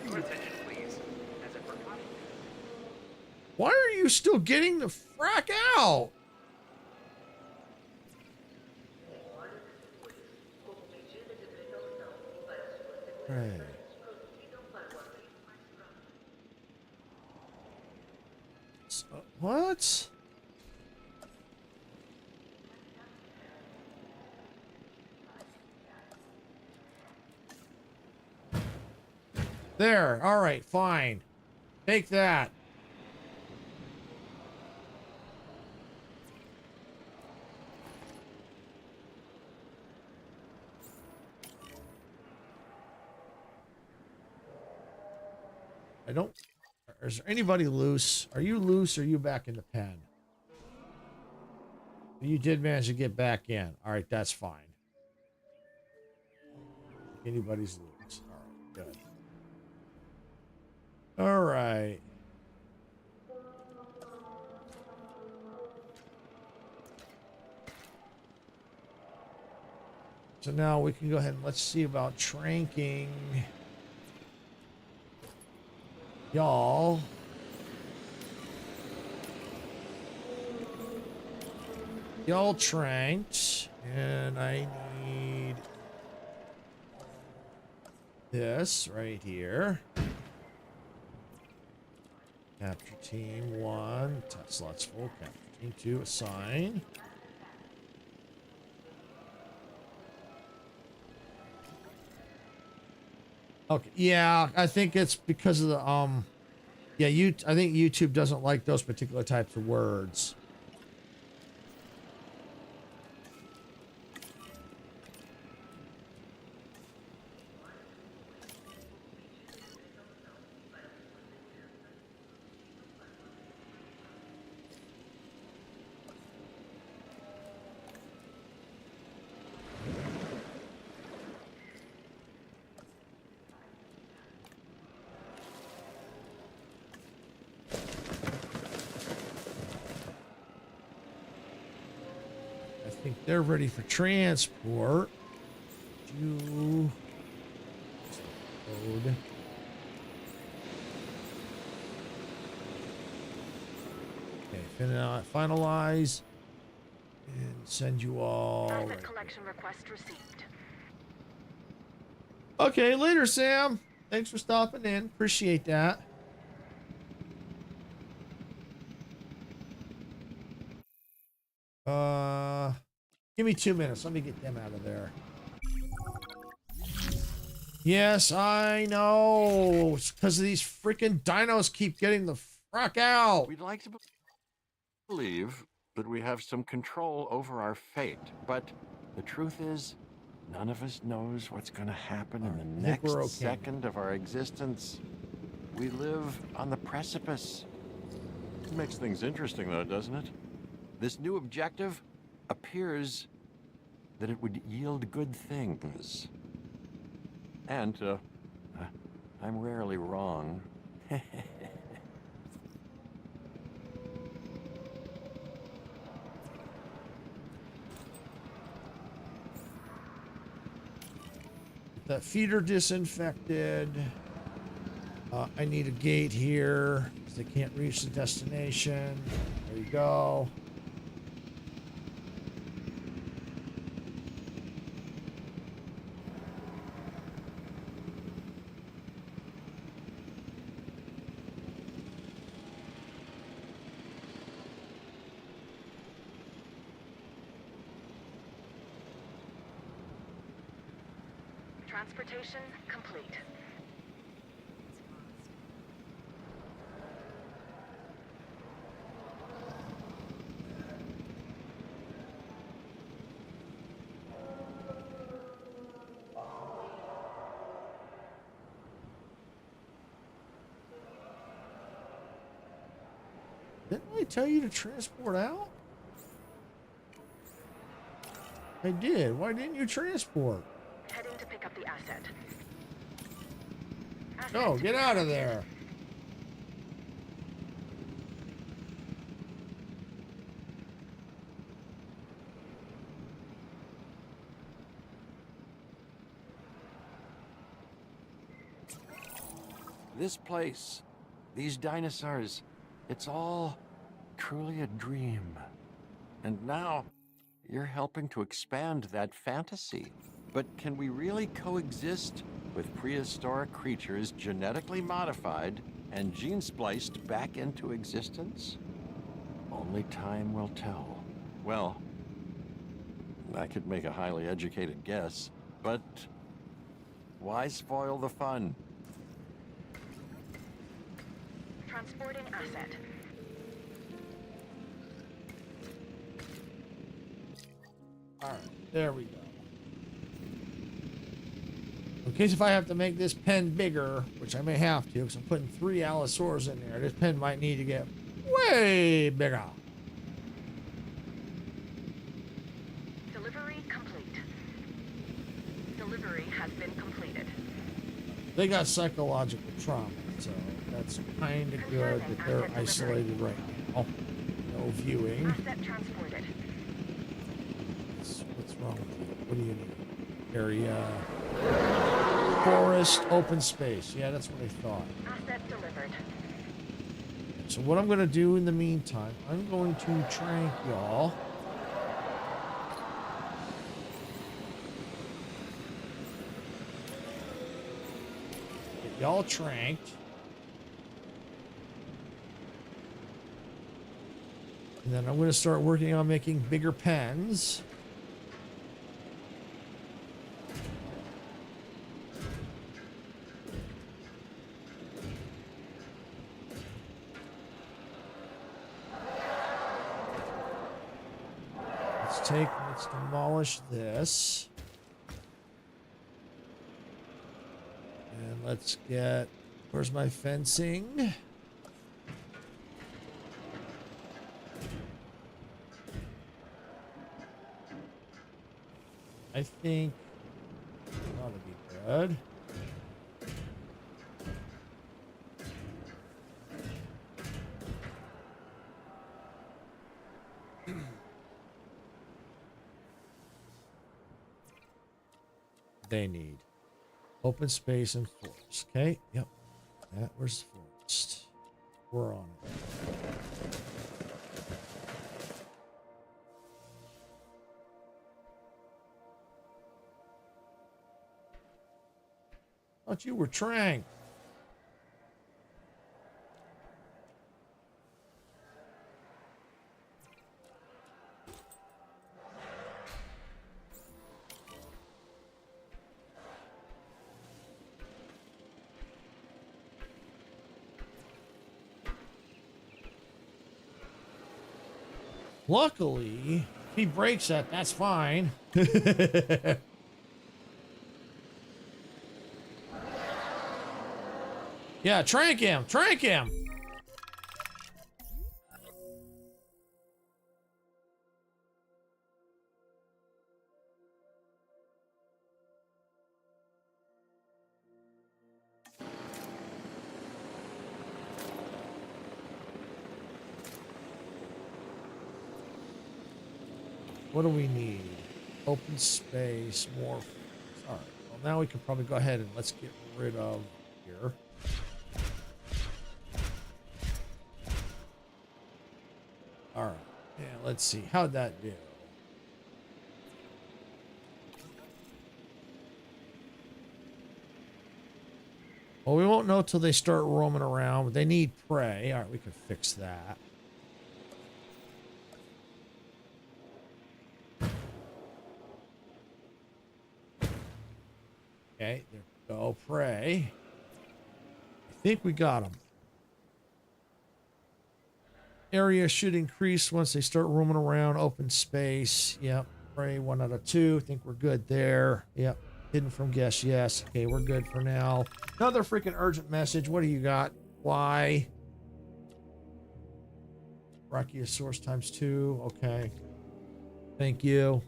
Your attention, please. As a precaution. Why are you still getting the frack out? Right. What? There. All right, fine. Take that. I don't... Is there anybody loose? Are you loose or are you back in the pen? You did manage to get back in. All right, that's fine. Anybody's loose. All right, good. All right. So now we can go ahead and let's see about tranking y'all. Y'all tranked, and I need this right here. Capture team 1, test slots full. Capture team 2, assign. Okay, yeah, I think it's because of the yeah, I think YouTube doesn't like those particular types of words. I think they're ready for transport. You code. Okay, finalize and send you all. Asset Right collection request received. Okay, later, Sam. Thanks for stopping in. Appreciate that. Give me 2 minutes. Let me get them out of there. Yes, I know. It's because of these freaking dinos keep getting the fuck out. We'd like to believe that we have some control over our fate, but the truth is, none of us knows what's going to happen in the next second of our existence. We live on the precipice. It makes things interesting, though, doesn't it? This new objective appears that it would yield good things. And, I'm rarely wrong. That feeder disinfected. I need a gate here because they can't reach the destination. There you go. Transportation complete. Didn't I tell you to transport out? I did. Why didn't you transport? Heading to pick up the asset. No, get out of there. This place, these dinosaurs, it's all truly a dream. And now, you're helping to expand that fantasy. But can we really coexist with prehistoric creatures genetically modified and gene spliced back into existence? Only time will tell. Well, I could make a highly educated guess, but why spoil the fun? Transporting asset. All right, there we go. In case if I have to make this pen bigger, which I may have to, because I'm putting 3 Allosaurs in there, this pen might need to get way bigger. Delivery complete. Delivery has been completed. They got psychological trauma, so that's kind of good that they're isolated right now. No viewing. Asset transported. What's wrong with you? What do you need? Area. Forest, open space. Yeah, that's what I thought. Asset delivered. So what I'm going to do in the meantime, I'm going to trank y'all. Get y'all tranked. And then I'm going to start working on making bigger pens. Let's demolish this. And let's get, where's my fencing? I think that ought to be good. They need open space and forest. Okay, yep. That was forest. We're on it. Thought you were trying. Luckily, if he breaks that, that's fine. Yeah, trank him, trank him. What do we need? Open space, more. All right. Well, now we can probably go ahead and let's get rid of here. All right. Yeah, let's see. How'd that do? Well, we won't know till they start roaming around, but they need prey. All right, we can fix that. Okay, there we go. Prey. I think we got them. Area should increase once they start roaming around. Open space. Yep. Prey 1 out of 2. I think we're good there. Yep. Hidden from guess. Yes. Okay, we're good for now. Another freaking urgent message. What do you got? Why? Brachiosaurus times 2. Okay. Thank you.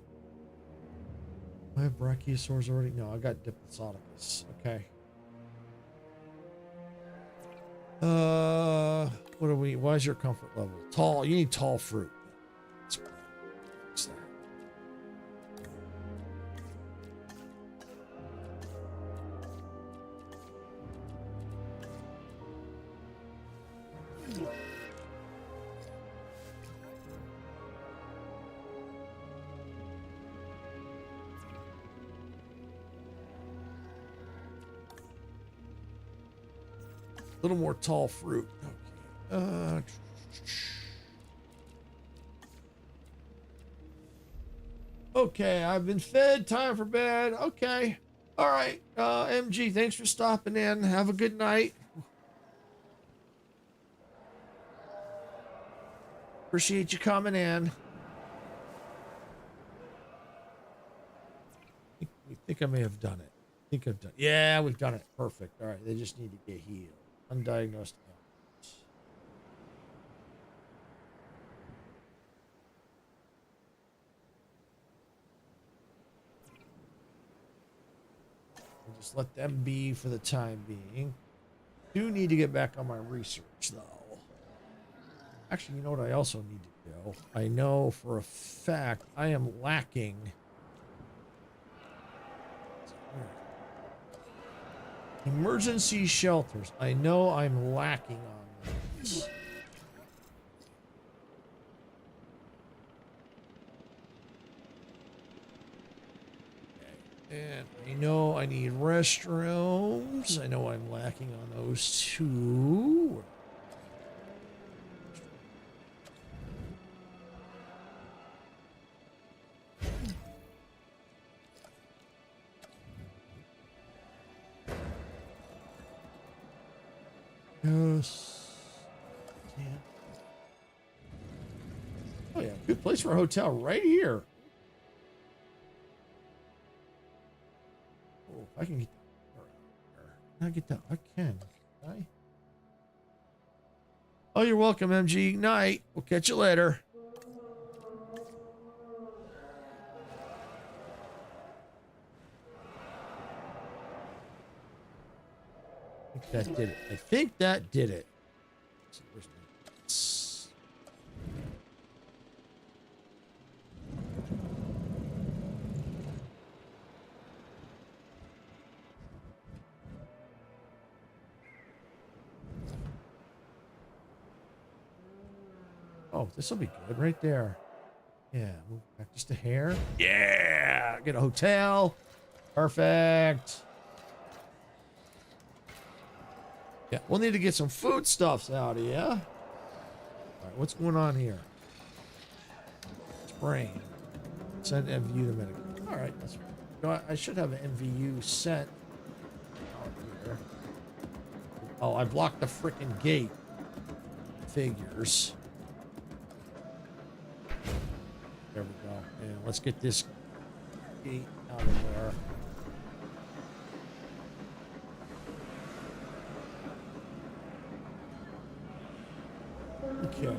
I have Brachiosaurs already. No, I got Diplodocus. Okay. What do we? Why is your comfort level tall? You need tall fruit. Let's fix that. A little more tall fruit. Okay. Okay, I've been fed. Time for bed. Okay. All right. MG, thanks for stopping in. Have a good night. Appreciate you coming in. I think I may have done it. I think I've done it. Yeah, we've done it. Perfect. All right. They just need to get healed. Undiagnosed ailments. I'll just let them be for the time being. Do need to get back on my research, though. Actually, you know what I also need to do? I know for a fact I am lacking. Emergency shelters. I know I'm lacking on those. And I know I need restrooms. I know I'm lacking on those too. Yes. Yeah. Oh yeah, good place for a hotel right here. Oh, if I can get can I get that? I can. I. Oh, you're welcome, MG. Night. We'll catch you later. I think that did it. I think that did it. Let's see, where's my... Oh, this will be good right there. Yeah, move back just a hair. Yeah, get a hotel. Perfect. Yeah, we'll need to get some foodstuffs out of you. All right, what's going on here? Sprain. Send MVU to medical. All right, that's right. You know, I should have an MVU sent out here. Oh, I blocked the freaking gate. Figures. There we go. And let's get this gate out of there. Okay.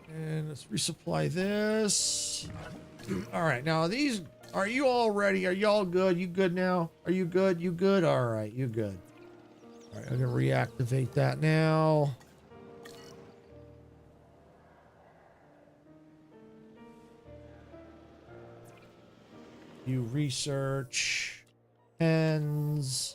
And let's resupply this. All right, now these, are you all ready? Are you all good? You good now? Are you good? You good? All right, you good. All right, I'm gonna reactivate that now. You research, pens.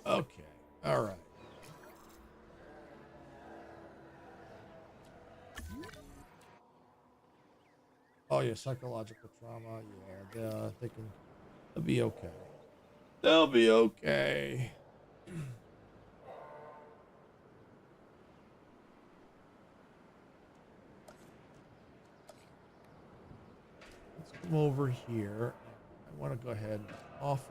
Okay, all right. Oh yeah, psychological trauma. Yeah, they can. They'll be okay. They'll be okay. Let's come over here. I want to go ahead off of.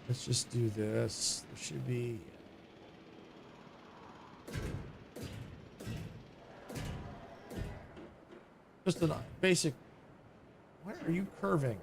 Let's just do this. There should be. Just a basic. Why are you curving?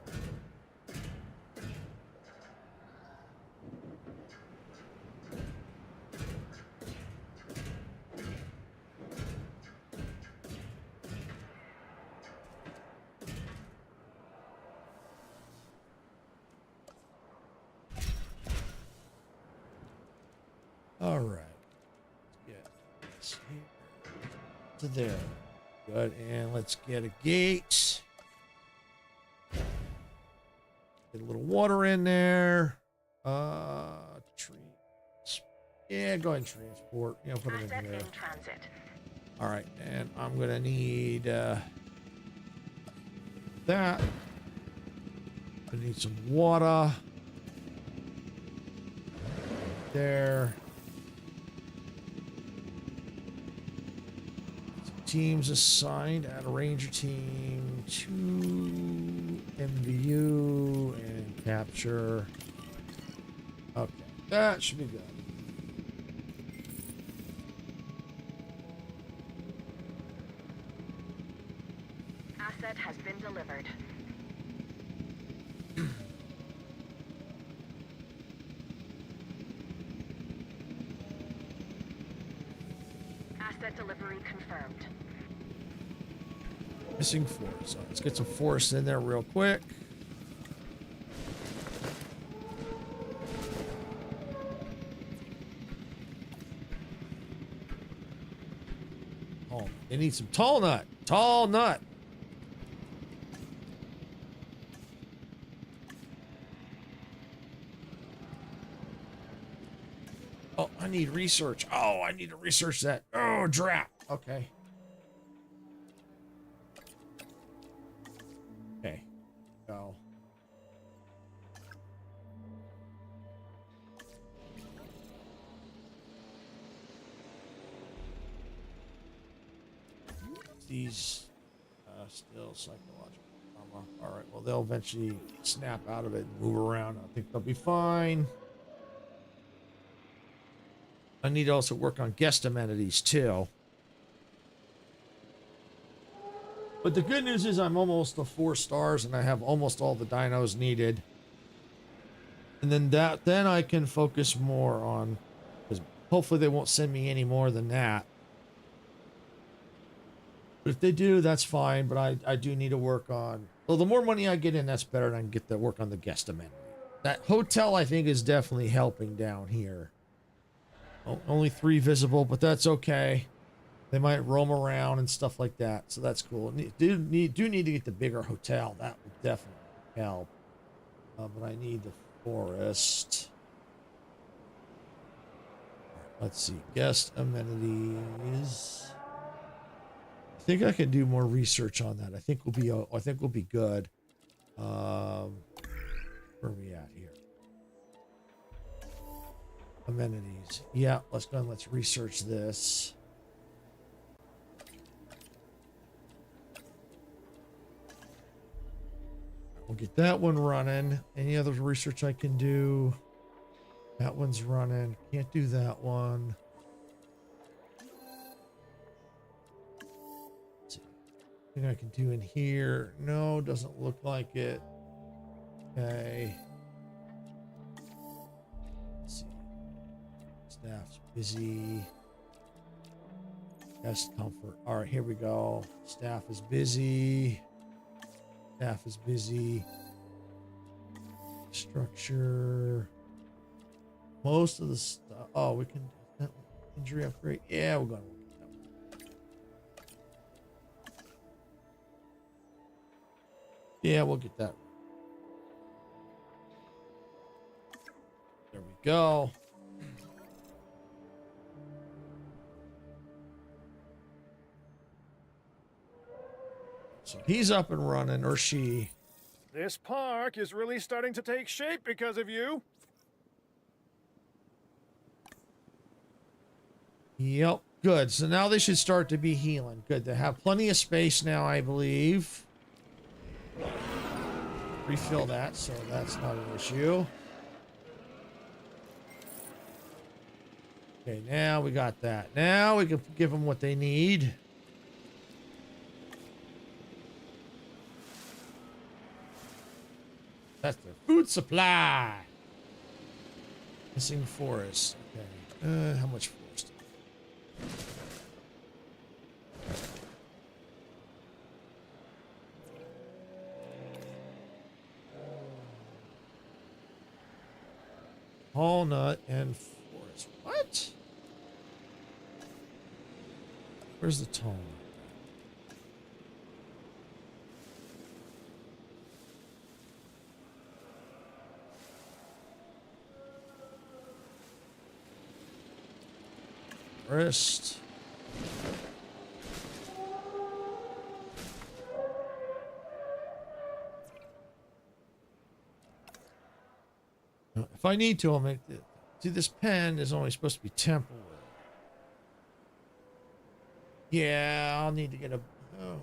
All right. Let's get this here to there. Good. And let's get a gate. Get a little water in there. Trees. Yeah, go ahead and transport. You know, put them in Asset here. in transit. All right. And I'm going to need that. I need some water. There. Teams assigned, add a ranger team to MVU and capture. Okay, that should be good. Asset has been delivered. Asset delivery confirmed. Missing force. So let's get some force in there real quick. Oh, they need some tall nut. Tall nut. Oh, I need research. Oh, I need to research that. Oh, drat. Okay. Okay. Go. These still psychological trauma. All right. Well, they'll eventually snap out of it and move around. I think they'll be fine. I need to also work on guest amenities too. But the good news is I'm almost to 4 stars and I have almost all the dinos needed. And then I can focus more on, because hopefully they won't send me any more than that. But if they do, that's fine. But I do need to work on, well, the more money I get in, that's better than I can get to work on the guest amenity. That hotel, I think, is definitely helping down here. Only 3 visible, but that's okay. They might roam around and stuff like that, so that's cool. Do need to get the bigger hotel. That will definitely help. But I need the forest. Let's see, guest amenities. I think I can do more research on that. I think we'll be good. Where are we at here? Amenities. Yeah, let's go and let's research this. We'll get that one running. Any other research I can do? That one's running. Can't do that one. Let's see. Anything I can do in here? No, doesn't look like it. Okay. Let's see. Staff's busy. Guest comfort. All right, here we go. Staff is busy. Staff is busy. Structure. Most of the stuff. Oh, we can injury upgrade. Yeah, we're gonna look at that one. Yeah, we'll get that. There we go. So he's up and running, or she. This park is really starting to take shape because of you. Yep, good. So now they should start to be healing. Good. They have plenty of space now, I believe. Refill that, so that's not an issue. Okay, now we got that. Now we can give them what they need. That's their food supply. Missing forest. Okay. How much forest? Walnut and forest. What? Where's the tall nut? Forest. If I need to, I'll make it. See, this pen is only supposed to be temporary. Yeah, I'll need to get a. Oh.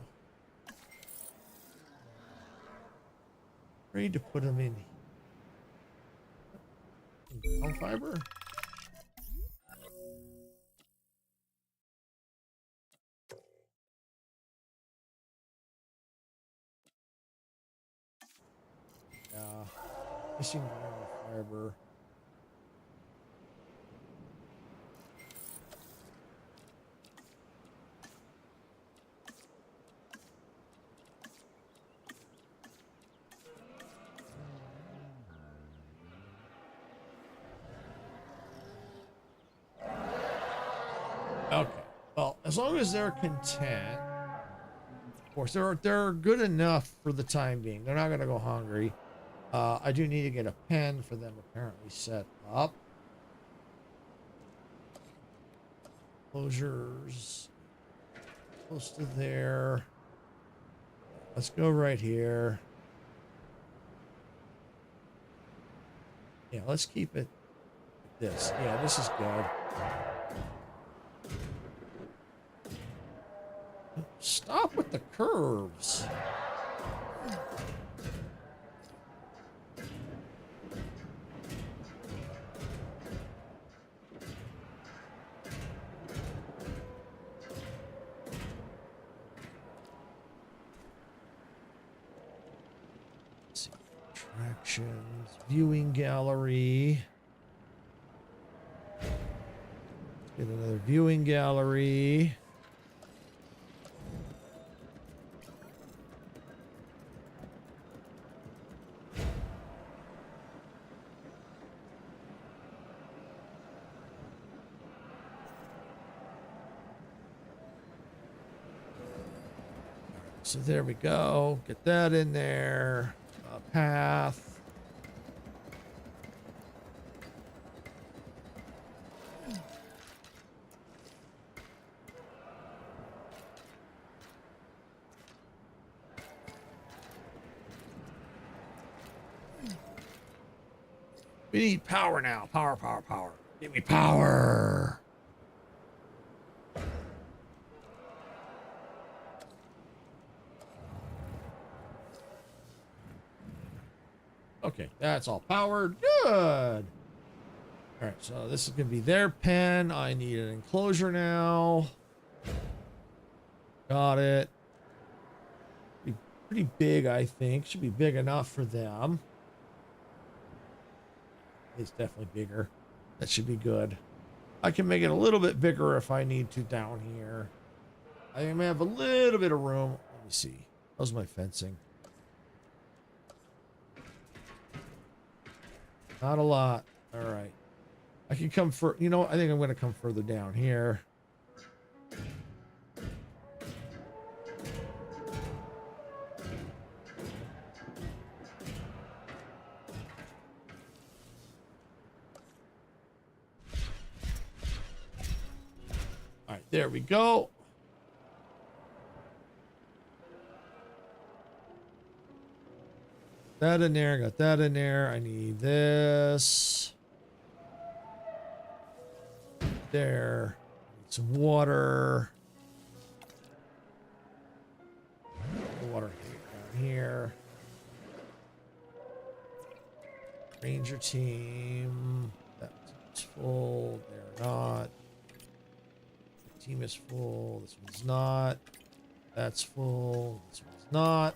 I need to put them in. Ground fiber? Yeah. Missing ground fiber. Okay. Well, as long as they're content, of course, they're good enough for the time being. They're not going to go hungry. I do need to get a pen for them apparently set up. Closures. Close to there. Let's go right here. Yeah, let's keep it like this. Yeah, this is good. Stop with the curves. Let's see. Attractions, viewing gallery. Let's get another viewing gallery. So there we go. Get that in there. Path. We need power now. Power, power, power. Give me power. Okay, that's all powered. Good. All right, so this is going to be their pen. I need an enclosure now. Got it. Be pretty big, I think. Should be big enough for them. It's definitely bigger. That should be good. I can make it a little bit bigger if I need to down here. I may have a little bit of room. Let me see. How's my fencing? Not a lot. All right. I can come for, you know, I think I'm going to come further down here. All right, there we go. That in there, got that in there. I need this. There. Need some water. Water down here. Ranger team. That's full. They're not. The team is full. This one's not. That's full. This one's not.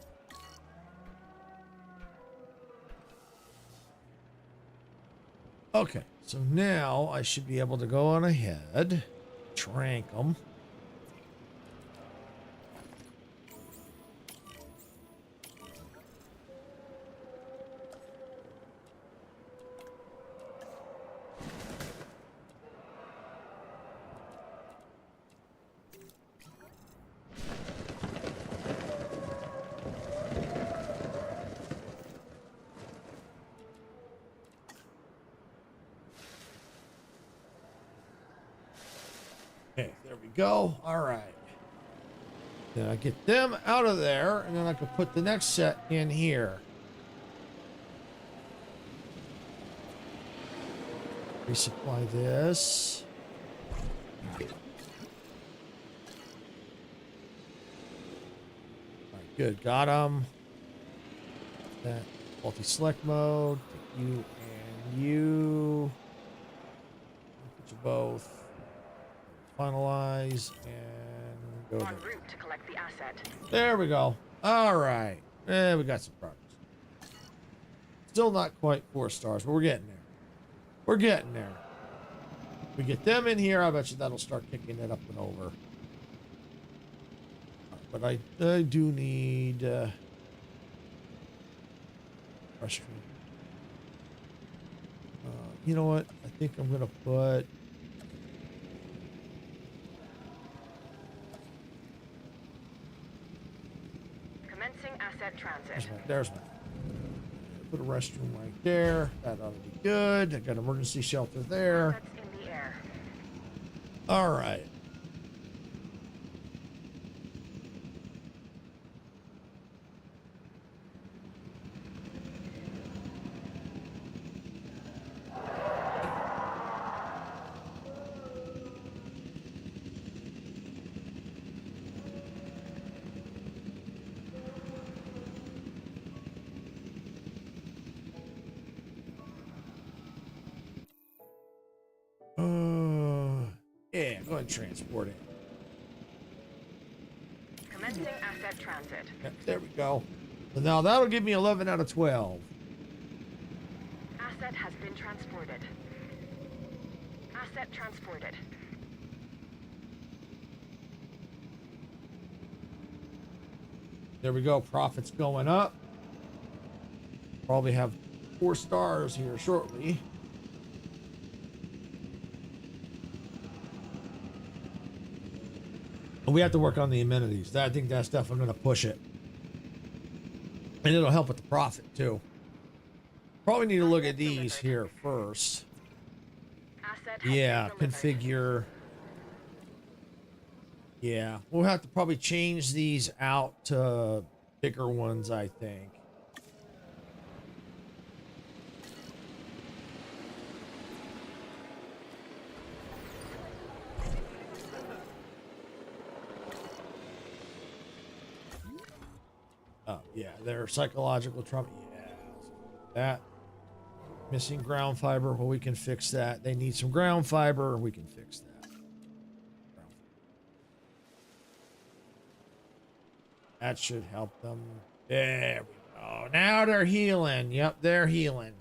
Okay, so now I should be able to go on ahead, trank them. Okay, there we go. All right. Then I get them out of there, and then I can put the next set in here. Resupply this. All right, good. Got them. That multi-select mode. Take you and you. Put you both. Finalize and go En there. route to collect the asset. There we go. All right. We got some progress. Still not quite 4 stars, but we're getting there. We're getting there. We get them in here, I bet you that'll start kicking it up and over. But I do need restroom. You know what? I think I'm gonna put Commencing asset transit. there's one. Put a restroom right there. That ought to be good. I got emergency shelter there. Assets in the air. All right. Yeah, go ahead and transport it. Commencing asset transit. Yep, there we go. So now that'll give me 11 out of 12. Asset has been transported. Asset transported. There we go. Profits going up. Probably have 4 stars here shortly. And we have to work on the amenities. I think that's definitely going to push it. And it'll help with the profit too. Probably need to look at these here first. Asset has Yeah, been delivered. configure. Yeah, we'll have to probably change these out to bigger ones, I think. Oh, yeah, they're psychological trauma. Yeah, that. Missing ground fiber. Well, we can fix that. They need some ground fiber. We can fix that. That should help them. There we go. Now they're healing. Yep, they're healing.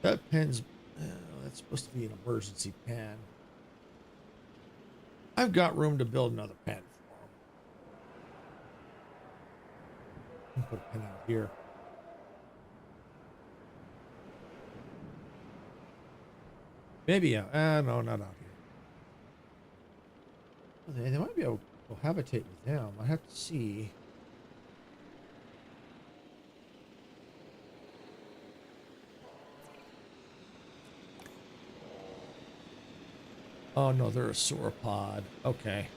That pen's... that's supposed to be an emergency pen. I've got room to build another pen for him. Put a pen out here. Maybe, no, not out here. They might be able to cohabitate with them. I have to see. Oh no, they're a sauropod. Okay.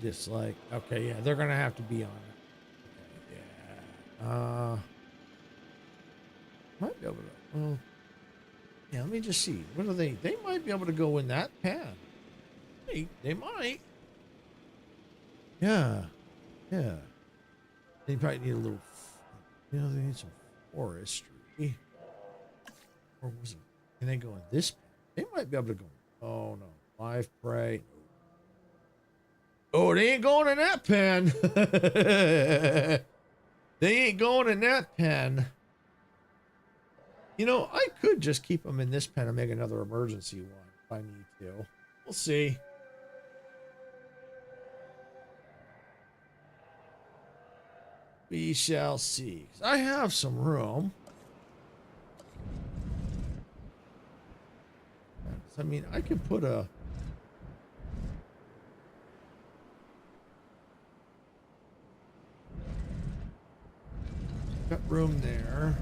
Dislike. Okay, yeah, they're gonna have to be on it. Okay, yeah. Might be able to. Well, yeah, let me just see. What are they? They might be able to go in that pen. They might. Yeah. Yeah. They probably need a little. You know, they need some forestry. Or was it? Can they go in this pen? They might be able to go. Oh no. Live prey. Oh, they ain't going in that pen. They ain't going in that pen. You know, I could just keep them in this pen and make another emergency one if I need to. We'll see. We shall see. I have some room. I mean, I could put a... Got room there.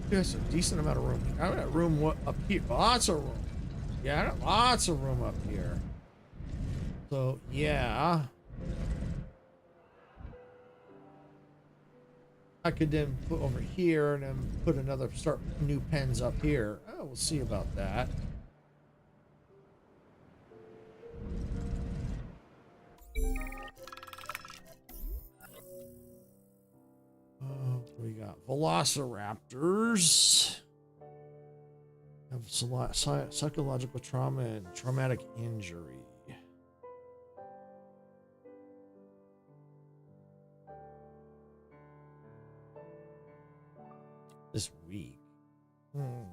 There's a decent amount of room. I got room up here. Lots of room. Yeah, I got lots of room up here. So, yeah. I could then put over here and then put another, start new pens up here. Oh, we'll see about that. We got velociraptors. Have psychological trauma and traumatic injury. This week. All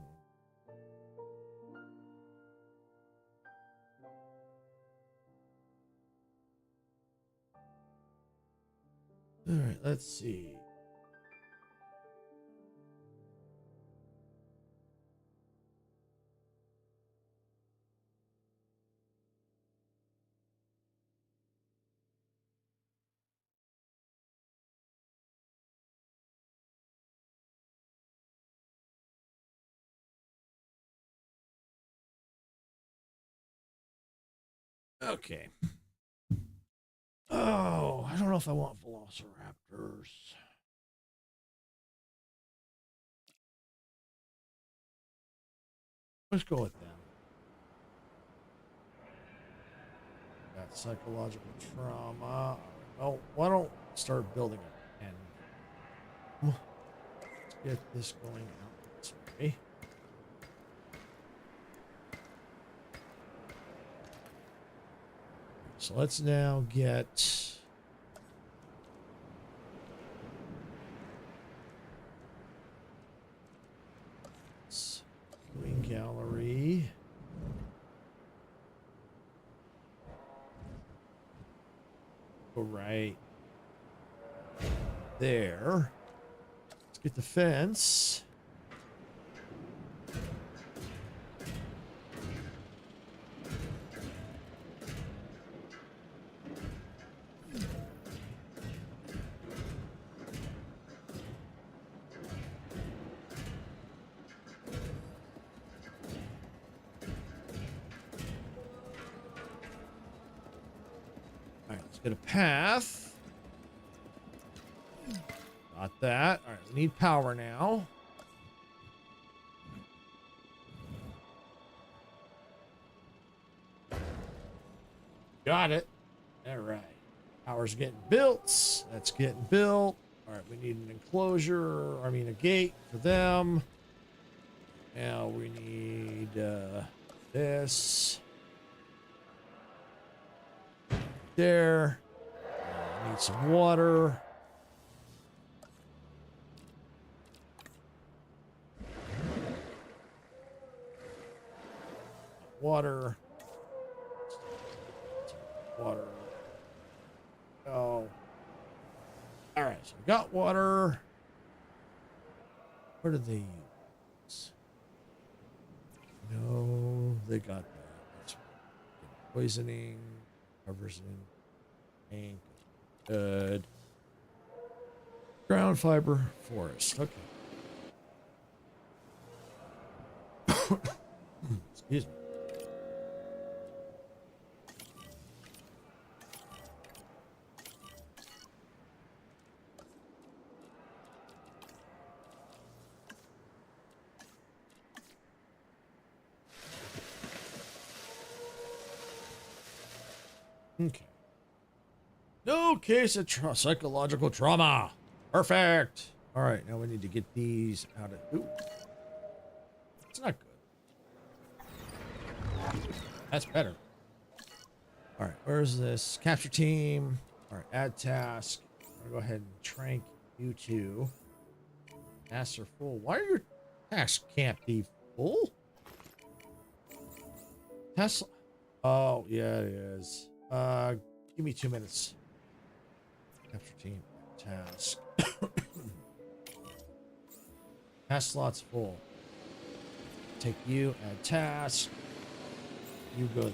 right, let's see. Okay. Oh, I don't know if I want velociraptors. Let's go with them. Got psychological trauma. Well, why don't we start building a pen? Let's get this going out this way. So let's now get Green gallery. Go right there. Let's get the fence. Get a path. Got that. All right, we need power now. Got it. All right. Power's getting built. That's getting built. All right, we need an enclosure. I mean, a gate for them. Now we need this. There. Need some water. Water. Water. Oh. All right, so we got water. What did they use? No, they got that. That's right. Poisoning. Covers in ink. Good. Ground fiber forest. Okay. Excuse me. Okay. No case of psychological trauma. Perfect. All right, now we need to get these out of. Ooh, it's not good. That's better. All right, where's this capture team? All right, add task. I'm gonna go ahead and trank you two. Tasks are full. Why are your tasks can't be full? Tesla. Oh yeah, it is. Give me 2 minutes. Capture team task. Task slots full. Take you, add task. You go there.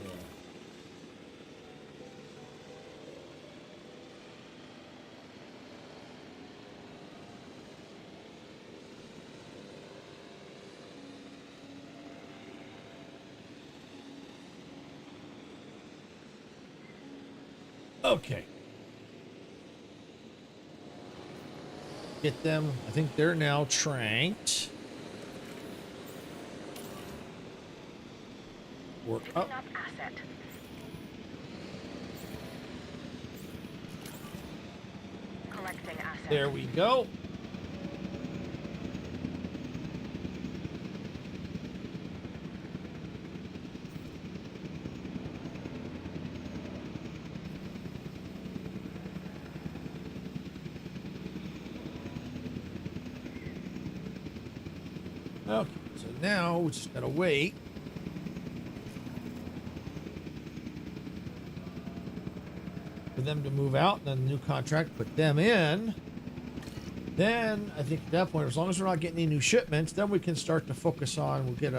Okay. Get them. I think they're now tranked. Work Picking up. up asset. Collecting asset. There we go. Okay, so now we just gotta wait. For them to move out, and then the new contract, put them in. Then I think at that point, as long as we're not getting any new shipments, then we can start to focus on. We'll get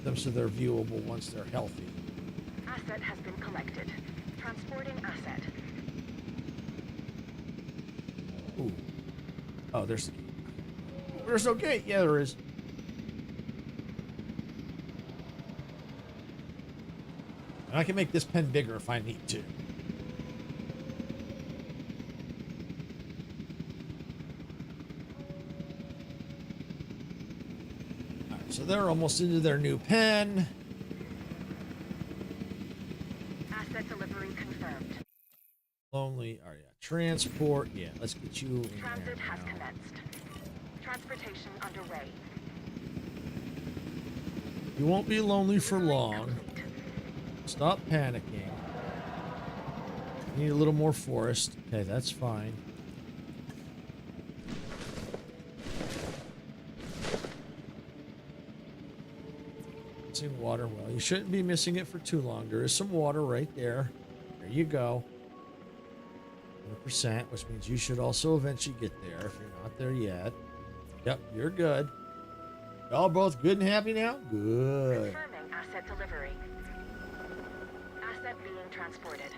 them so they're viewable once they're healthy. Asset has been collected. Transporting asset. Ooh. Oh, there's the gate. There's no gate. Yeah, there is. And I can make this pen bigger if I need to. All right, so they're almost into their new pen. Asset delivery confirmed. Lonely. Oh, yeah. Transport. Yeah, let's get you in there Transit has now. commenced. Transportation underway. You won't be lonely for Delivery long. complete. Stop panicking. Need a little more forest. Okay, that's fine. Missing water. Well, you shouldn't be missing it for too long. There is some water right there. There you go. 100%, which means you should also eventually get there if you're not there yet. Yep, you're good. Y'all both good and happy now? Good. Confirming asset delivery. Asset being transported.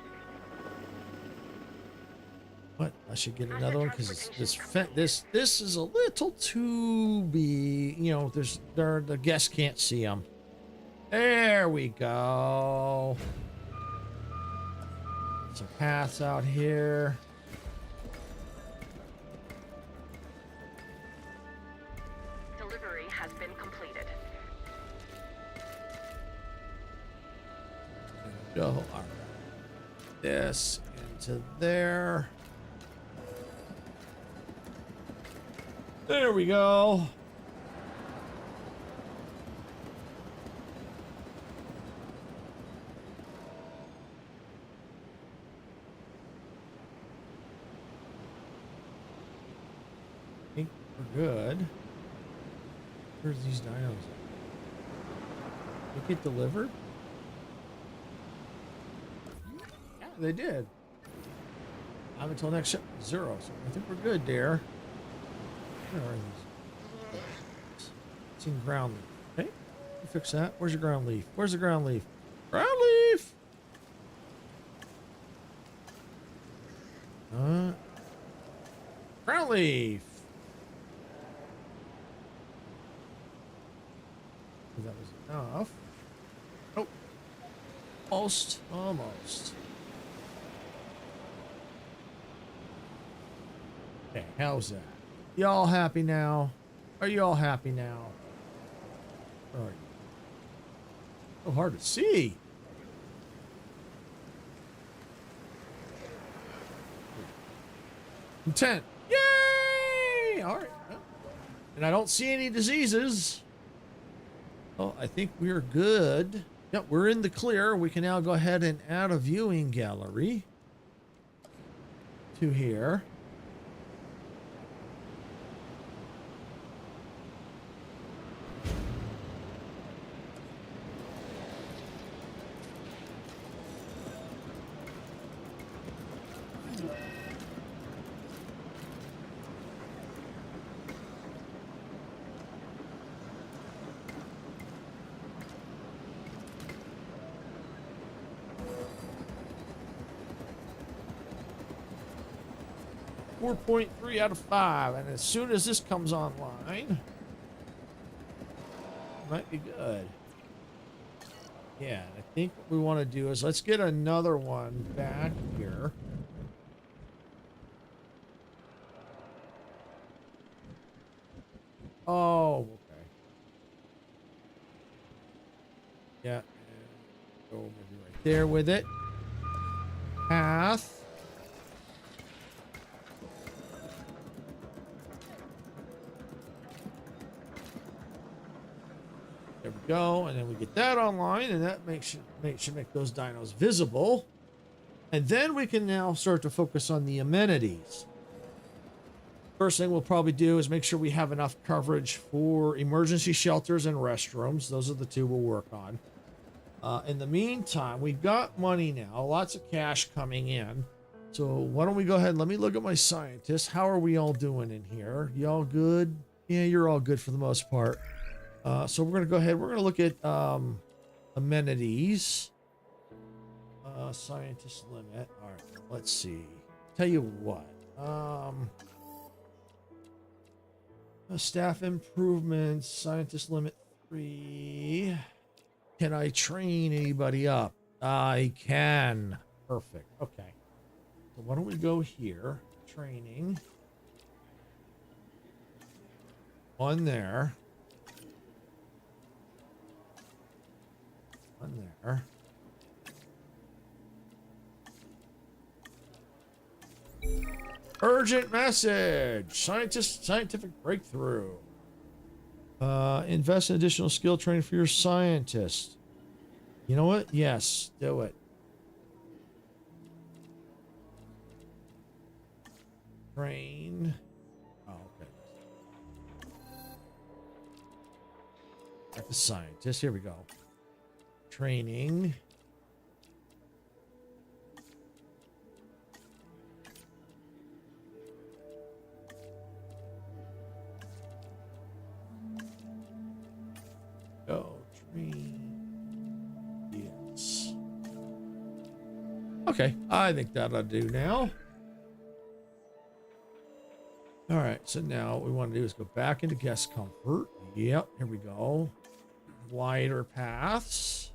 What? I should get another one because this is a little too the guests can't see them. There we go. Some paths out here. Delivery has been completed. Go. All right. This into there. There we go. I think we're good. Where's these dinos? They get delivered? Yeah, they did. Not until next ship 0, so I think we're good there. Where are these? It's in ground leaf. Okay, you fix that. Where's your ground leaf? Where's the ground leaf? Ground leaf! Ground leaf! That was enough. Nope. Almost. Okay, how's that? Y'all happy now? Are you all happy now? All right. So hard to see. Content. Yay! All right. And I don't see any diseases. Oh, I think we're good. Yep, we're in the clear. We can now go ahead and add a viewing gallery to here. .3 out of 5, and as soon as this comes online, it might be good. Yeah, I think what we want to do is let's get another one back here. Oh, okay. Yeah, and go maybe right there with it. Path. There we go, and then we get that online, and that should make those dinos visible. And then we can now start to focus on the amenities. First thing we'll probably do is make sure we have enough coverage for emergency shelters and restrooms. Those are the two we'll work on. In the meantime, we've got money now, lots of cash coming in. So why don't we go ahead and let me look at my scientists. How are we all doing in here? You all good? Yeah, you're all good for the most part. So we're going to go ahead. We're going to look at amenities. Scientist limit. All right, let's see. Tell you what. Staff improvements. Scientist limit 3. Can I train anybody up? I can. Perfect. Okay. So why don't we go here? Training. On there. On there. Urgent message. Scientific breakthrough. Invest in additional skill training for your scientist. You know what? Yes, do it. Train. Oh, okay. Back to scientist. Here we go. Training. Go train. Yes. Okay, I think that'll do now. All right, so now what we want to do is go back into guest comfort. Yep, here we go. Wider paths.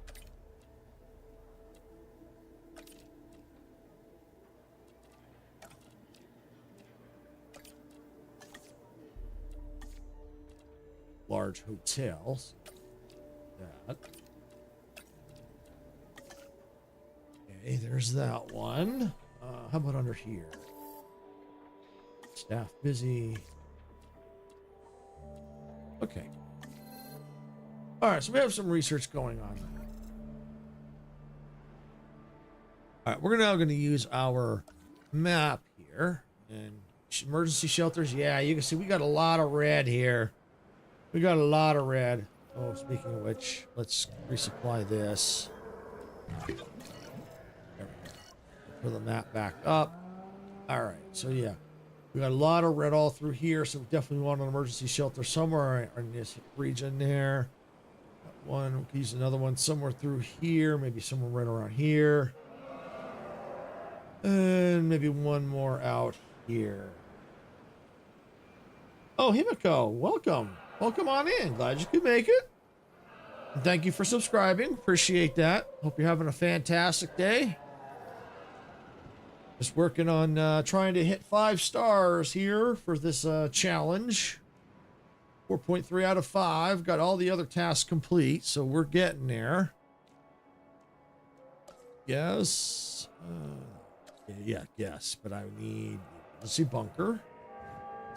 Large hotels. That. Okay, there's that one. How about under here? Staff busy. Okay. All right, so we have some research going on. All right, we're now going to use our map here. And emergency shelters, yeah, you can see we got a lot of red here. We got a lot of red. Oh, speaking of which, let's resupply this. There we go. Put the map back up. All right, so yeah. We got a lot of red all through here, so we definitely want an emergency shelter somewhere in this region there. Got one, we can use another one somewhere through here, maybe somewhere right around here. And maybe one more out here. Oh, Himiko, welcome. Welcome on in. Glad you could make it. And thank you for subscribing. Appreciate that. Hope you're having a fantastic day. Just working on trying to hit 5 stars here for this challenge. 4.3 out of 5. Got all the other tasks complete, so we're getting there. Yes. Yeah, yes, but I need emergency bunker.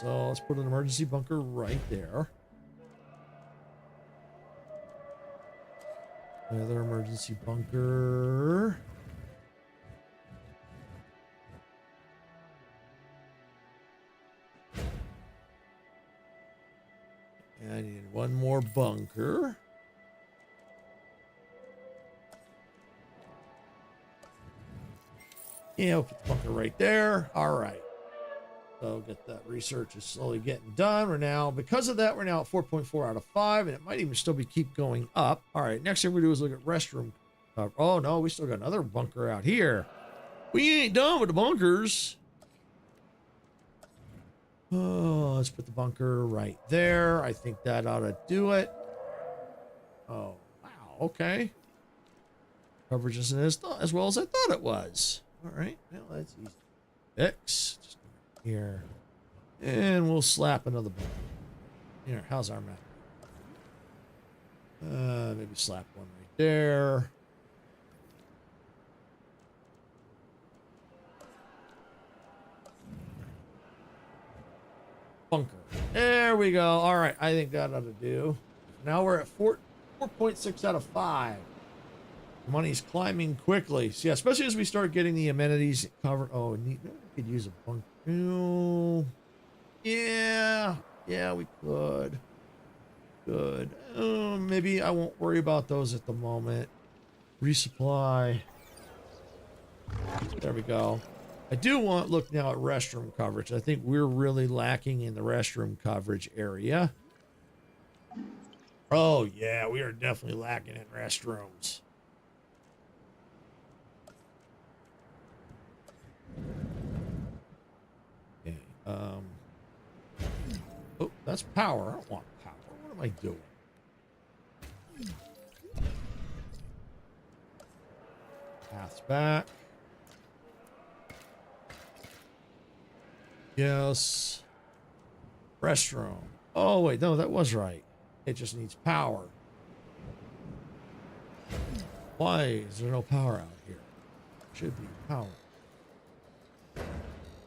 So let's put an emergency bunker right there. Another emergency bunker. And I need one more bunker. Yeah, we'll put the bunker right there. All right. So get that research is slowly getting done. We're now, because of that, we're now at 4.4 out of 5, and it might even still be keep going up. All right, next thing we do is look at restroom. Oh no, we still got another bunker out here. We ain't done with the bunkers. Oh, let's put the bunker right there. I think that ought to do it. Oh, wow. Okay. Coverage isn't as well as I thought it was. All right. Well, that's easy. Fix. Just here. And we'll slap another bunker. Here, how's our map? Maybe slap one right there. Bunker. There we go. All right. I think that ought to do. Now we're at 4.6 out of 5. Money's climbing quickly. So yeah, especially as we start getting the amenities covered. Oh, we could use a bunker. Oh, yeah. Yeah, we could. Good. Maybe I won't worry about those at the moment. Resupply. There we go. I do want to look now at restroom coverage. I think we're really lacking in the restroom coverage area. Oh, yeah, we are definitely lacking in restrooms. Okay, oh, that's power. I don't want power. What am I doing? Paths back. Yes. Restroom. Oh, wait. No, that was right. It just needs power. Why is there no power out here? Should be power.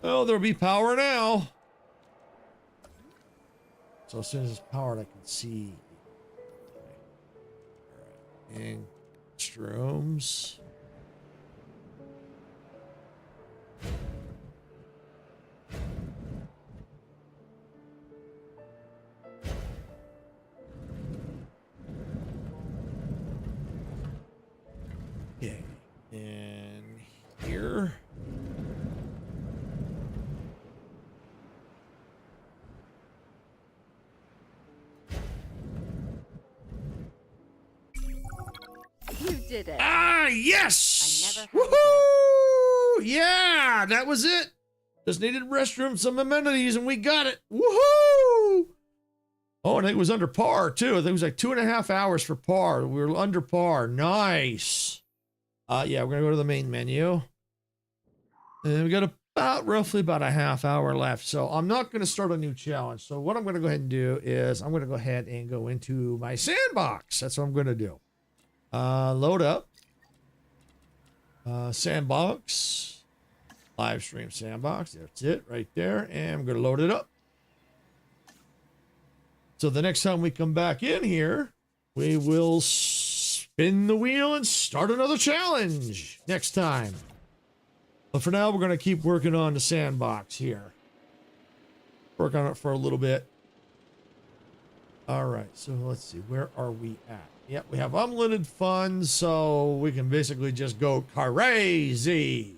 Oh, there'll be power now. So as soon as it's powered, I can see. All right. And restrooms. Okay, and here. You did it. Ah, yes! I never heard of Woohoo! Yeah, that was it. Just needed restroom, some amenities, and we got it. Woohoo! Oh, and it was under par too. I think it was like 2.5 hours for par. We were under par. Nice. Yeah, we're gonna go to the main menu. And we got roughly about a half hour left. So I'm not gonna start a new challenge. So what I'm gonna go ahead and do is I'm gonna go ahead and go into my sandbox. That's what I'm gonna do. Load up. Sandbox. Live stream sandbox. That's it right there. And I'm gonna load it up. So the next time we come back in here, we will spin the wheel and start another challenge next time. But for now, we're going to keep working on the sandbox here. Work on it for a little bit. All right, so let's see. Where are we at? Yep, we have unlimited funds, so we can basically just go crazy.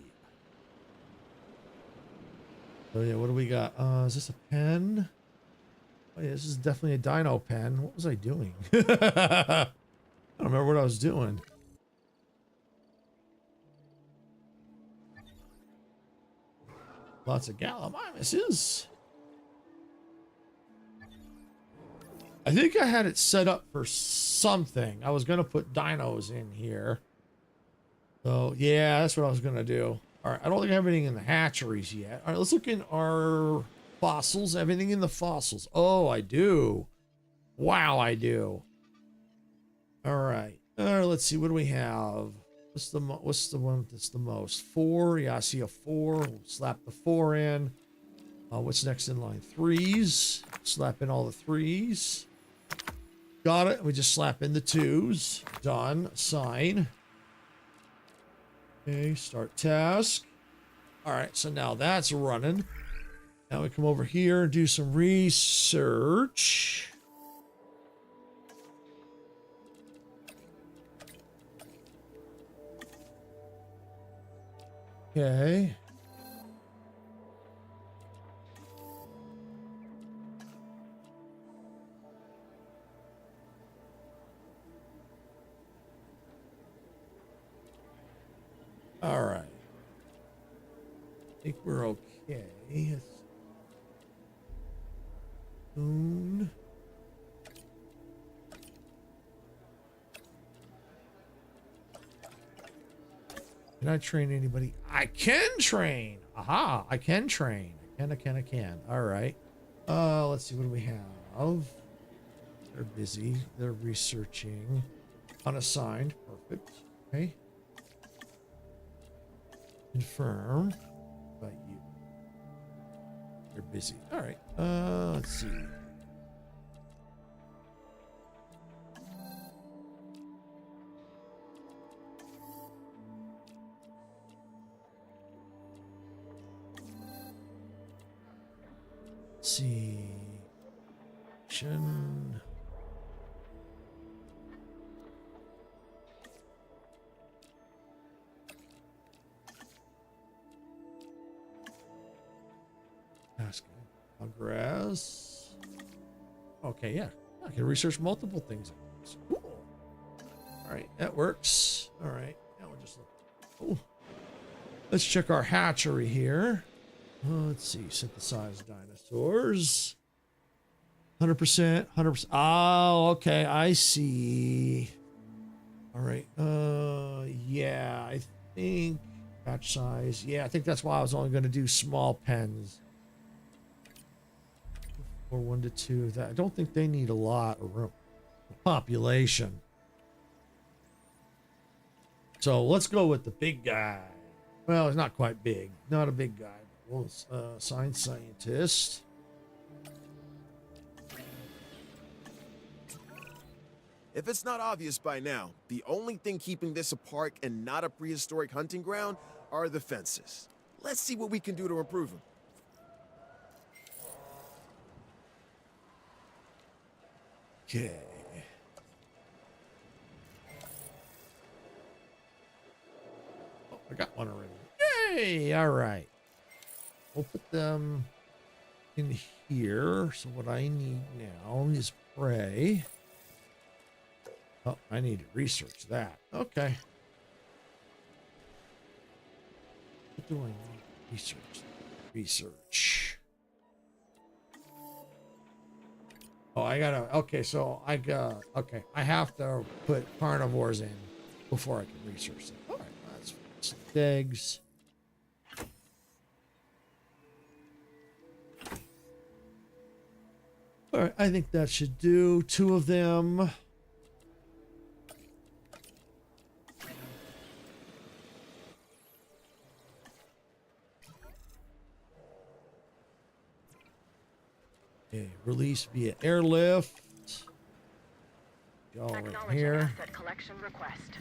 So yeah, what do we got? Is this a pen? Oh, yeah, this is definitely a Dino pen. What was I doing? I don't remember what I was doing. Lots of gallimimuses. I think I had it set up for something. I was going to put dinos in here. So, yeah, that's what I was going to do. All right, I don't think I have anything in the hatcheries yet. All right, let's look in our fossils. Everything in the fossils. Oh, I do. Wow, I do. All right. Let's see. What do we have? What's the one that's the most? 4. Yeah, I see a 4. We'll slap the 4 in. What's next in line? 3s. Slap in all the 3s. Got it. We just slap in the 2s. Done. Sign. Okay, start task. All right, so now that's running. Now we come over here and do some research. Okay. All right. I think we're okay. Moon. Can I train anybody? I can train. Aha, I can train. I can. All right. Let's see, what do we have? They're busy. They're researching. Unassigned. Perfect. Okay. Confirm. But you. They're busy. All right. Let's see. Action. Asking progress. Okay, yeah. I can research multiple things. Cool. All right, that works. All right, now we're just looking. Oh. Let's check our hatchery here. Let's see, synthesized dinosaurs. 100%, 100%. Oh, okay, I see. All right. Yeah, I think batch size. Yeah, I think that's why I was only going to do small pens. Or 1 to 2. That I don't think they need a lot of room. Population. So let's go with the big guy. Well, he's not quite big. Not a big guy. Well, science scientist. If it's not obvious by now, the only thing keeping this a park and not a prehistoric hunting ground are the fences. Let's see what we can do to improve them. Okay. Oh, I got one already. Yay! All right. We'll put them in here. So what I need now is prey. Oh, I need to research that. Okay. What do I need to research? Research. Oh, I gotta, okay, so I got, okay, I have to put carnivores in before I can research them. All right, that's fine. Eggs. All right, I think that should do 2 of them. Okay, release via airlift. Y'all right here. Asset collection request.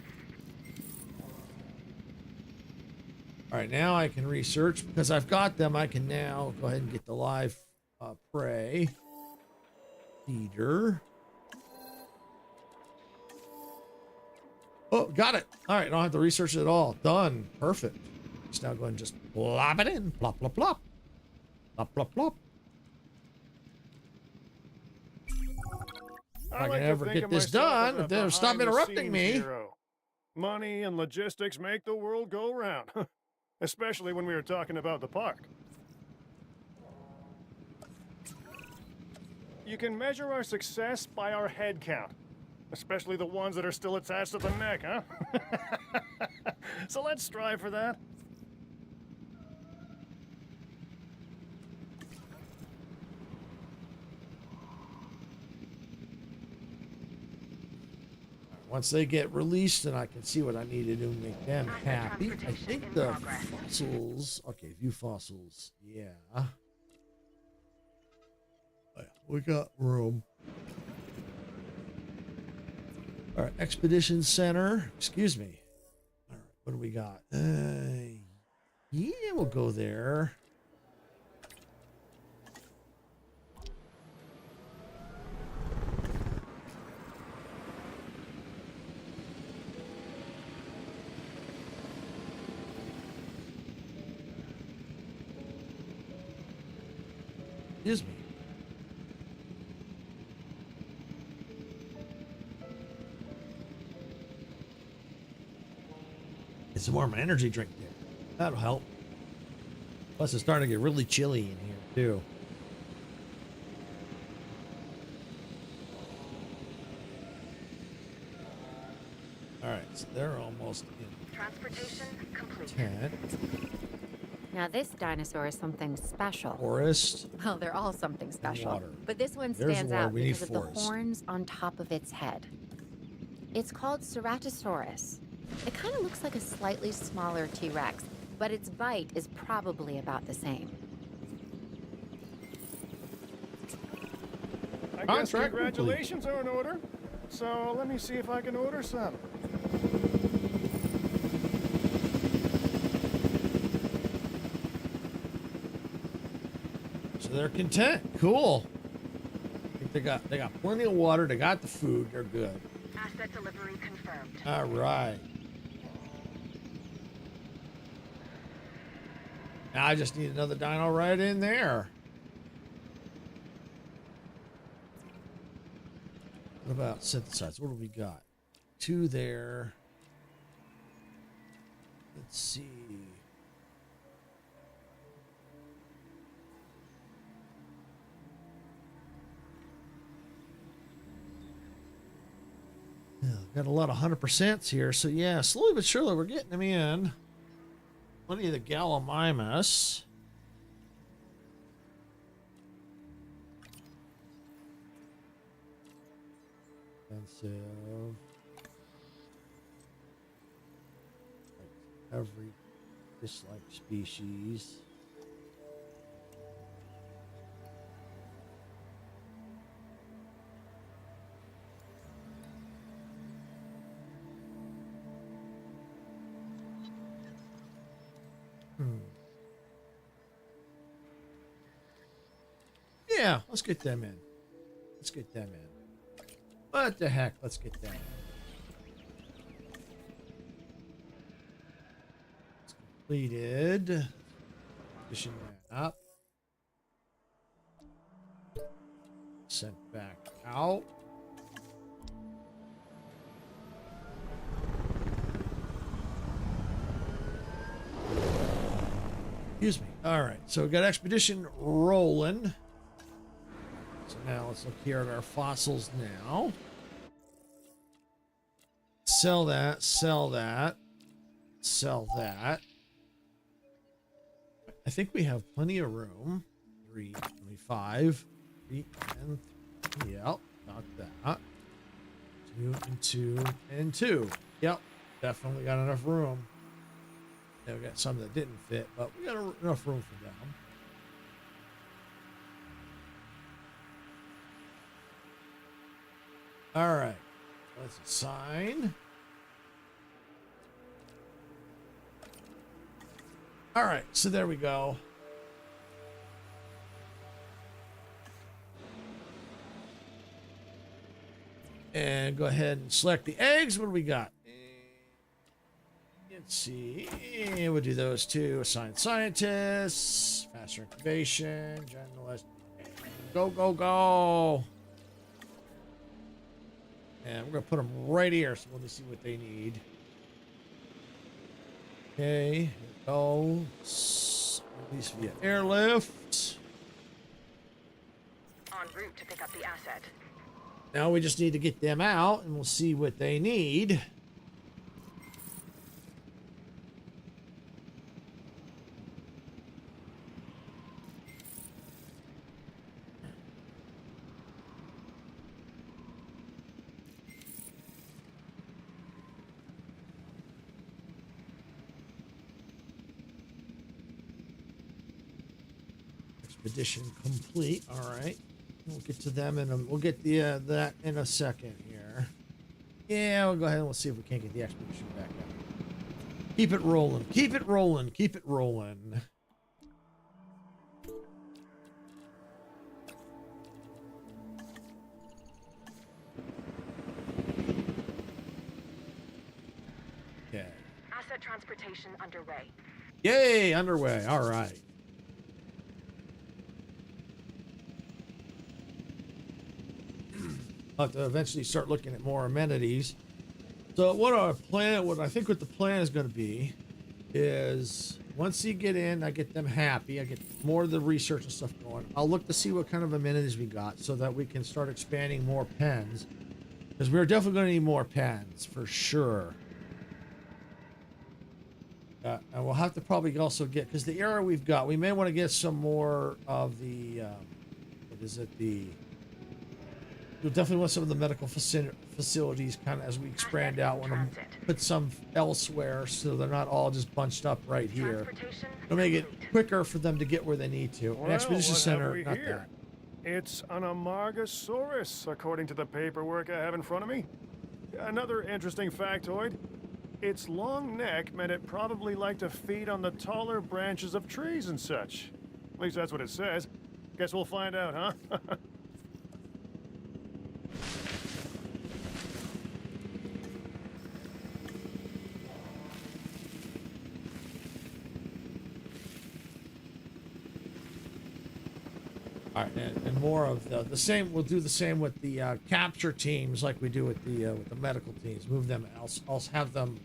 All right, now I can research because I've got them. I can now go ahead and get the live prey. Feeder. Oh, got it. All right, I don't have to research it at all. Done. Perfect. Just now go ahead and just plop it in. Plop, plop, plop. Plop, plop, plop. If I can ever get this done, if they'll stop interrupting me. Hero. Money and logistics make the world go round. Especially when we were talking about the park. You can measure our success by our head count. Especially the ones that are still attached to the neck, huh? So let's strive for that. Once they get released, then I can see what I need to do to make them happy. I think the fossils. Okay, view fossils. Yeah. We got room. All right, Expedition Center. Excuse me. All right, what do we got? Yeah, we'll go there. Excuse me. Get some more of an energy drink there. That'll help. Plus, it's starting to get really chilly in here, too. All right, so they're almost in. Transportation complete. 10. Now this dinosaur is something special. Forest. Well, they're all something special. water. But this one There's stands water. out We need because of the forest. horns on top of its head. It's called Ceratosaurus. It kind of looks like a slightly smaller T-Rex, but its bite is probably about the same. I guess Contract complete. congratulations are in order. So let me see if I can order some. So they're content. Cool. I think they got plenty of water. They got the food. They're good. Asset delivery confirmed. All right. Now I just need another dino right in there. What about synthesize? What do we got? 2 there. Let's see. Yeah, got a lot of 100% here. So yeah, slowly but surely we're getting them in. Plenty of the Gallimimus. Expensive. Like every dislike species. Yeah, let's get them in. Let's get them in. What the heck? Let's get them in. It's completed. Fishing that up. Sent back out. Excuse me. All right, so we got expedition rolling. So now let's look here at our fossils now. Sell that, sell that, sell that. I think we have plenty of room. 3, 25, 3, and 3. Yep, got that. 2 and 2 and 2. Yep, definitely got enough room. Yeah, we got some that didn't fit, but we got enough room for them. All right, let's assign. All right, so there we go. And go ahead and select the eggs. What do we got? Let's see. We'll do those two. Assign scientists, faster incubation, generalist. Go, go, go. And we're going to put them right here. So let me see what they need. Okay. Here we go. Release via airlift. En route to pick up the asset. Now we just need to get them out and we'll see what they need. Expedition complete. All right. We'll get to them and we'll get the that in a second here. Yeah, we'll go ahead and we'll see if we can't get the expedition back up. Keep it rolling. Keep it rolling. Keep it rolling. Okay. Asset transportation underway. Yay, underway. All right. I'll have to eventually start looking at more amenities. So what I think what the plan is going to be is once you get in, I get them happy. I get more of the research and stuff going. I'll look to see what kind of amenities we got so that we can start expanding more pens. Because we're definitely going to need more pens for sure. And we'll have to probably also get, because the area we've got, we may want to get some more of the, what is it, you'll definitely want some of the medical facilities kind of as we expand out. Want to put some elsewhere so they're not all just bunched up right here. It'll make it quicker for them to get where they need to. Well, An expedition what center, have we not here? that. It's an Amargasaurus, according to the paperwork I have in front of me. Another interesting factoid. Its long neck meant it probably liked to feed on the taller branches of trees and such. At least that's what it says. Guess we'll find out, huh? All right, and more of the same. We'll do the same with the capture teams, like we do with the medical teams. Move them else. Also have them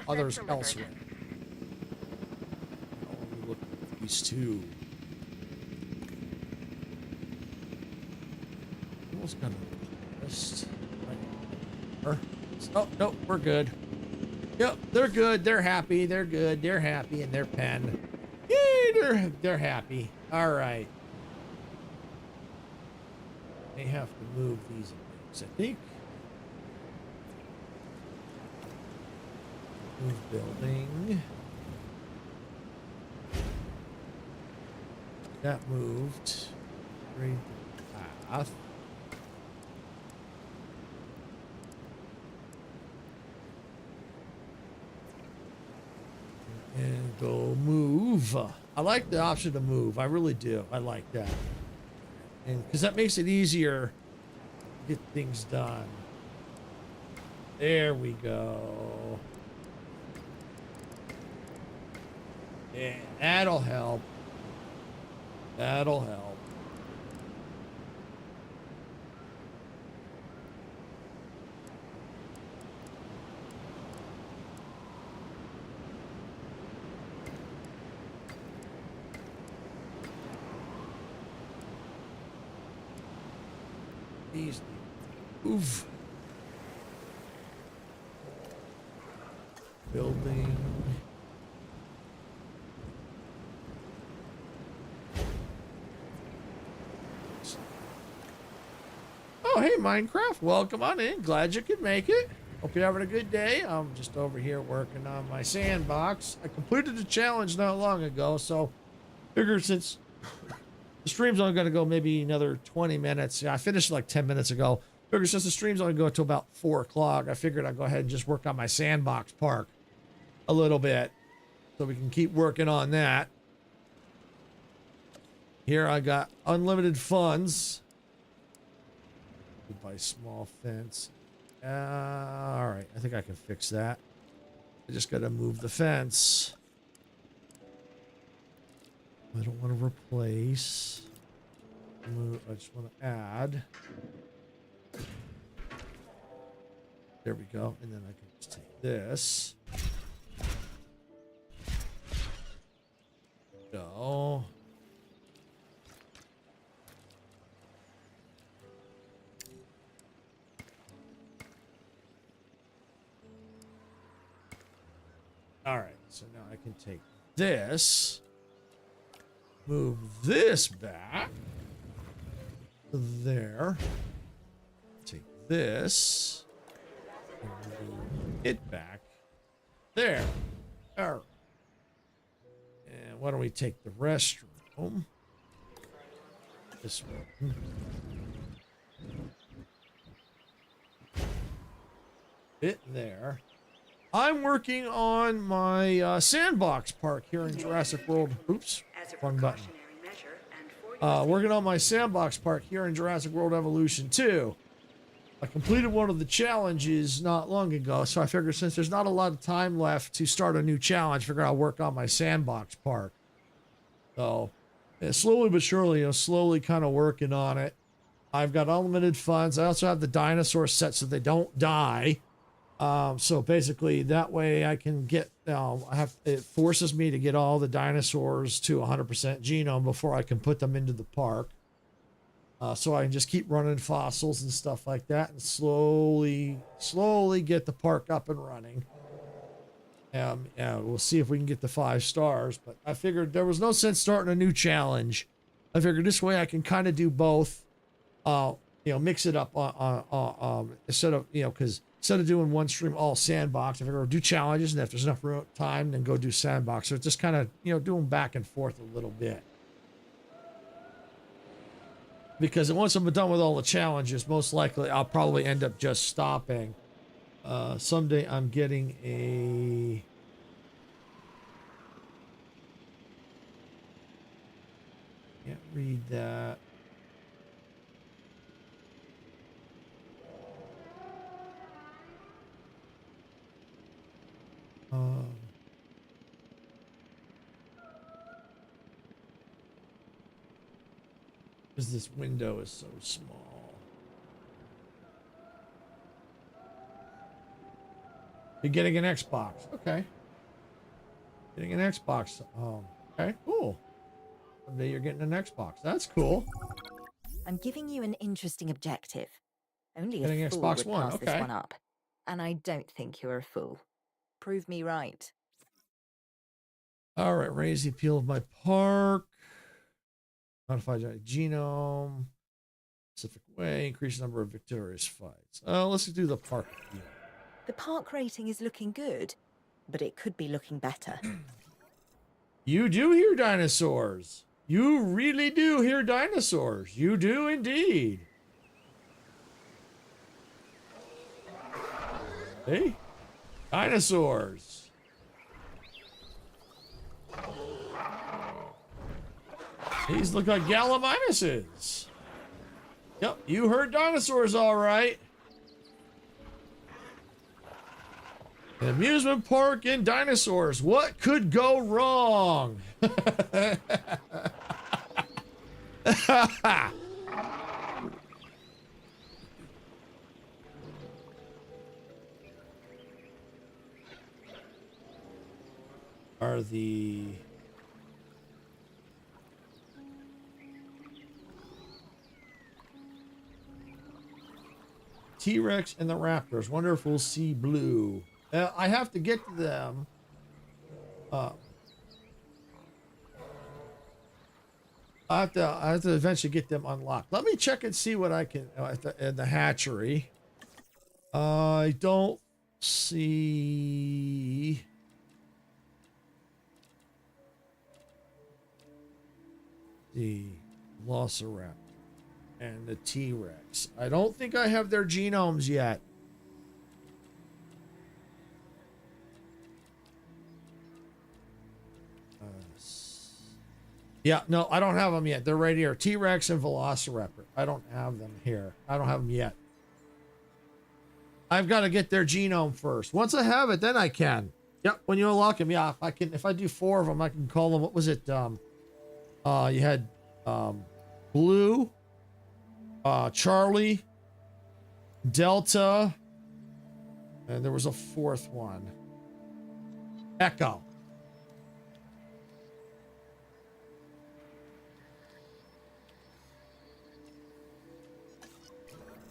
others elsewhere. Only look at these two. Almost got a list. Right. Oh no, we're good. Yep, they're good. They're happy. They're good. They're happy in their pen. Yay, they're happy. All right. May have to move these things, I think. Move building. That moved. Grade the path. And go move. I like the option to move. I really do. I like that. And because that makes it easier to get things done. There we go. Yeah, that'll help. That'll help. These move. Building. Oh, hey, Minecraft. Welcome on in. Glad you could make it. Hope you're having a good day. I'm just over here working on my sandbox. I completed the challenge not long ago, so figured since the stream's only going to go maybe another 20 minutes. Yeah, I finished like 10 minutes ago. Figured since the stream's only going to about 4 o'clock, I figured I'd go ahead and just work on my sandbox park a little bit so we can keep working on that. Here I got unlimited funds. Buy small fence. All right, I think I can fix that. I just got to move the fence. I don't want to replace. I just want to add. There we go. And then I can just take this. Go. All right, so now I can take this. Move this back to there. Take this and move it back there. All right. And why don't we take the restroom? this one. Bit there. I'm working on my sandbox park here in Jurassic World. Oops, wrong button. Working on my sandbox park here in Jurassic World Evolution 2. I completed one of the challenges not long ago, so I figured since there's not a lot of time left to start a new challenge, I figured I'll work on my sandbox park. So, yeah, slowly but surely, slowly kind of working on it. I've got unlimited funds. I also have the dinosaur set so they don't die. So basically, that way I can get. It forces me to get all the dinosaurs to 100% genome before I can put them into the park. So I can just keep running fossils and stuff like that, and slowly get the park up and running. We'll see if we can get the 5 stars. But I figured there was no sense starting a new challenge. I figured this way I can kind of do both. Mix it up instead of because instead of doing one stream all sandbox, I figure I'll do challenges, and if there's enough time, then go do sandbox. So it's just kind of doing back and forth a little bit. Because once I'm done with all the challenges, most likely I'll probably end up just stopping. Someday I'm getting a... Can't read that. Because this window is so small. You're getting an Xbox. Okay. Getting an Xbox. Okay, cool. Someday you're getting an Xbox. That's cool. I'm giving you an interesting objective. Only Getting a fool Xbox would One. pass Okay. this one up. And I don't think you're a fool. Prove me right. All right, raise the appeal of my park. Modify genome. Specific way. Increase the number of victorious fights. Let's do the park appeal. The park rating is looking good, but it could be looking better. You do hear dinosaurs. You really do hear dinosaurs. You do indeed. Hey, dinosaurs. These look like Gallimimuses. Yep, you heard dinosaurs all right. An amusement park and dinosaurs. What could go wrong? Are the T-Rex and the Raptors? Wonder if we'll see blue. I have to get to them. I have to eventually get them unlocked. Let me check and see what I can in the hatchery. I don't see the Velociraptor and the T-Rex. I don't think I have their genomes yet. Yeah, no, I don't have them yet. They're right here. T-Rex and Velociraptor. I don't have them here. I don't have them yet. I've got to get their genome first. Once I have it, then I can. Yep, when you unlock them, yeah, I can. If I do 4 of them, I can call them. What was it? You had Blue, Charlie, Delta, and there was a 4th one. Echo.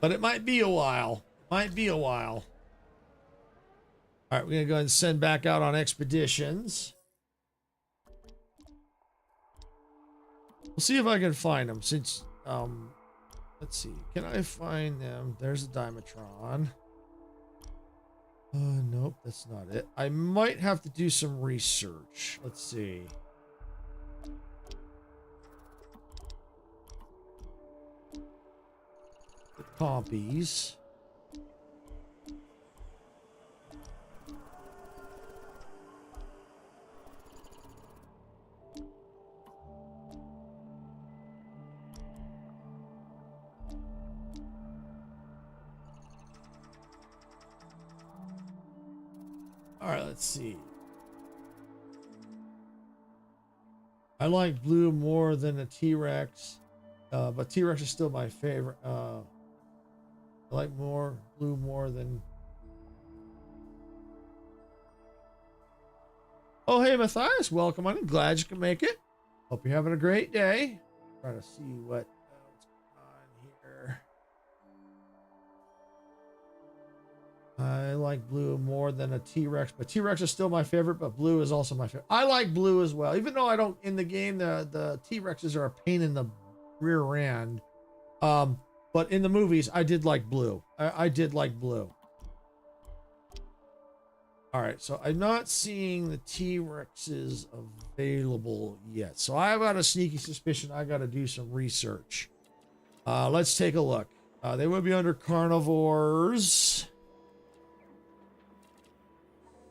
But it might be a while. Might be a while. All right, we're going to go ahead and send back out on expeditions. We'll see if I can find them since, let's see. Can I find them? There's a Dimetron. Nope, that's not it. I might have to do some research. Let's see. the compies. All right, let's see. I like blue more than a T-Rex, but T-Rex is still my favorite. I like blue more than. Oh, hey, Matthias, welcome on in. Glad you can make it. Hope you're having a great day. Trying to see what's going on here. I like blue more than a T-Rex, but T-Rex is still my favorite, but blue is also my favorite. I like blue as well, even though I don't, in the game, the T-Rexes are a pain in the rear end. But in the movies, I did like blue. I did like blue. All right, so I'm not seeing the T-Rexes available yet. So I've got a sneaky suspicion I got to do some research. Let's take a look. They would be under carnivores.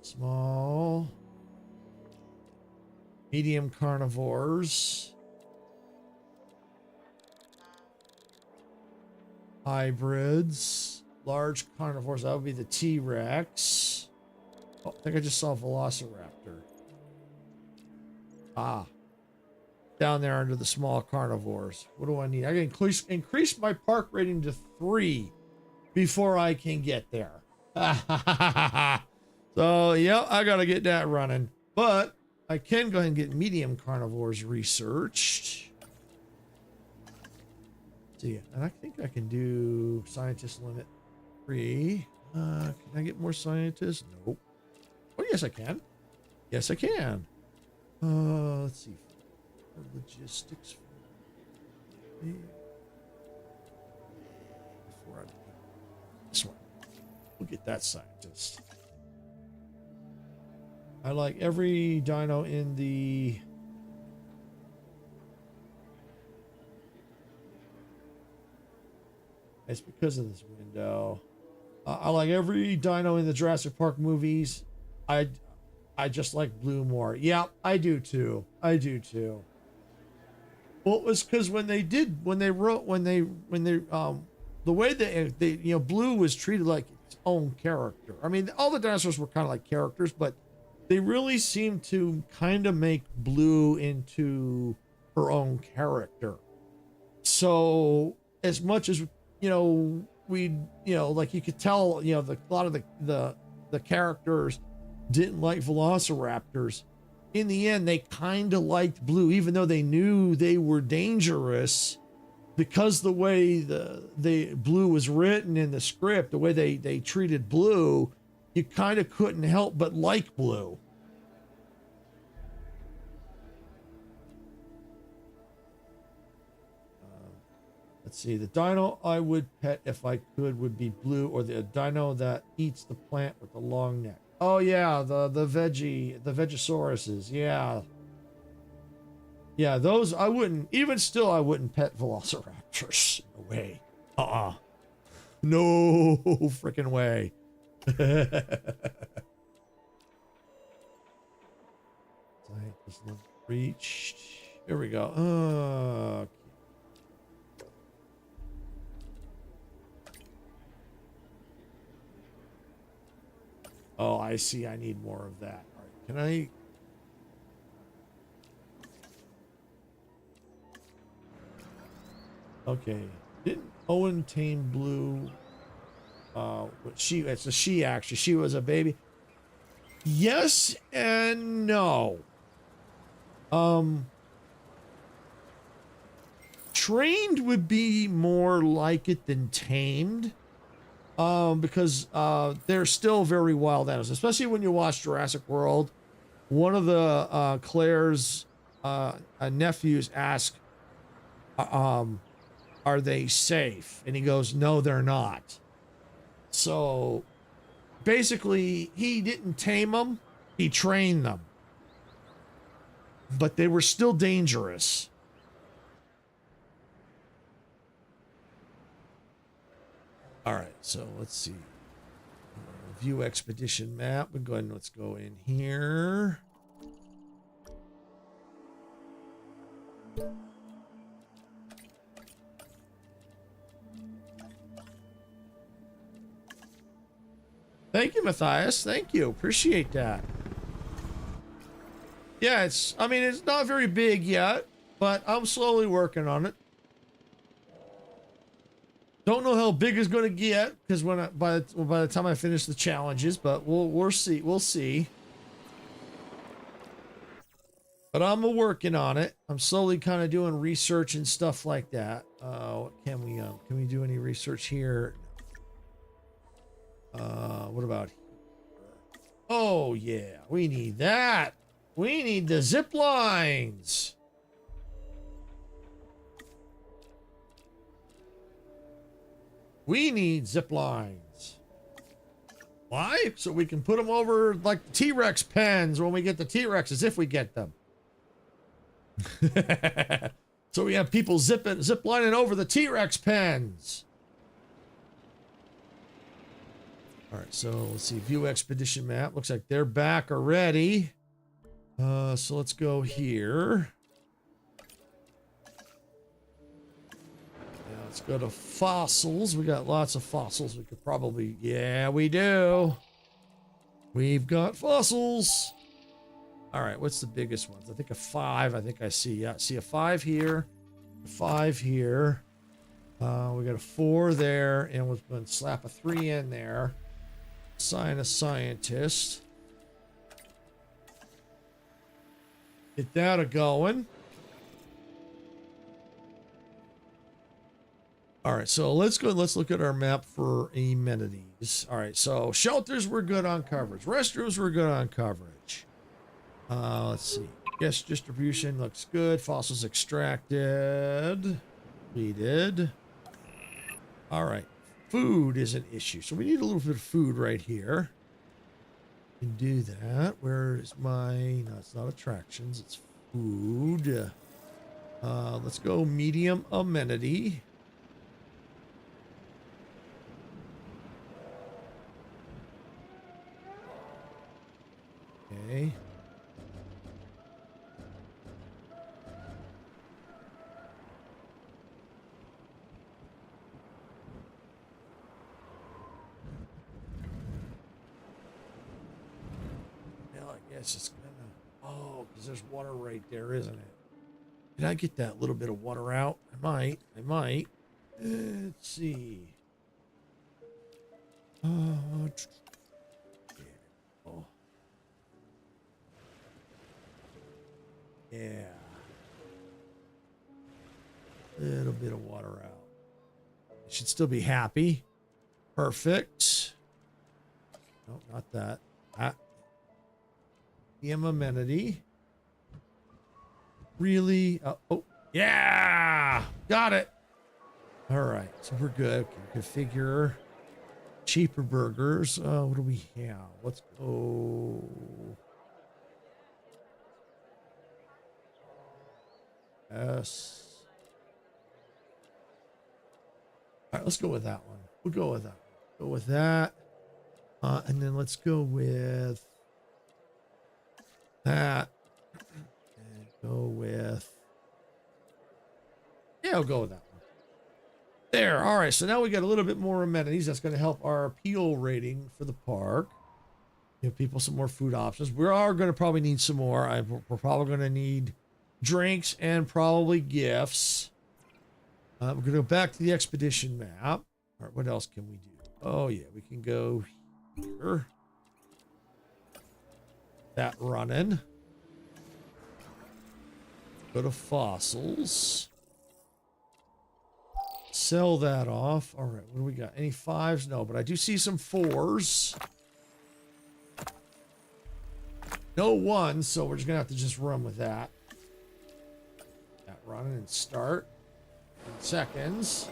Small, medium carnivores, hybrids, large carnivores. That would be the T-Rex. Oh, I think I just saw a Velociraptor. Ah, down there under the small carnivores. What do I need? I can increase my park rating to 3 before I can get there. So, yeah, I got to get that running. But I can go ahead and get medium carnivores researched. See, and I think I can do scientist limit 3. Can I get more scientists? Nope. Oh, yes, I can. Yes, I can. Let's see. Logistics. Before I this one. We'll get that scientist. I like every dino in the it's because of this window. I like every dino in the Jurassic Park movies. I just like blue more. Yeah, I do too. I do too. Well, it was because the way they blue was treated like its own character. I mean, all the dinosaurs were kind of like characters, but they really seem to kind of make blue into her own character. So as much as, like you could tell, a lot of the characters didn't like velociraptors. In the end, they kind of liked blue, even though they knew they were dangerous, because the way the blue was written in the script, the way they treated blue, you kind of couldn't help but like blue. Let's see. The dino I would pet if I could would be blue, or the dino that eats the plant with the long neck. Oh yeah, the Vegisauruses. Yeah. Yeah, those I wouldn't, even still I wouldn't pet velociraptors. No way. No freaking way. Scientist reached. Here we go. Oh, I see. I need more of that. All right. Can I? Okay. Didn't Owen tame Blue? It's a she actually. She was a baby. Yes and no. Trained would be more like it than tamed. Because they're still very wild animals, especially when you watch Jurassic World. One of the Claire's nephews asked, are they safe? And he goes, no, they're not. So basically, he didn't tame them, he trained them. But they were still dangerous. All right, so let's see. View expedition map. We're going. Let's go in here. Thank you, Matthias. Thank you. Appreciate that. Yeah, it's. I mean, it's not very big yet, but I'm slowly working on it. Don't know how big it's going to get because by the time I finish the challenges, but we'll see. We'll see. But I'm working on it. I'm slowly kind of doing research and stuff like that. Can we do any research here? What about here? Oh yeah, we need that. We need the zip lines. We need zip lines. Why? So we can put them over like the T-Rex pens when we get the T-Rexes, if we get them. So we have people zip lining over the T-Rex pens. All right, so let's see. View expedition map. Looks like they're back already. So let's go here. Let's go to fossils. We got lots of fossils. We could probably, yeah, we do. We've got fossils. All right, what's the biggest ones? I think a 5. I think I see. Yeah, see a 5 here, a 5 here. We got a 4 there, and we're going to slap a 3 in there. Assign a scientist. Get that a going. All right, so let's go. Let's look at our map for amenities. All right, so shelters we're good on coverage. Restrooms we're good on coverage. Let's see. Guest distribution looks good. Fossils extracted. Completed. All right. Food is an issue, so we need a little bit of food right here. Can do that. Where is my? No, it's not attractions. It's food. Let's go medium amenity. Okay. Well, I guess it's gonna. Oh, because there's water right there, isn't it? Did I get that little bit of water out? I might. I might. Let's see. Oh. Yeah. Little bit of water out. It should still be happy. Perfect. No, not that. The amenity. Really? Oh, yeah! Got it. All right, so we're good. Okay, configure cheaper burgers. What do we have? Let's go. Yes. All right, let's go with that one. We'll go with that. Go with that. And then let's go with that. And go with. Yeah, I'll go with that one. There. All right. So now we got a little bit more amenities. That's going to help our appeal rating for the park. Give people some more food options. We are going to probably need some more. We're probably going to need drinks and probably gifts. We're going to go back to the expedition map. All right, what else can we do? Oh, yeah, we can go here. That running. Go to fossils. Sell that off. All right, what do we got? Any 5s? No, but I do see some 4s. No 1s, so we're just going to have to just run with that. That running and start. In seconds.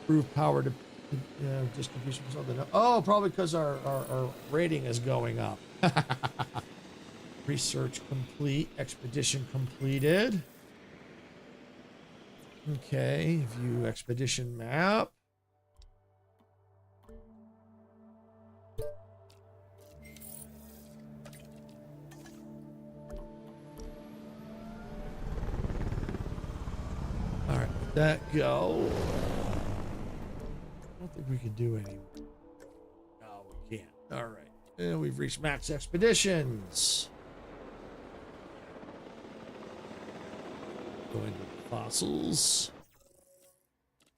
Improve power to distribution or something. Oh, probably because our rating is going up. Research complete. Expedition completed. Okay, view expedition map. All right, let that go. I don't think we can do any. No, we can't. All right. And we've reached max expeditions. Go into the fossils.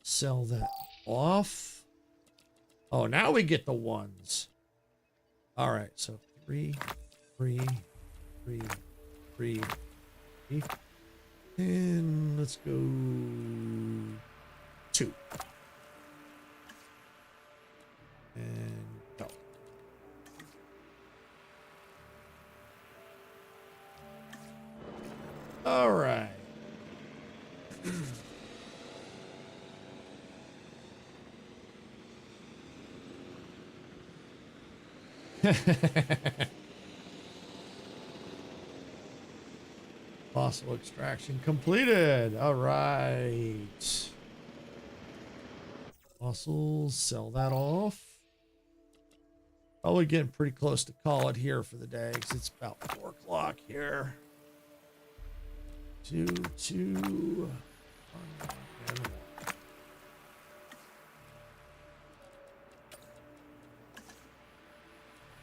Sell that off. Oh, now we get the ones. All right. So 3, 3, 3, 3, 3. And let's go 2. And go. All right. Fossil extraction completed. All right. Fossils, sell that off. Probably getting pretty close to call it here for the day because it's about 4 o'clock here. 2, 2, 1, and 1.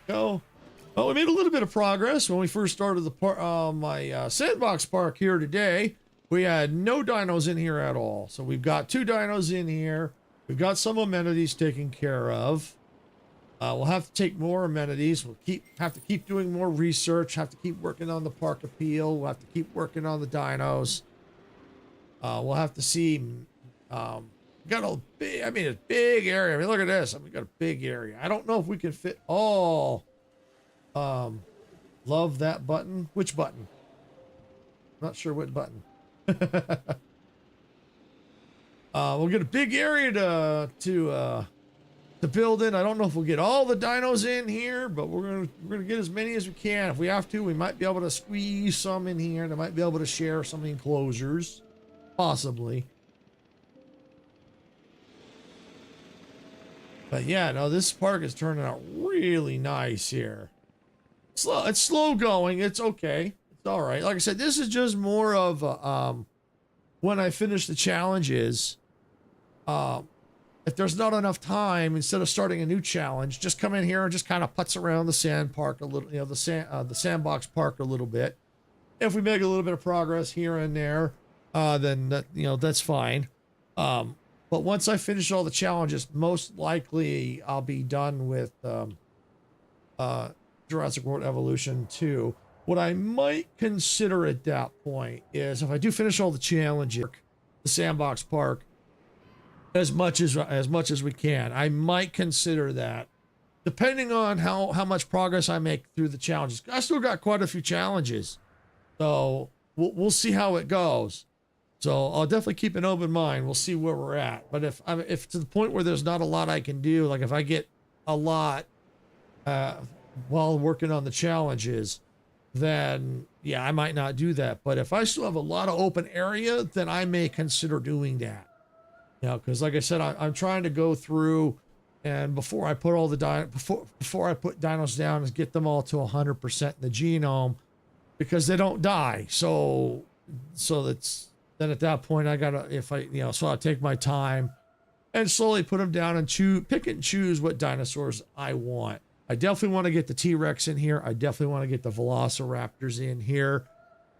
Go. Well, we made a little bit of progress when we first started my sandbox park here today. We had no dinos in here at all. So we've got 2 dinos in here. We've got some amenities taken care of. We'll have to take more amenities. We'll have to keep doing more research. Have to keep working on the park appeal. We'll have to keep working on the dinos. We'll have to see. Got a big. I mean, a big area. I mean, look at this. I mean, we got a big area. I don't know if we can fit all. Love that button. Which button? Not sure what button. We'll get a big area to build in. I don't know if we'll get all the dinos in here, but we're gonna get as many as we can. If we have to, we might be able to squeeze some in here. They might be able to share some enclosures, possibly. But yeah, no, this park is turning out really nice here. It's slow going. It's okay. It's all right. Like I said, this is just more of when I finish the challenges. If there's not enough time, instead of starting a new challenge, just come in here and just kind of putz around the sand park a little, the sandbox park a little bit. If we make a little bit of progress here and there, then that's fine. But once I finish all the challenges, most likely I'll be done with Jurassic World Evolution 2. What I might consider at that point is if I do finish all the challenges, the sandbox park, as much as we can, I might consider that, depending on how much progress I make through the challenges. I still got quite a few challenges, so we'll see how it goes. So I'll definitely keep an open mind. We'll see where we're at. But if to the point where there's not a lot I can do, like if I get a lot while working on the challenges, then yeah, I might not do that. But if I still have a lot of open area, then I may consider doing that. Because like I said, I'm trying to go through, and before I put all the before I put dinos down, is get them all to 100% in the genome, because they don't die. So that's then at that point I gotta so I'll take my time and slowly put them down and pick and choose what dinosaurs I want. I definitely want to get the T-Rex in here. I definitely want to get the Velociraptors in here.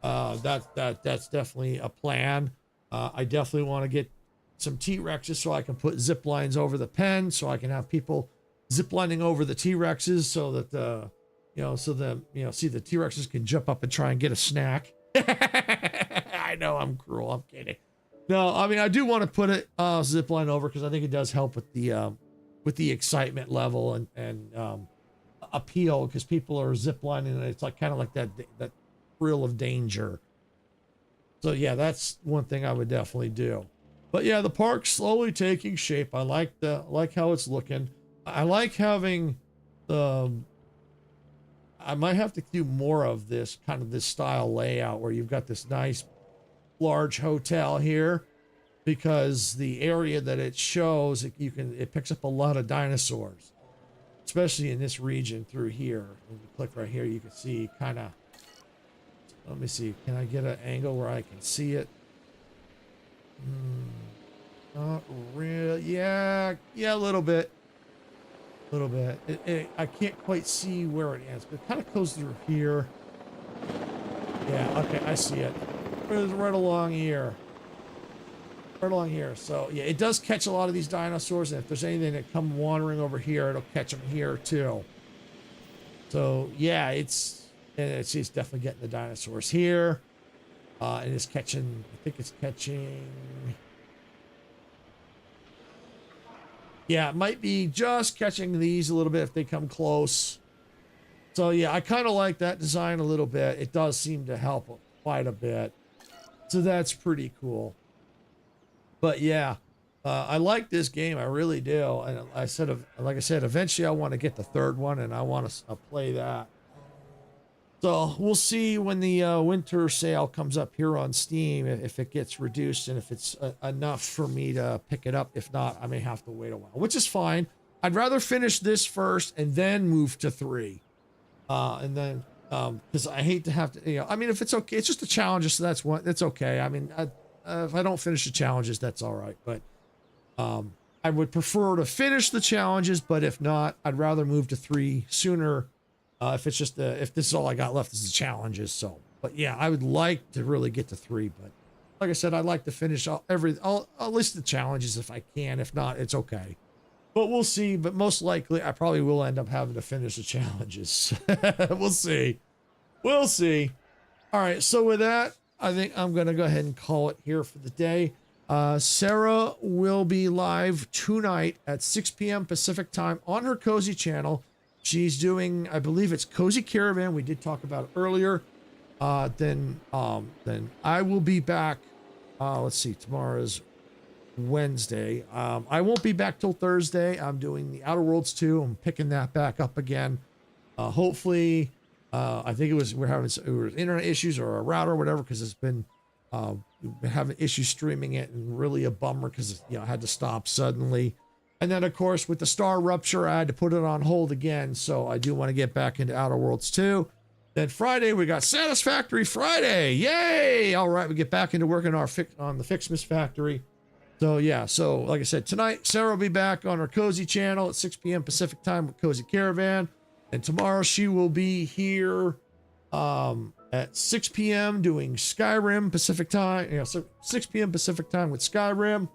That's definitely a plan. I definitely want to get some T-Rexes so I can put zip lines over the pen, so I can have people zip lining over the T-Rexes, so that the T-Rexes can jump up and try and get a snack. I know I'm cruel. I'm kidding. No, I mean, I do want to put it zip line over, because I think it does help with the excitement level and appeal, because people are zip lining and it's like kind of like that thrill of danger. So yeah, that's one thing I would definitely do. But yeah, the park's slowly taking shape. I like how it's looking. I like having I might have to do more of this kind of this style layout where you've got this nice large hotel here, because the area that it shows, it picks up a lot of dinosaurs, especially in this region through here. When you click right here, you can see kind of, let me see, can I get an angle where I can see it? Not real. Yeah, a little bit. I can't quite see where it ends, but it kind of goes through here. Yeah, okay, I see it. It's right along here. So yeah, it does catch a lot of these dinosaurs, and if there's anything that come wandering over here, it'll catch them here too. So yeah, it's definitely getting the dinosaurs here, and it's catching. I think it's catching. Yeah, it might be just catching these a little bit if they come close. So yeah, I kind of like that design a little bit. It does seem to help quite a bit. So that's pretty cool. But yeah, I like this game. I really do. And like I said, eventually I want to get the third one, and I want to play that. So we'll see when the winter sale comes up here on Steam, if it gets reduced and if it's enough for me to pick it up. If not, I may have to wait a while, which is fine. I'd rather finish this first and then move to 3. And then, because I hate to have to, I mean, if it's okay, it's just a challenge, so that's okay. I mean, if I don't finish the challenges, that's all right. But I would prefer to finish the challenges, but if not, I'd rather move to 3 sooner. If it's just if this is all I got left is the challenges. So, but yeah, I would like to really get to 3. But like I said, I'd like to finish at least the challenges if I can. If not, it's okay. But we'll see. But most likely, I probably will end up having to finish the challenges. We'll see. We'll see. All right. So with that, I think I'm going to go ahead and call it here for the day. Sarah will be live tonight at 6 p.m. Pacific time on her Cozy channel. She's doing, I believe it's Cozy Caravan. We did talk about it earlier. Then I will be back. Let's see, tomorrow's Wednesday. I won't be back till Thursday. I'm doing the Outer Worlds 2. I'm picking that back up again. Hopefully, I think we're having internet issues or a router or whatever, because it's been we've been having issues streaming it, and really a bummer because I had to stop suddenly. And then of course with the star rupture, I had to put it on hold again. So I do want to get back into Outer Worlds 2. Then Friday we got Satisfactory Friday. Yay! All right, we get back into working on the Fixmas Factory. So yeah, so like I said, tonight Sarah will be back on her Cozy channel at 6 p.m. Pacific time with Cozy Caravan. And tomorrow she will be here at 6 p.m. doing Skyrim Pacific time. So 6 p.m. Pacific time with Skyrim.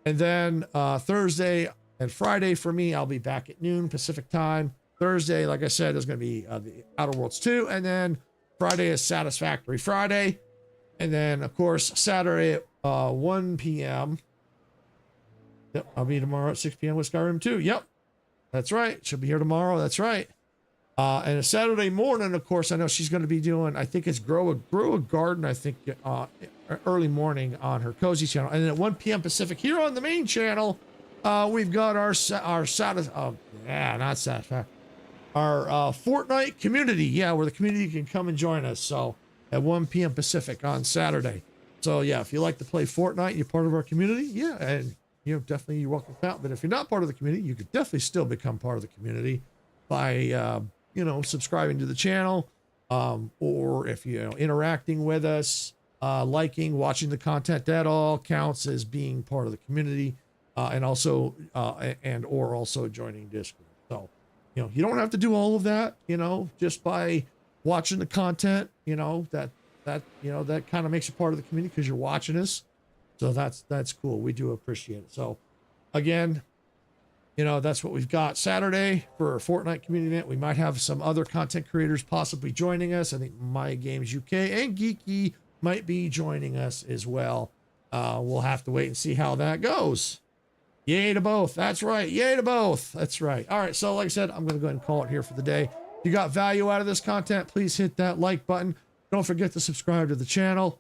And then Thursday and Friday for me, I'll be back at noon Pacific time. Thursday, like I said, is going to be the Outer Worlds 2. And then Friday is Satisfactory Friday. And then, of course, Saturday at 1 p.m. Yep, I'll be tomorrow at 6 p.m. with Skyrim 2. Yep, that's right. She'll be here tomorrow. That's right. And a Saturday morning, of course, I know she's going to be doing, I think it's Grow a Garden, I think, early morning on her Cozy channel. And then at 1 p.m. Pacific here on the main channel, we've got our Fortnite community. Yeah, where the community can come and join us. So at 1 p.m. Pacific on Saturday. So yeah, if you like to play Fortnite, you're part of our community. Yeah, and definitely you're welcome out. But if you're not part of the community, you could definitely still become part of the community by subscribing to the channel, or if interacting with us, liking, watching the content. That all counts as being part of the community, and also also joining Discord. So you don't have to do all of that, just by watching the content. That kind of makes you part of the community because you're watching us. So that's cool. We do appreciate it. So again, that's what we've got Saturday for our Fortnite community event. We might have some other content creators possibly joining us. I think My Games UK and Geeky might be joining us as well. We'll have to wait and see how that goes. Yay to both. That's right. Yay to both. That's right. All right. So like I said, I'm going to go ahead and call it here for the day. If you got value out of this content, please hit that like button. Don't forget to subscribe to the channel.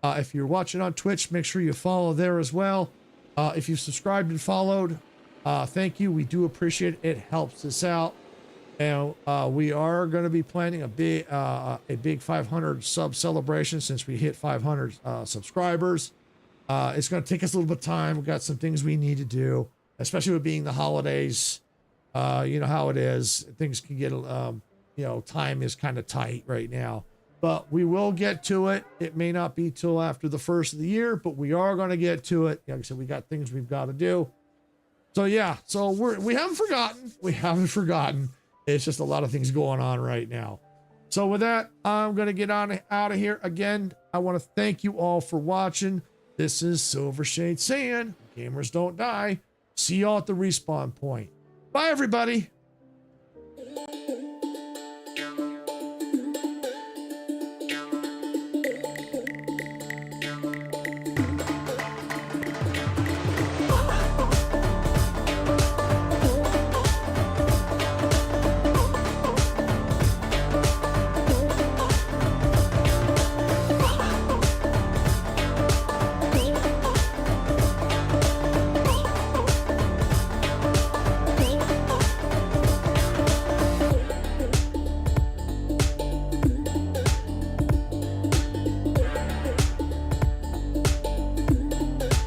If you're watching on Twitch, make sure you follow there as well. If you've subscribed and followed, thank you. We do appreciate it. It helps us out. And we are going to be planning a big 500 sub celebration since we hit 500 subscribers. It's going to take us a little bit of time. We've got some things we need to do, especially with being the holidays. You know how it is. Things can get, time is kind of tight right now. But we will get to it. It may not be till after the first of the year, but we are going to get to it. Like I said, we got things we've got to do. So yeah, so we haven't forgotten. We haven't forgotten. It's just a lot of things going on right now. So with that, I'm going to get out of here. Again, I want to thank you all for watching. This is Silvershade saying, gamers don't die. See y'all at the respawn point. Bye, everybody.